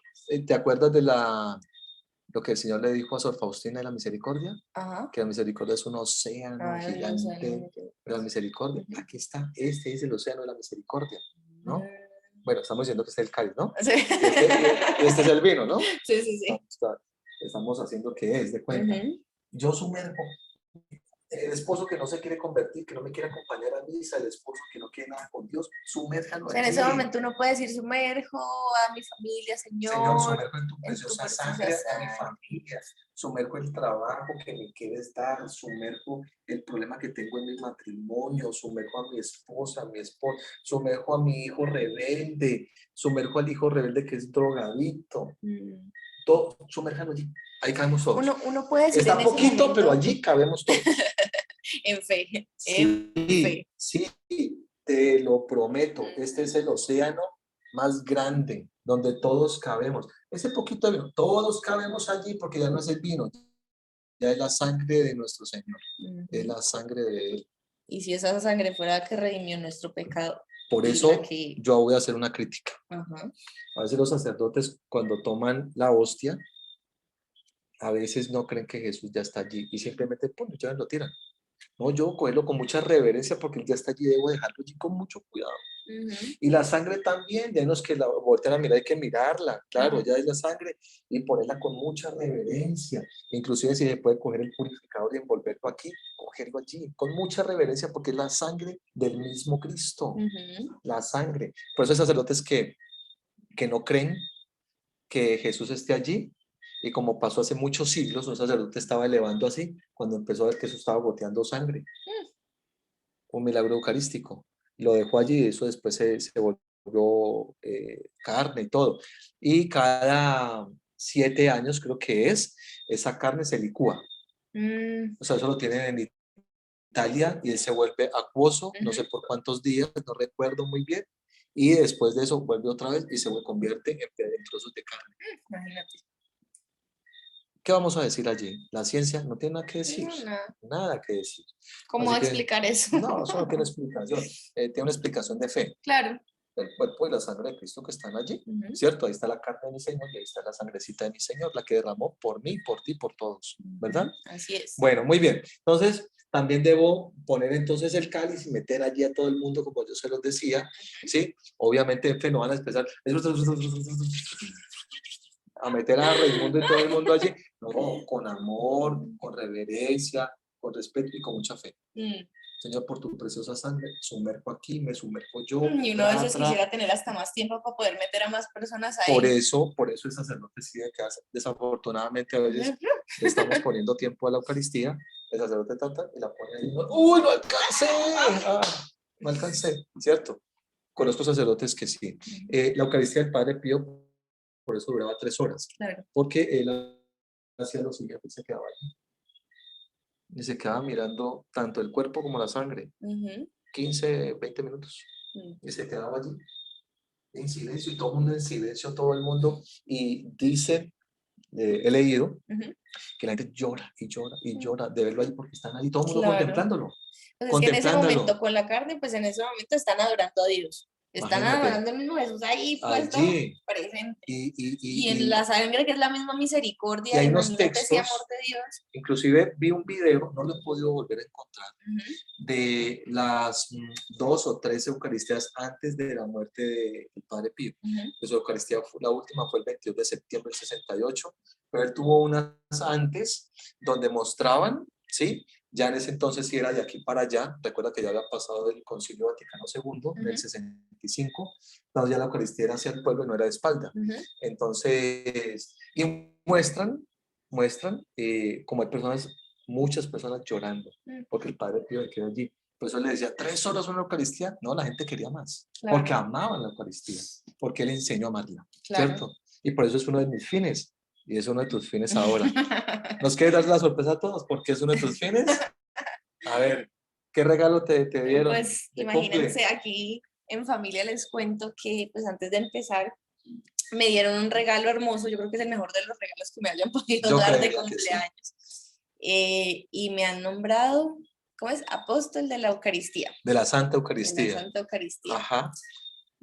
¿Te acuerdas de lo que el Señor le dijo a Sor Faustina de la misericordia? Ajá. Que la misericordia es un océano Ay, el gigante océano. de la misericordia. Ujú. Aquí está, este es el océano de la misericordia, ¿no? Bueno, estamos diciendo que este es el cáliz, ¿no? Sí. Y este es el vino, ¿no? Sí, sí, sí. Estamos haciendo que es de cuenta. Ujú. Yo sumerjo. El esposo que no se quiere convertir, que no me quiere acompañar a misa, el esposo que no quiere nada con Dios, sumérjalo O sea, en allí. ese momento uno puede decir, sumerjo a mi familia, Señor, Señor, sumerjo en tu en tu preciosa preciosa sangre a mi sangre. familia, sumerjo el trabajo que me quieres dar, sumerjo el problema que tengo en mi matrimonio, sumerjo a mi esposa, sumerjo a mi hijo rebelde, sumerjo al hijo rebelde que es drogadicto, todo, sumérjalo allí, ahí cabemos todos. Uno puede decir Está en ese poquito, momento, pero allí cabemos todos. en fe, Sí, en fe. sí, te lo prometo. Este es el océano más grande donde todos cabemos. Ese poquito de vino, todos cabemos allí porque ya no es el vino, ya es la sangre de nuestro Señor, es Ujú. la sangre de Él. Y si esa sangre fuera la que redimió nuestro pecado, Por y eso la que... yo voy a hacer una crítica. Ajá. A veces los sacerdotes cuando toman la hostia, a veces no creen que Jesús ya está allí y simplemente ya lo tiran. No, yo cogerlo con mucha reverencia porque él ya está allí, debo dejarlo allí con mucho cuidado. Ujú. Y la sangre también, ya no es que la voltean a mirar, hay que mirarla, claro, ya es la sangre, y ponerla con mucha reverencia. Inclusive si se puede coger el purificador y envolverlo aquí, cogerlo allí, con mucha reverencia, porque es la sangre del mismo Cristo, Ujú. la sangre. Por eso hay sacerdotes que no creen que Jesús esté allí, y como pasó hace muchos siglos, un sacerdote estaba elevando así, cuando empezó a ver que eso estaba goteando sangre, un milagro eucarístico. Lo dejó allí y eso después se volvió carne y todo. Y cada 7 años creo que esa carne se licúa. Mm, O sea, eso lo tienen en Italia y él se vuelve acuoso, no sé ujú. por cuántos días, no recuerdo muy bien. Y después de eso vuelve otra vez y se convierte en trozos de carne. Imagínate. ¿Qué vamos a decir allí? La ciencia no tiene nada que decir, No, nada. nada que decir. ¿Cómo Así va a que, explicar eso? no, eso no tiene explicación. Tiene una explicación de fe. Claro. El cuerpo y la sangre de Cristo que están allí, Ujú. ¿cierto? Ahí está la carne de mi Señor y ahí está la sangrecita de mi Señor, la que derramó por mí, por ti, por todos, ¿verdad? Ujú. Así es. Bueno, muy bien. Entonces, también debo poner entonces el cáliz y meter allí a todo el mundo, como yo se los decía, ¿sí? Obviamente en fe no van a empezar a meter a Raimundo y todo el mundo allí. No, con amor, con reverencia, con respeto y con mucha fe. Mm. Señor, por tu preciosa sangre, sumerjo aquí, me sumerjo yo, Y uno a veces quisiera tener hasta más tiempo para poder meter a más personas Por ahí. eso el sacerdote decide que desafortunadamente a veces le estamos poniendo tiempo a la Eucaristía, el sacerdote tanta y la pone ahí. ¡Uy, no alcancé! Ah, no alcancé, ¿cierto? Conozco sacerdotes que sí. La Eucaristía del Padre Pío, por eso duraba 3 horas, Claro. porque él hacía lo siguiente, se quedaba ahí y se quedaba mirando tanto el cuerpo como la sangre, Ujú. 15, 20 minutos, Mm. y se quedaba allí en silencio y todo el mundo en silencio, todo el mundo, y dice, he leído Ujú. que la gente llora y llora y Mm. llora de verlo ahí porque están ahí, todo el mundo Claro. contemplándolo, Pues es que en ese momento contemplándolo, con la carne, pues en ese momento están adorando a Dios. Están imagínate, adorando al mismo Jesús ahí puesto allí, presente. y, y, Y y, en y, la sangre, que es la misma y misericordia, hay unos imagínate ese amor textos, de Dios. inclusive vi un video, no lo he podido volver a encontrar, Ujú. de las 2 o 3 Eucaristías antes de la muerte del Padre Pío. Ujú. Su Eucaristía, la última fue el 22 de septiembre del 68, pero él tuvo unas antes donde mostraban, ¿sí? Ya en ese entonces sí era de aquí para allá, recuerda que ya había pasado del Concilio Vaticano II, en el Ujú. 65, entonces ya la Eucaristía era hacia el pueblo y no era de espalda. Ujú. Entonces, y muestran como hay personas, muchas personas llorando, Mm. porque el Padre Pío queda allí. Por eso le decía, 3 horas una Eucaristía. No, la gente quería más, Claro, porque amaban la Eucaristía, porque él enseñó a amarla, claro. ¿cierto? Y por eso es uno de mis fines, y es uno de tus fines ahora. ¿Nos quieres dar la sorpresa a todos? ¿Por qué es uno de tus fines? A ver, ¿qué regalo te dieron Pues de cumple? imagínense, aquí en familia les cuento que pues antes de empezar me dieron un regalo hermoso, yo creo que es el mejor de los regalos que me hayan podido Yo dar de creería que sí. cumpleaños. Y me han nombrado, ¿cómo es? Apóstol de la Eucaristía, De la Santa de la Eucaristía. Santa Eucaristía. Ajá.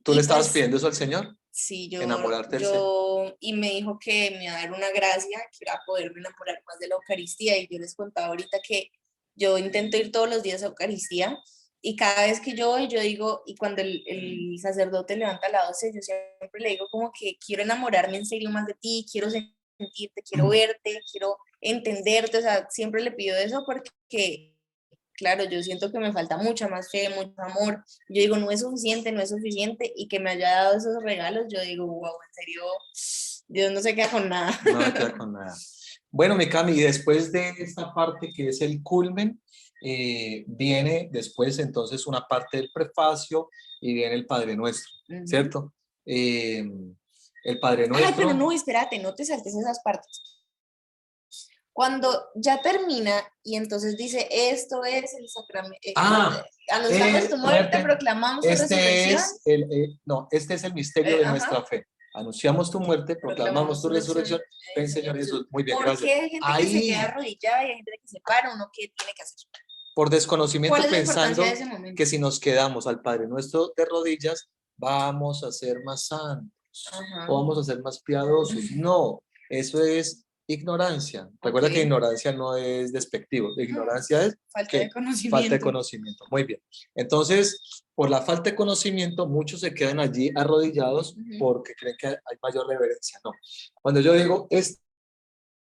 ¿Tú le Y estabas pues pidiendo eso al Señor? sí, Enamorarte del Señor. y me dijo que me iba a dar una gracia, que era poderme enamorar más de la Eucaristía. Y yo les contaba ahorita que yo intento ir todos los días a Eucaristía y cada vez que yo voy, yo digo, y cuando el sacerdote levanta la 12, yo siempre le digo como que quiero enamorarme en serio más de ti, quiero sentirte, quiero verte, quiero entenderte, o sea, siempre le pido eso porque, claro, yo siento que me falta mucha más fe, mucho amor. Yo digo, no es suficiente, no es suficiente, y que me haya dado esos regalos, yo digo, wow, en serio, Dios no se queda con nada. No me queda con nada. Bueno, mi Cami, y después de esta parte que es el culmen, viene después entonces una parte del prefacio y viene el Padre Nuestro, Ujú. ¿cierto? Eh, el Padre Ay, pero Nuestro. no, espérate, no te saltes esas partes. Cuando ya termina y entonces dice, esto es el sacramento, Ah, anunciamos tu muerte, muerte. proclamamos tu resurrección, No, este es el misterio de ajá, nuestra fe. Anunciamos tu muerte, proclamamos proclamamos tu tu resurrección. resurrección, Ven, Señor Señor Jesús. Jesús. Muy bien, ¿Por gracias. qué hay gente que se queda Ahí, arrodillada y hay gente que se para? ¿Uno qué tiene que hacer? por ¿Cuál desconocimiento, es la importancia de pensando ese que momento? si nos quedamos al Padre Nuestro de rodillas, vamos a ser más santos o Ajá, vamos a ser más piadosos. No, eso es ignorancia. ok. Recuerda que ignorancia no es despectivo. Ignorancia es Falta de que falta de conocimiento. conocimiento. Muy bien. Entonces, por la falta de conocimiento, muchos se quedan allí arrodillados Ujú. porque creen que hay mayor reverencia. No. Cuando yo digo, este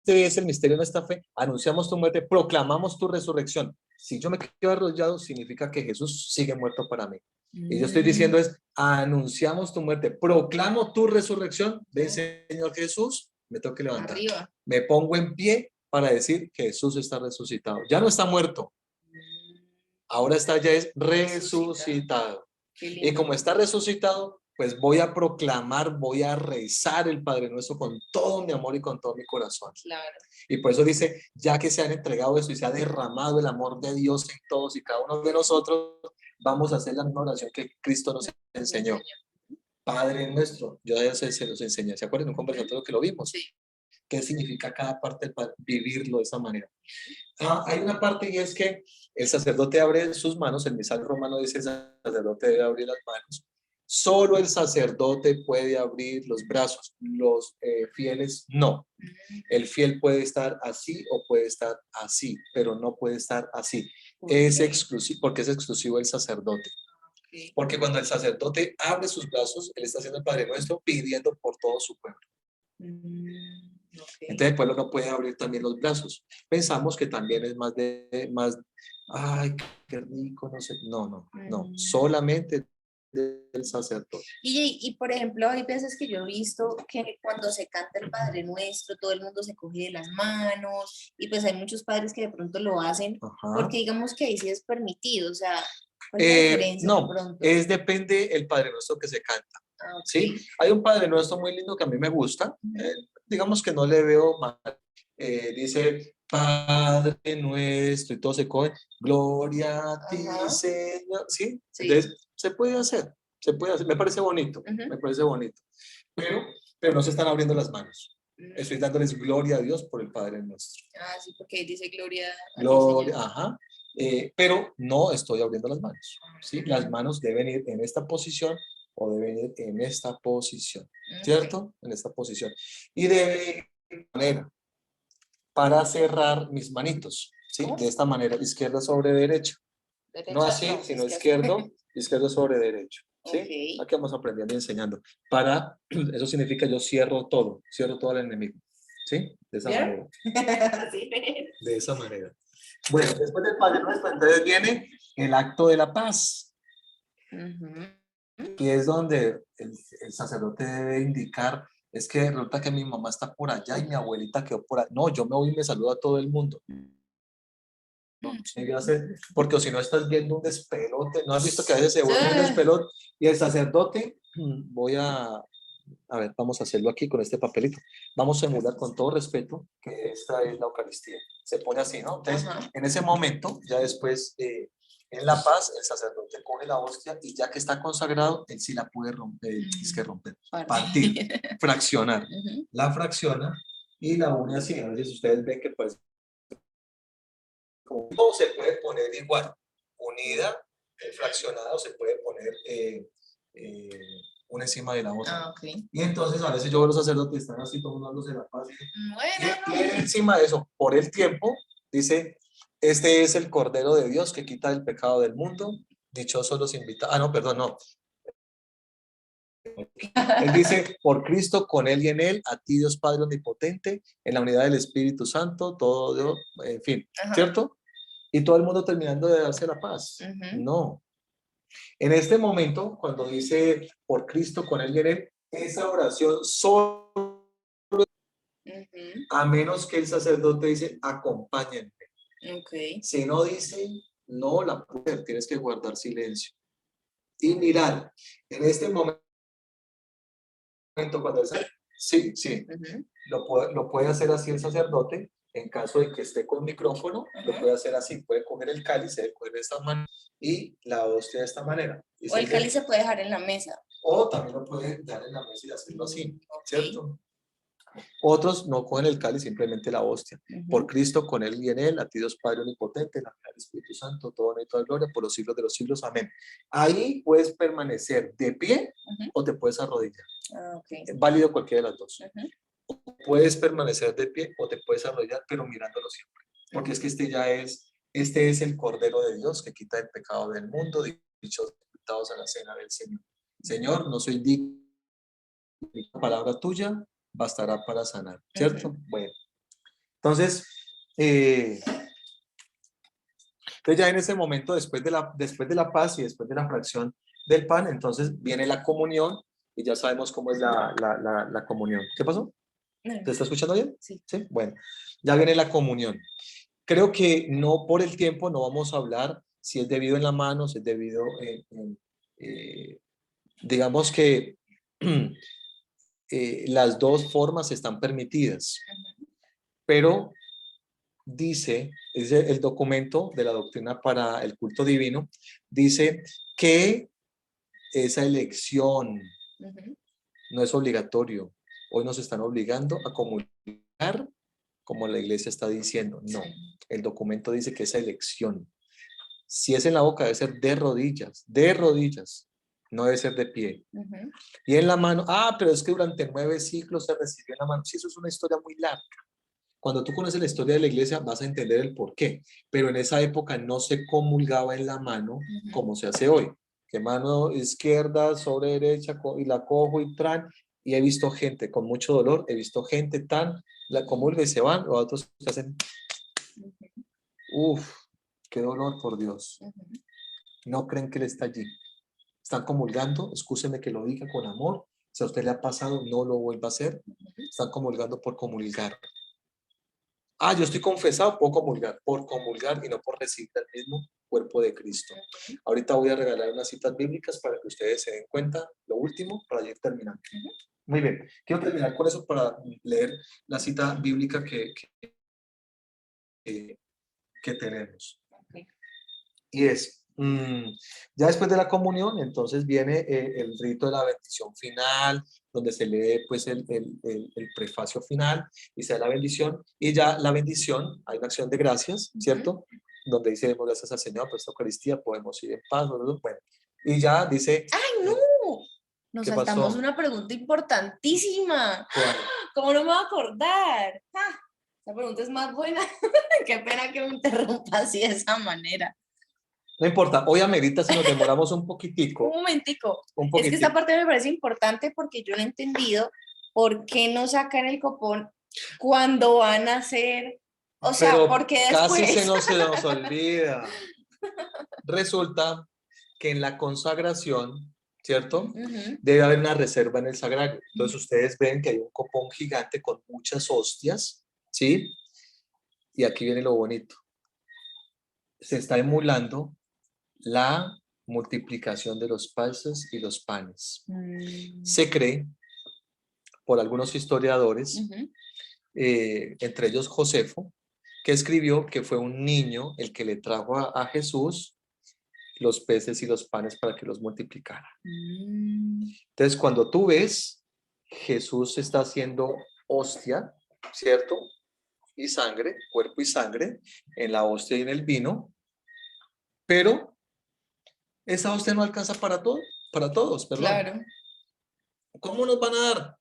es el misterio de nuestra fe. Anunciamos tu muerte, proclamamos tu resurrección. Si yo me quedo arrodillado, significa que Jesús sigue muerto para mí. Y yo estoy Mm, diciendo es, anunciamos tu muerte, proclamo tu resurrección. Ven, ok. Señor Jesús, me tengo que levantar. Arriba. Me pongo en pie para decir que Jesús está resucitado. Ya no está muerto, Mm, ahora está ya es resucitado. resucitado. Qué Y lindo. como está resucitado, pues voy a proclamar, voy a rezar el Padre Nuestro con todo mi amor y con todo mi corazón. Claro. Y por eso dice, ya que se han entregado eso y se ha derramado el amor de Dios en todos y cada uno de nosotros, vamos a hacer la misma oración que Cristo nos Nos enseñó. enseña. Padre nuestro, yo ya se los enseñé, ¿se acuerdan? En un conversatorio que lo vimos. Sí. ¿Qué significa cada parte del Padre? Vivirlo de esa manera. Hay una parte y es que el sacerdote abre sus manos, el misal romano dice el sacerdote debe abrir las manos. Solo el sacerdote puede abrir los brazos, los fieles no. Mm, El fiel puede estar así o puede estar así, pero no puede estar así. ¿por Es qué? exclusivo, porque es exclusivo el sacerdote. Ok. Porque cuando el sacerdote abre sus brazos, él está haciendo el Padre Nuestro pidiendo por todo su pueblo. Ok. Entonces el pueblo no puede abrir también los brazos. Pensamos que también es más, ay, qué rico, no sé. No, no, no. Mm. Solamente del sacerdote. Por ejemplo, hay veces que yo he visto que cuando se canta el Padre Nuestro, todo el mundo se coge de las manos y pues hay muchos padres que de pronto lo hacen Ajá. porque digamos que ahí sí es permitido, o sea, ¿cuál es la diferencia de No, pronto? es depende el Padre Nuestro que se canta. Ah, ok. ¿Sí? Hay un Padre Nuestro muy lindo que a mí me gusta, Ujú. digamos que no le veo mal, dice Padre Nuestro y todo se coge, gloria a ti, Ajá, Señor, ¿sí? sí. Entonces, se puede hacer, me parece bonito, Ujú. me parece bonito, pero, pero no se están abriendo las manos. Estoy Mm. dándoles gloria a Dios por el Padre Nuestro. Ah, sí, porque ahí dice gloria a ti, Señor. Gloria, ajá. Pero no estoy abriendo las manos, ¿sí? Las Mm, manos deben ir en esta posición o deben ir en esta posición, ok. ¿cierto? En esta posición. Y de manera, para cerrar mis manitos, ¿sí? ¿Cómo? De esta manera, izquierda sobre derecha. No Derecha, así, no, sino izquierda. izquierdo sobre derecho, Ok. ¿sí? Aquí vamos aprendiendo y enseñando. Para, eso significa yo cierro todo al enemigo, ¿sí? De esa ¿Vieron? manera, Sí. de esa manera. Bueno, después del Padre Nuestro, entonces viene el acto de la paz, Ujú. que es donde el sacerdote debe indicar, es que resulta que mi mamá está por allá y mi abuelita quedó por allá. No, yo me voy y me saludo a todo el mundo. No, tiene que hacer, porque si no estás viendo un despelote. ¿No has visto que a veces se vuelve un despelote? Y el sacerdote, a ver, vamos a hacerlo aquí con este papelito. Vamos a emular con todo respeto que esta es la Eucaristía. Se pone así, ¿no? Entonces, en ese momento, ya después, en la paz, el sacerdote coge la hostia y ya que está consagrado, él sí la puede romper, es que romper, partir, fraccionar. La fracciona y la une así. A veces ustedes ven que pues, como se puede poner igual, unida, fraccionada, o se puede poner una encima de la otra. Y entonces a veces yo veo los sacerdotes están así tomándose la paz. Y encima de eso, por el tiempo, dice, este es el Cordero de Dios que quita el pecado del mundo. Dichosos los invitados. Ah, no, perdón, no. Él dice, por Cristo, con Él y en Él, a ti Dios Padre Omnipotente, en la unidad del Espíritu Santo, todo Dios, en fin, ¿cierto? Y todo el mundo terminando de darse la paz. No. En este momento, cuando dice por Cristo, con Él y en Él, esa oración solo, a menos que el sacerdote dice, acompáñenme. Si no dice, no la puedes, tienes que guardar silencio. Y mirar, en este momento, cuando sí, lo puede hacer así el sacerdote, en caso de que esté con micrófono, lo puede hacer así, puede coger el cáliz, se coger de esta manera y la hostia de esta manera. O el cáliz se puede dejar en la mesa. O también lo puede dar en la mesa y hacerlo así, ¿cierto? Otros no cogen el cáliz, simplemente la hostia. Por Cristo, con Él y en Él, a ti Dios Padre Omnipotente, en la unidad del Espíritu Santo, todo honor y toda gloria, por los siglos de los siglos. Amén. Ahí puedes permanecer de pie o te puedes arrodillar. Es válido cualquiera de las dos. Puedes permanecer de pie o te puedes arrodillar, pero mirándolo siempre. Porque es que este es el Cordero de Dios que quita el pecado del mundo, dichos invitados a la cena del Señor. Señor, no soy digno, la palabra tuya bastará para sanar, ¿cierto? Bueno, entonces ya en ese momento, después de la paz y después de la fracción del pan, entonces viene la comunión y ya sabemos cómo es la comunión. ¿Qué pasó? ¿Te está escuchando bien? Sí. Sí. Bueno, ya viene la comunión. Creo que no por el tiempo no vamos a hablar si es debido en la mano, si es debido digamos que las dos formas están permitidas, pero dice el documento de la doctrina para el culto divino, dice que esa elección no es obligatorio. Hoy nos están obligando a comulgar como la iglesia está diciendo. No, el documento dice que esa elección, si es en la boca, debe ser de rodillas, no debe ser de pie. Y en la mano, pero es que durante 9 siglos se recibió en la mano. Sí, eso es una historia muy larga. Cuando tú conoces la historia de la iglesia vas a entender el por qué, pero en esa época no se comulgaba en la mano como se hace hoy, que mano izquierda sobre derecha y la cojo y tran, y he visto gente con mucho dolor, he visto gente la comulga y se van, o otros que hacen, qué dolor, por Dios. No creen que Él está allí. Están comulgando, excúseme que lo diga con amor, si a usted le ha pasado, no lo vuelva a hacer. Están comulgando por comulgar. Yo estoy confesado, puedo comulgar, por comulgar y no por recibir el mismo cuerpo de Cristo. Ahorita voy a regalar unas citas bíblicas para que ustedes se den cuenta, lo último, para ir terminando. Muy bien, quiero terminar con eso para leer la cita bíblica que tenemos. Y es, ya después de la comunión, entonces viene el rito de la bendición final, donde se lee pues el prefacio final y se da la bendición, y ya la bendición, hay una acción de gracias, ¿cierto? Donde dice, demos gracias al Señor por esta Eucaristía, podemos ir en paz, bueno, y ya dice... ¡Ay, no! Nos saltamos una pregunta importantísima. ¿Cuál? ¿Cómo no me voy a acordar? Esa pregunta es más buena. Qué pena que me interrumpa así de esa manera. No importa, hoy amerita si nos demoramos un poquitico. Un momentico. Es que esta parte me parece importante porque yo no he entendido por qué no sacan el copón cuando van a hacer, o sea, pero porque casi después... se nos olvida. Resulta que en la consagración, ¿cierto? Debe haber una reserva en el sagrario. Entonces ustedes ven que hay un copón gigante con muchas hostias, ¿sí? Y aquí viene lo bonito. se está emulando la multiplicación de los peces y los panes. Se cree por algunos historiadores, entre ellos Josefo, que escribió que fue un niño el que le trajo a Jesús los peces y los panes para que los multiplicara. Entonces, cuando tú ves, Jesús está haciendo hostia, ¿cierto? Y sangre, cuerpo y sangre, en la hostia y en el vino, pero esa hostia no alcanza para todos, perdón. Claro. ¿Cómo nos van a dar?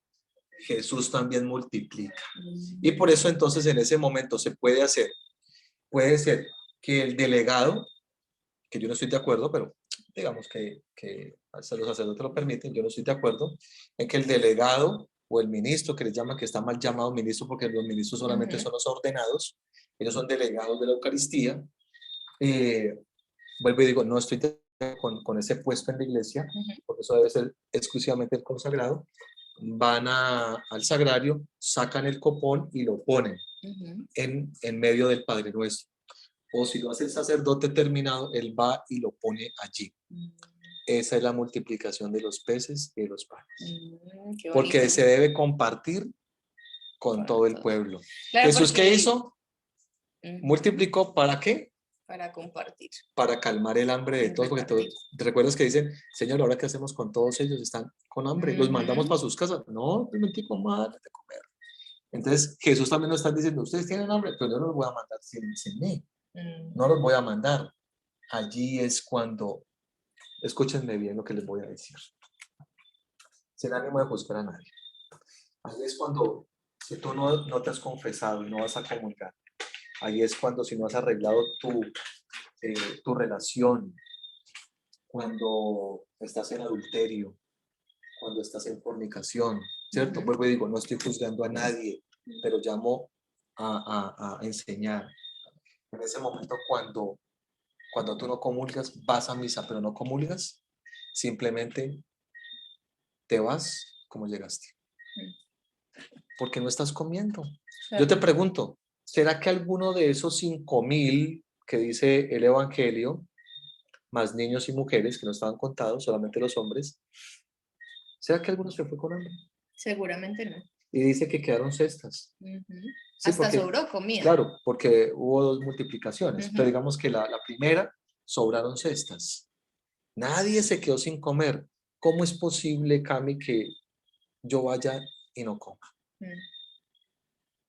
Jesús también multiplica. Y por eso entonces en ese momento se puede ser que el delegado, que yo no estoy de acuerdo, pero digamos que los sacerdotes lo permiten, yo no estoy de acuerdo en que el delegado o el ministro, que les llaman, que está mal llamado ministro porque los ministros solamente son los ordenados, ellos son delegados de la Eucaristía. Vuelvo y digo, no estoy de acuerdo con ese puesto en la iglesia, porque eso debe ser exclusivamente el consagrado. Van al sagrario, sacan el copón y lo ponen en medio del Padre Nuestro. O si lo hace el sacerdote terminado, él va y lo pone allí. Esa es la multiplicación de los peces y de los panes. Porque se debe compartir con todo el pueblo. Claro, Jesús, ¿qué hizo? Multiplicó, ¿para qué? Para compartir. Para calmar el hambre de todos, porque todos, ¿te recuerdas que dicen, Señor, ahora qué hacemos con todos ellos? Están con hambre, los mandamos para sus casas. No, un tipo más de comer. Entonces, Jesús también nos está diciendo, ustedes tienen hambre, pero yo no los voy a mandar sin mí. No los voy a mandar. Allí es cuando, escúchenme bien lo que les voy a decir, sin ánimo de juzgar a nadie. Allí es cuando, si tú no te has confesado y no vas a comulgar, ahí es cuando, si no has arreglado tu relación, cuando estás en adulterio, cuando estás en fornicación, ¿cierto? Vuelvo y digo, no estoy juzgando a nadie, pero llamo a enseñar. En ese momento, cuando tú no comulgas, vas a misa, pero no comulgas, simplemente te vas como llegaste. Porque no estás comiendo. Claro. Yo te pregunto, ¿será que alguno de esos 5,000 que dice el Evangelio, más niños y mujeres que no estaban contados, solamente los hombres, ¿será que alguno se fue con hambre? Seguramente no. Y dice que quedaron cestas. Sí, hasta sobró comida. Claro, porque hubo 2 multiplicaciones, pero digamos que la primera sobraron cestas. Nadie se quedó sin comer. ¿Cómo es posible, Cami, que yo vaya y no coma?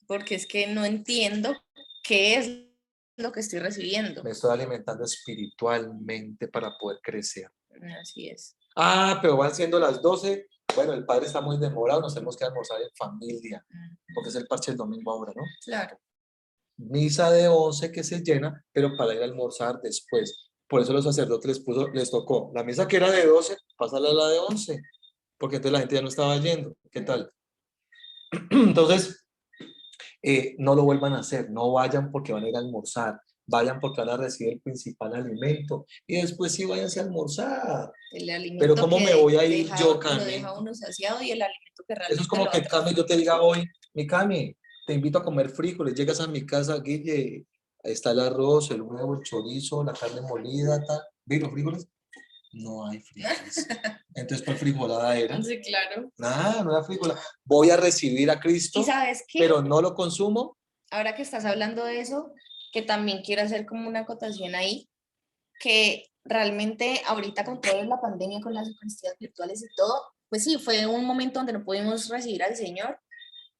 Porque es que no entiendo qué es lo que estoy recibiendo. Me estoy alimentando espiritualmente para poder crecer. Así es. Pero van siendo las 12. Bueno, el padre está muy demorado, nos tenemos que almorzar en familia, porque es el parche el domingo ahora, ¿no? Claro. Misa de 11 que se llena, pero para ir a almorzar después. Por eso los sacerdotes les tocó la misa que era de 12, pasarla a la de 11, porque entonces la gente ya no estaba yendo. ¿Qué tal? Entonces, no lo vuelvan a hacer, no vayan porque van a ir a almorzar, vayan porque van a recibir el principal alimento y después sí váyanse a almorzar. Pero ¿cómo me voy a ir yo, Cami? Lo deja uno saciado y el alimento que realmente eso es como que, Cami, yo te diga hoy, mi Cami, te invito a comer frijoles, llegas a mi casa, Guille, está el arroz, el huevo, el chorizo, la carne molida, tal. ¿Ves los frijoles? No hay frijoles. Entonces, ¿cuál frijolada era? Sí, claro. Nada, no era frijolada. Voy a recibir a Cristo, ¿y sabes qué? Pero no lo consumo. Ahora que estás hablando de eso, que también quiero hacer como una acotación ahí, que realmente ahorita con toda la pandemia, con las eucaristías virtuales y todo, pues sí, fue un momento donde no pudimos recibir al Señor,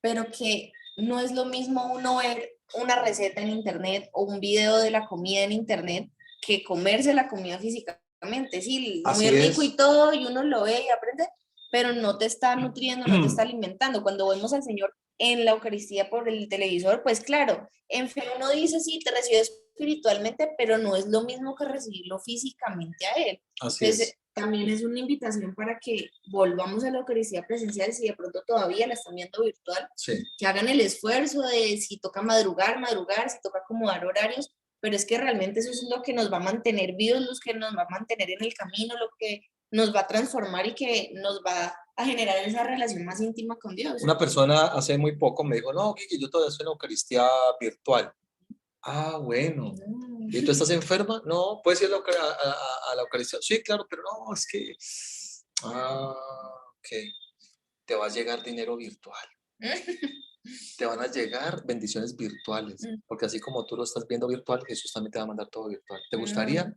pero que no es lo mismo uno ver una receta en internet o un video de la comida en internet que comerse la comida físicamente. Sí, muy rico y todo, y uno lo ve y aprende, pero no te está nutriendo, no te está alimentando. Cuando vemos al Señor en la Eucaristía por el televisor, pues claro, en fe uno dice, sí, te recibes espiritualmente, pero no es lo mismo que recibirlo físicamente a Él. Así Entonces, es. también es una invitación para que volvamos a la Eucaristía presencial, si de pronto todavía la están viendo virtual, sí, que hagan el esfuerzo de si toca madrugar, si toca acomodar horarios, pero es que realmente eso es lo que nos va a mantener vivos, lo que nos va a mantener en el camino, lo que nos va a transformar y que nos va a generar esa relación más íntima con Dios. Una persona hace muy poco me dijo, no, Guille, yo todavía estoy en la Eucaristía virtual. Bueno, ¿Y tú estás enferma? No, ¿puedes ir a a la Eucaristía? Sí, claro, pero no, es que... Ah, ok. Te va a llegar dinero virtual. Te van a llegar bendiciones virtuales, porque así como tú lo estás viendo virtual, Jesús también te va a mandar todo virtual. ¿Te gustaría?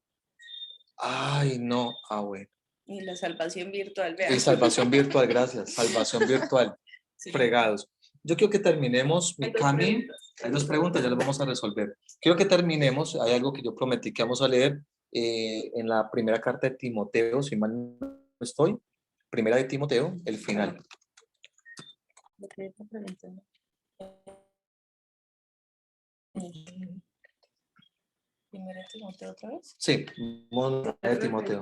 Ay, no. Ah, bueno. Y la salvación virtual, Y vean. salvación virtual, gracias. Salvación virtual. Sí. Fregados. Yo quiero que terminemos, mi Cami. Hay dos preguntas, ya las vamos a resolver. Quiero que terminemos. Hay algo que yo prometí que vamos a leer en la primera carta de Timoteo, si mal no estoy. Primera de Timoteo, el final. ¿Primera de Timoteo otra vez? Sí, primera de Timoteo.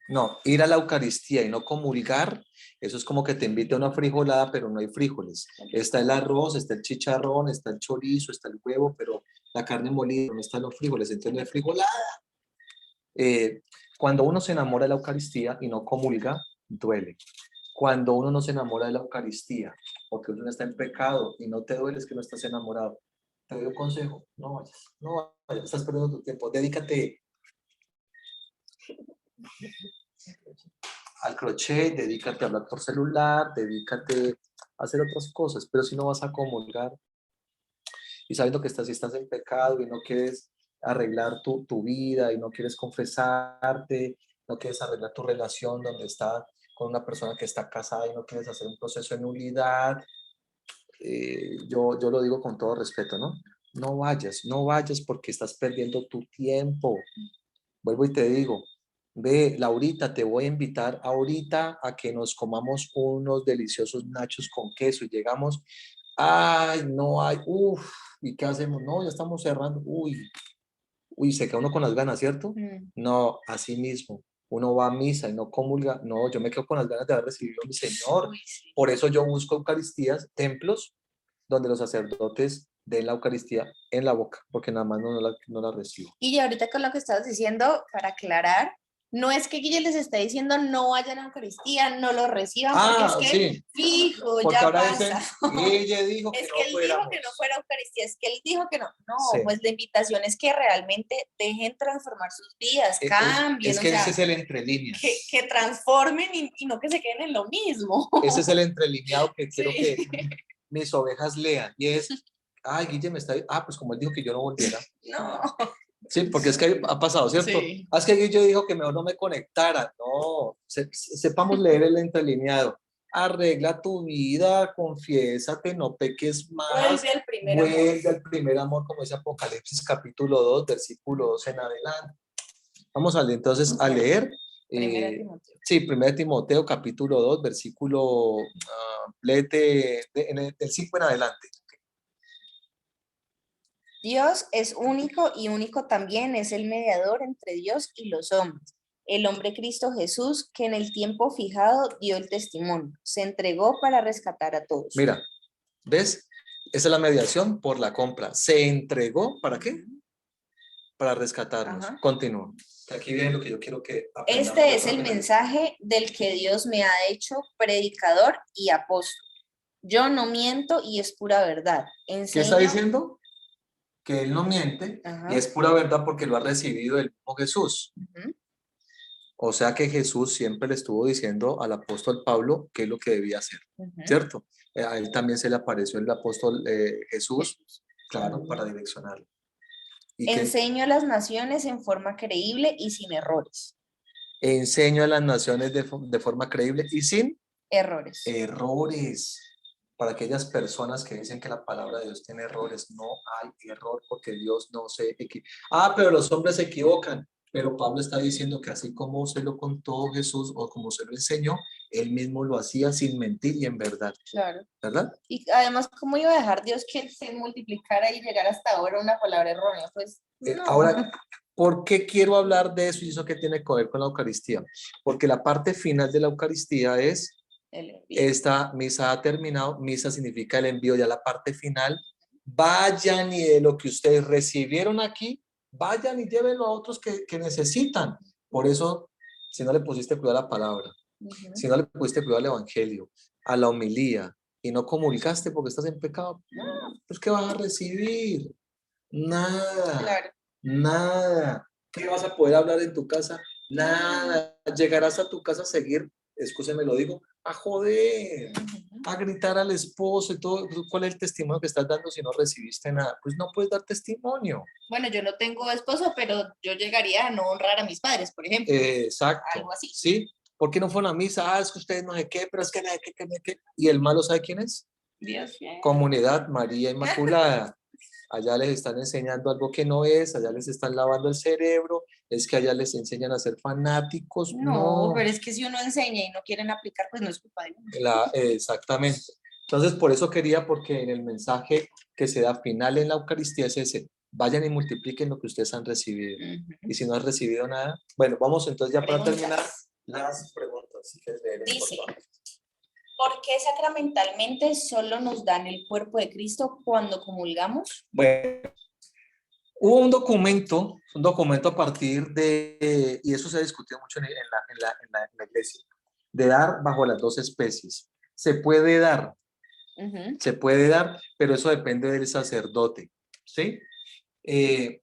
No, ir a la Eucaristía y no comulgar, eso es como que te invite a una frijolada, pero no hay frijoles. Está el arroz, está el chicharrón, está el chorizo, está el huevo, pero la carne molida, no están los frijoles, entonces no hay frijolada. Cuando uno se enamora de la Eucaristía y no comulga, duele. Cuando uno no se enamora de la Eucaristía, porque uno está en pecado y no te duele, es que no estás enamorado. Te doy un consejo, no vayas, estás perdiendo tu tiempo, dedícate al crochet, dedícate a hablar por celular, dedícate a hacer otras cosas, pero si no vas a comulgar y sabiendo que si estás en pecado y no quieres arreglar tu vida y no quieres confesarte, no quieres arreglar tu relación donde está con una persona que está casada y no quieres hacer un proceso de nulidad, yo lo digo con todo respeto, ¿no? No vayas porque estás perdiendo tu tiempo. Vuelvo y te digo, ve, Laurita, te voy a invitar ahorita a que nos comamos unos deliciosos nachos con queso y llegamos, ay, no hay, uff, ¿y qué hacemos? No, ya estamos cerrando, uy, se queda uno con las ganas, ¿cierto? No, así mismo, uno va a misa y no comulga, no, yo me quedo con las ganas de haber recibido a mi Señor. Por eso yo busco Eucaristías, templos, donde los sacerdotes den la Eucaristía en la boca, porque nada más no la recibo. Y ahorita con lo que estabas diciendo, para aclarar, no es que Guille les esté diciendo no vayan a la Eucaristía, no lo reciban, porque es que Sí. fijo, Porque ya ahora pasa. dicen, Guille dijo que Es no que él dijo fuéramos. que no fuera Eucaristía, es que él dijo que no. No, Sí. pues la invitación es que realmente dejen transformar sus vidas, cambien, Es que o sea, ese es el entre líneas. que transformen y no que se queden en lo mismo. Ese es el entrelineado que quiero Sí. que mis ovejas lean. Y es, ay, Guille me está... Ah, pues como él dijo que yo no volviera. No. Sí, porque es que ha pasado, ¿cierto? Sí. Es que Guille dijo que mejor no me conectara. No, sepamos leer el entrelineado. Arregla tu vida, confiésate, no peques más. Vuelve al primer amor, como dice Apocalipsis capítulo 2, versículo 2 en adelante. Vamos a leer entonces a leer. Sí, 1 Timoteo capítulo 2, versículo, léete del 5 en adelante. Dios es único y único también es el mediador entre Dios y los hombres. El hombre Cristo Jesús, que en el tiempo fijado dio el testimonio, se entregó para rescatar a todos. Mira, ¿ves? Esa es la mediación por la compra. ¿Se entregó para qué? Para rescatarnos. Continúa. Aquí viene lo que yo quiero que aprendamos. Este es el mensaje del que Dios me ha hecho predicador y apóstol. Yo no miento y es pura verdad. Enseño... ¿Qué está diciendo? Que él no miente y es pura verdad porque lo ha recibido el mismo Jesús. O sea que Jesús siempre le estuvo diciendo al apóstol Pablo qué es lo que debía hacer, ¿cierto? A él también se le apareció el apóstol Jesús, claro, para direccionarlo. Enseño a las naciones en forma creíble y sin errores. Enseño a las naciones de forma creíble y sin errores. Errores. Para aquellas personas que dicen que la palabra de Dios tiene errores, no hay error porque Dios no se equivoca. Pero los hombres se equivocan. Pero Pablo está diciendo que así como se lo contó Jesús o como se lo enseñó, él mismo lo hacía sin mentir y en verdad. Claro. ¿Verdad? Y además, ¿cómo iba a dejar Dios que se multiplicara y llegar hasta ahora una palabra errónea? Pues no. Ahora, ¿por qué quiero hablar de eso y eso qué tiene que ver con la Eucaristía? Porque la parte final de la Eucaristía es esta misa ha terminado, misa significa el envío, ya la parte final, vayan y de lo que ustedes recibieron aquí, vayan y llévenlo a otros que necesitan. Por eso, si no le pusiste cuidado a la palabra, si no le pusiste cuidado al evangelio, a la homilía, y no comulgaste porque estás en pecado, no, pues ¿qué vas a recibir? Nada, Claro. nada. ¿Qué vas a poder hablar en tu casa? Nada. Llegarás a tu casa a seguir, excúseme lo digo, a joder, Ujú. a gritar al esposo y todo. ¿Cuál es el testimonio que estás dando si no recibiste nada? Pues no puedes dar testimonio. Bueno, yo no tengo esposo, pero yo llegaría a no honrar a mis padres, por ejemplo, Exacto, algo así. ¿sí? ¿Por qué no fue a una misa? Ah, es que ustedes no sé qué, pero es que no sé qué, que no sé qué. ¿Y el malo sabe quién es? Dios mío. Comunidad María Inmaculada. Allá les están enseñando algo que no es, allá les están lavando el cerebro, es que allá les enseñan a ser fanáticos. No, No, pero es que si uno enseña y no quieren aplicar, pues no es culpa de uno. exactamente. Entonces, por eso quería, porque en el mensaje que se da final en la Eucaristía es ese, vayan y multipliquen lo que ustedes han recibido. Y Ujú. si no han recibido nada, bueno, vamos entonces ya para terminar Preguntas. las preguntas. Si quieres leer, por Dice, favor. ¿por qué sacramentalmente solo nos dan el cuerpo de Cristo cuando comulgamos? Bueno, hubo un documento a partir de, y eso se ha discutido mucho en la iglesia, de dar bajo las dos especies. Ujú. Se puede dar, pero eso depende del sacerdote, ¿sí? Eh,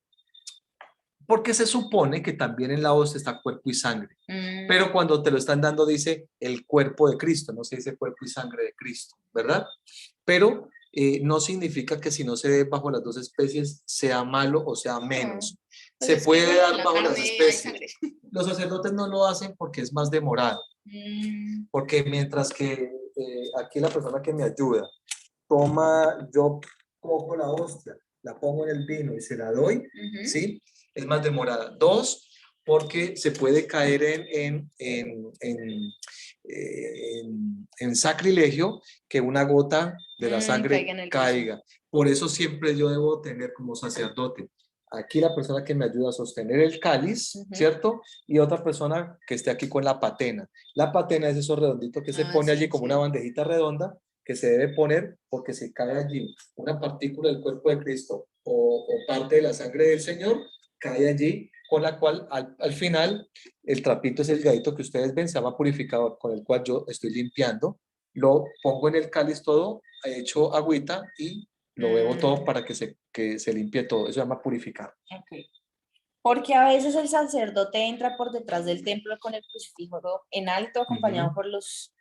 porque se supone que también en la hostia está cuerpo y sangre. Pero cuando te lo están dando dice el cuerpo de Cristo, no se dice cuerpo y sangre de Cristo, ¿verdad? Pero no significa que si no se dé bajo las dos especies sea malo o sea menos. Pues Se es que puede igual en dar la bajo las carne hay especies. sangre. Los sacerdotes no lo hacen porque es más demorado, Mm, porque mientras que aquí la persona que me ayuda toma, yo cojo la hostia, la pongo en el vino y se la doy, ujú. ¿sí? Es más demorada. Dos, porque se puede caer en sacrilegio que una gota de la Caiga sangre en el piso. caiga. Por eso siempre yo debo tener como sacerdote aquí la persona que me ayuda a sostener el cáliz, Ujú. ¿cierto? Y otra persona que esté aquí con la patena. La patena es eso redondito que se Ah, pone sí, allí como sí. una bandejita redonda que se debe poner porque si cae allí una partícula del cuerpo de Cristo o parte de la sangre del Señor, cae allí, con la cual al final el trapito es el gadito que ustedes ven, se llama purificador, con el cual yo estoy limpiando, lo pongo en el cáliz todo, hecho agüita y lo bebo todo para que se limpie todo, eso se llama purificar. Ok. Porque a veces el sacerdote entra por detrás del templo con el crucifijo en alto, acompañado por los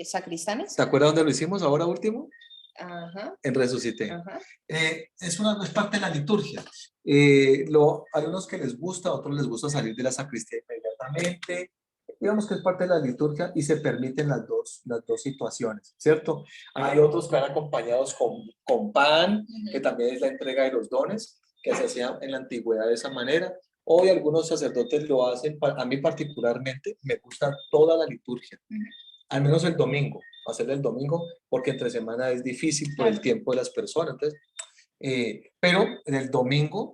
sacristanes. ¿Te acuerdas dónde lo hicimos ahora último? Ajá, En Resucité. ajá. Es parte de la liturgia. Hay unos que les gusta, a otros les gusta salir de la sacristía inmediatamente. Digamos que es parte de la liturgia y se permiten las dos situaciones, ¿cierto? Hay otros que van acompañados con pan, que también es la entrega de los dones, que se hacía en la antigüedad de esa manera. Hoy algunos sacerdotes lo hacen, a mí particularmente me gusta toda la liturgia, al menos el domingo, hacerle el domingo, porque entre semana es difícil por el tiempo de las personas. Entonces, pero en el domingo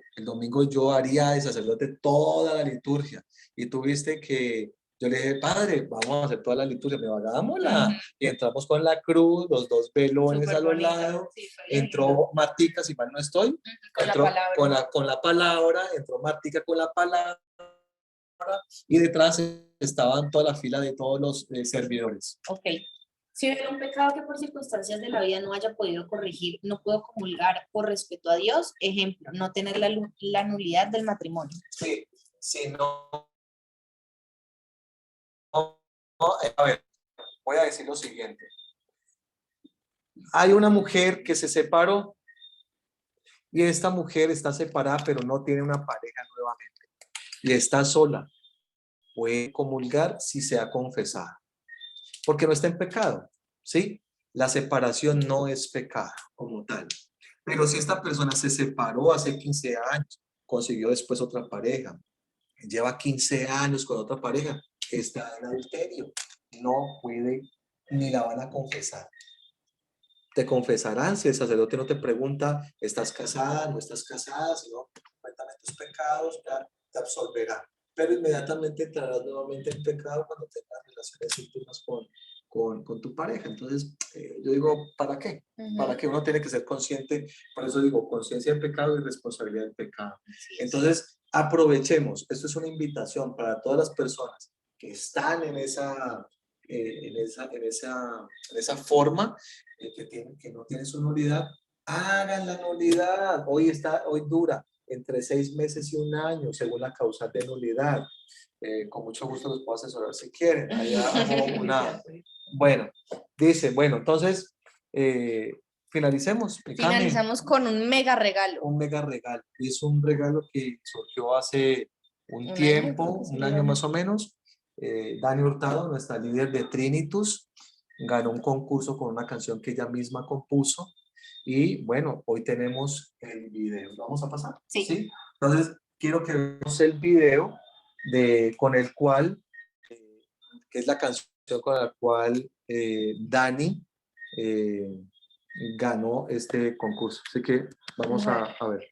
yo haría de sacerdote toda la liturgia. Y tuviste que yo le dije, padre, vamos a hacer toda la liturgia, me hagámosla. Y entramos con la cruz, los dos velones Súper a los bonita. lados. Sí, fue bien lindo. Entró Martica, si mal no estoy, Con la entró palabra. con la palabra, entró Martica con la palabra y detrás estaban toda la fila de todos los servidores. Ok. Si hubiera un pecado que por circunstancias de la vida no haya podido corregir, no puedo comulgar por respeto a Dios. Ejemplo, no tener la nulidad del matrimonio. Sí, si no, a ver, voy a decir lo siguiente. Hay una mujer que se separó y esta mujer está separada, pero no tiene una pareja nuevamente y está sola. Puede comulgar si se ha confesado, porque no está en pecado, ¿sí? La separación no es pecado como tal. Pero si esta persona se separó hace 15 años, consiguió después otra pareja, lleva 15 años con otra pareja, está en adulterio, no puede ni la van a confesar. Te confesarán si el sacerdote no te pregunta, ¿estás casada? ¿No estás casada? Si no, cuéntame tus pecados, ya te absolverá. Pero inmediatamente entrarás nuevamente en pecado cuando tengas relaciones íntimas con tu pareja. Entonces, yo digo, ¿para qué? ¿Para qué? Uno tiene que ser consciente, por eso digo, conciencia del pecado y responsabilidad del pecado. Entonces, aprovechemos, esto es una invitación para todas las personas que están en esa forma que no tiene su nulidad, hagan la nulidad. Hoy dura entre 6 meses y un año, según la causal de nulidad. Con mucho gusto los puedo asesorar si quieren. Ahí hago una... Bueno, dice, bueno, entonces finalicemos. Cami. Finalizamos con un mega regalo. Un mega regalo. Y es un regalo que surgió hace un tiempo, año, un año más o menos. Dani Hurtado, nuestra líder de Trinitus, ganó un concurso con una canción que ella misma compuso. Y bueno, hoy tenemos el video. ¿Lo vamos a pasar? Sí. Entonces, quiero que veamos el video con el cual, que es la canción con la cual Dani ganó este concurso. Así que vamos a ver.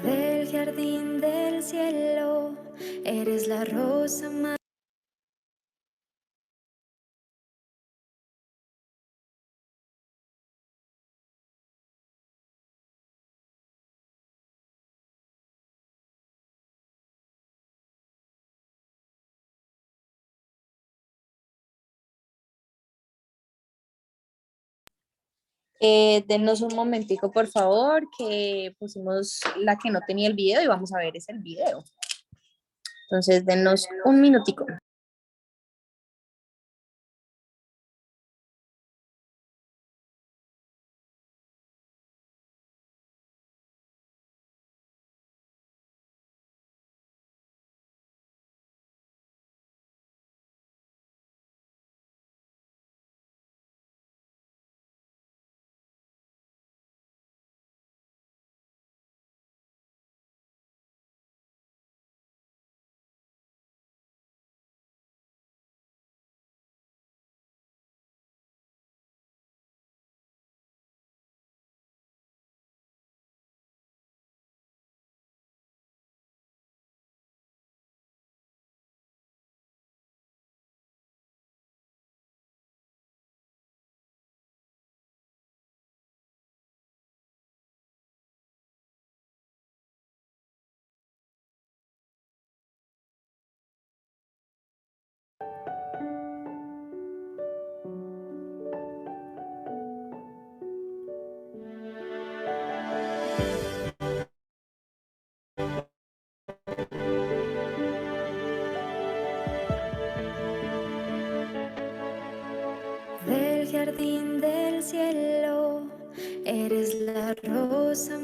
Del jardín del cielo, eres la rosa más. Denos un momentico, por favor, que pusimos la que no tenía el video y vamos a ver es el video. Entonces, denos un minutico. Del jardín del cielo, eres la rosa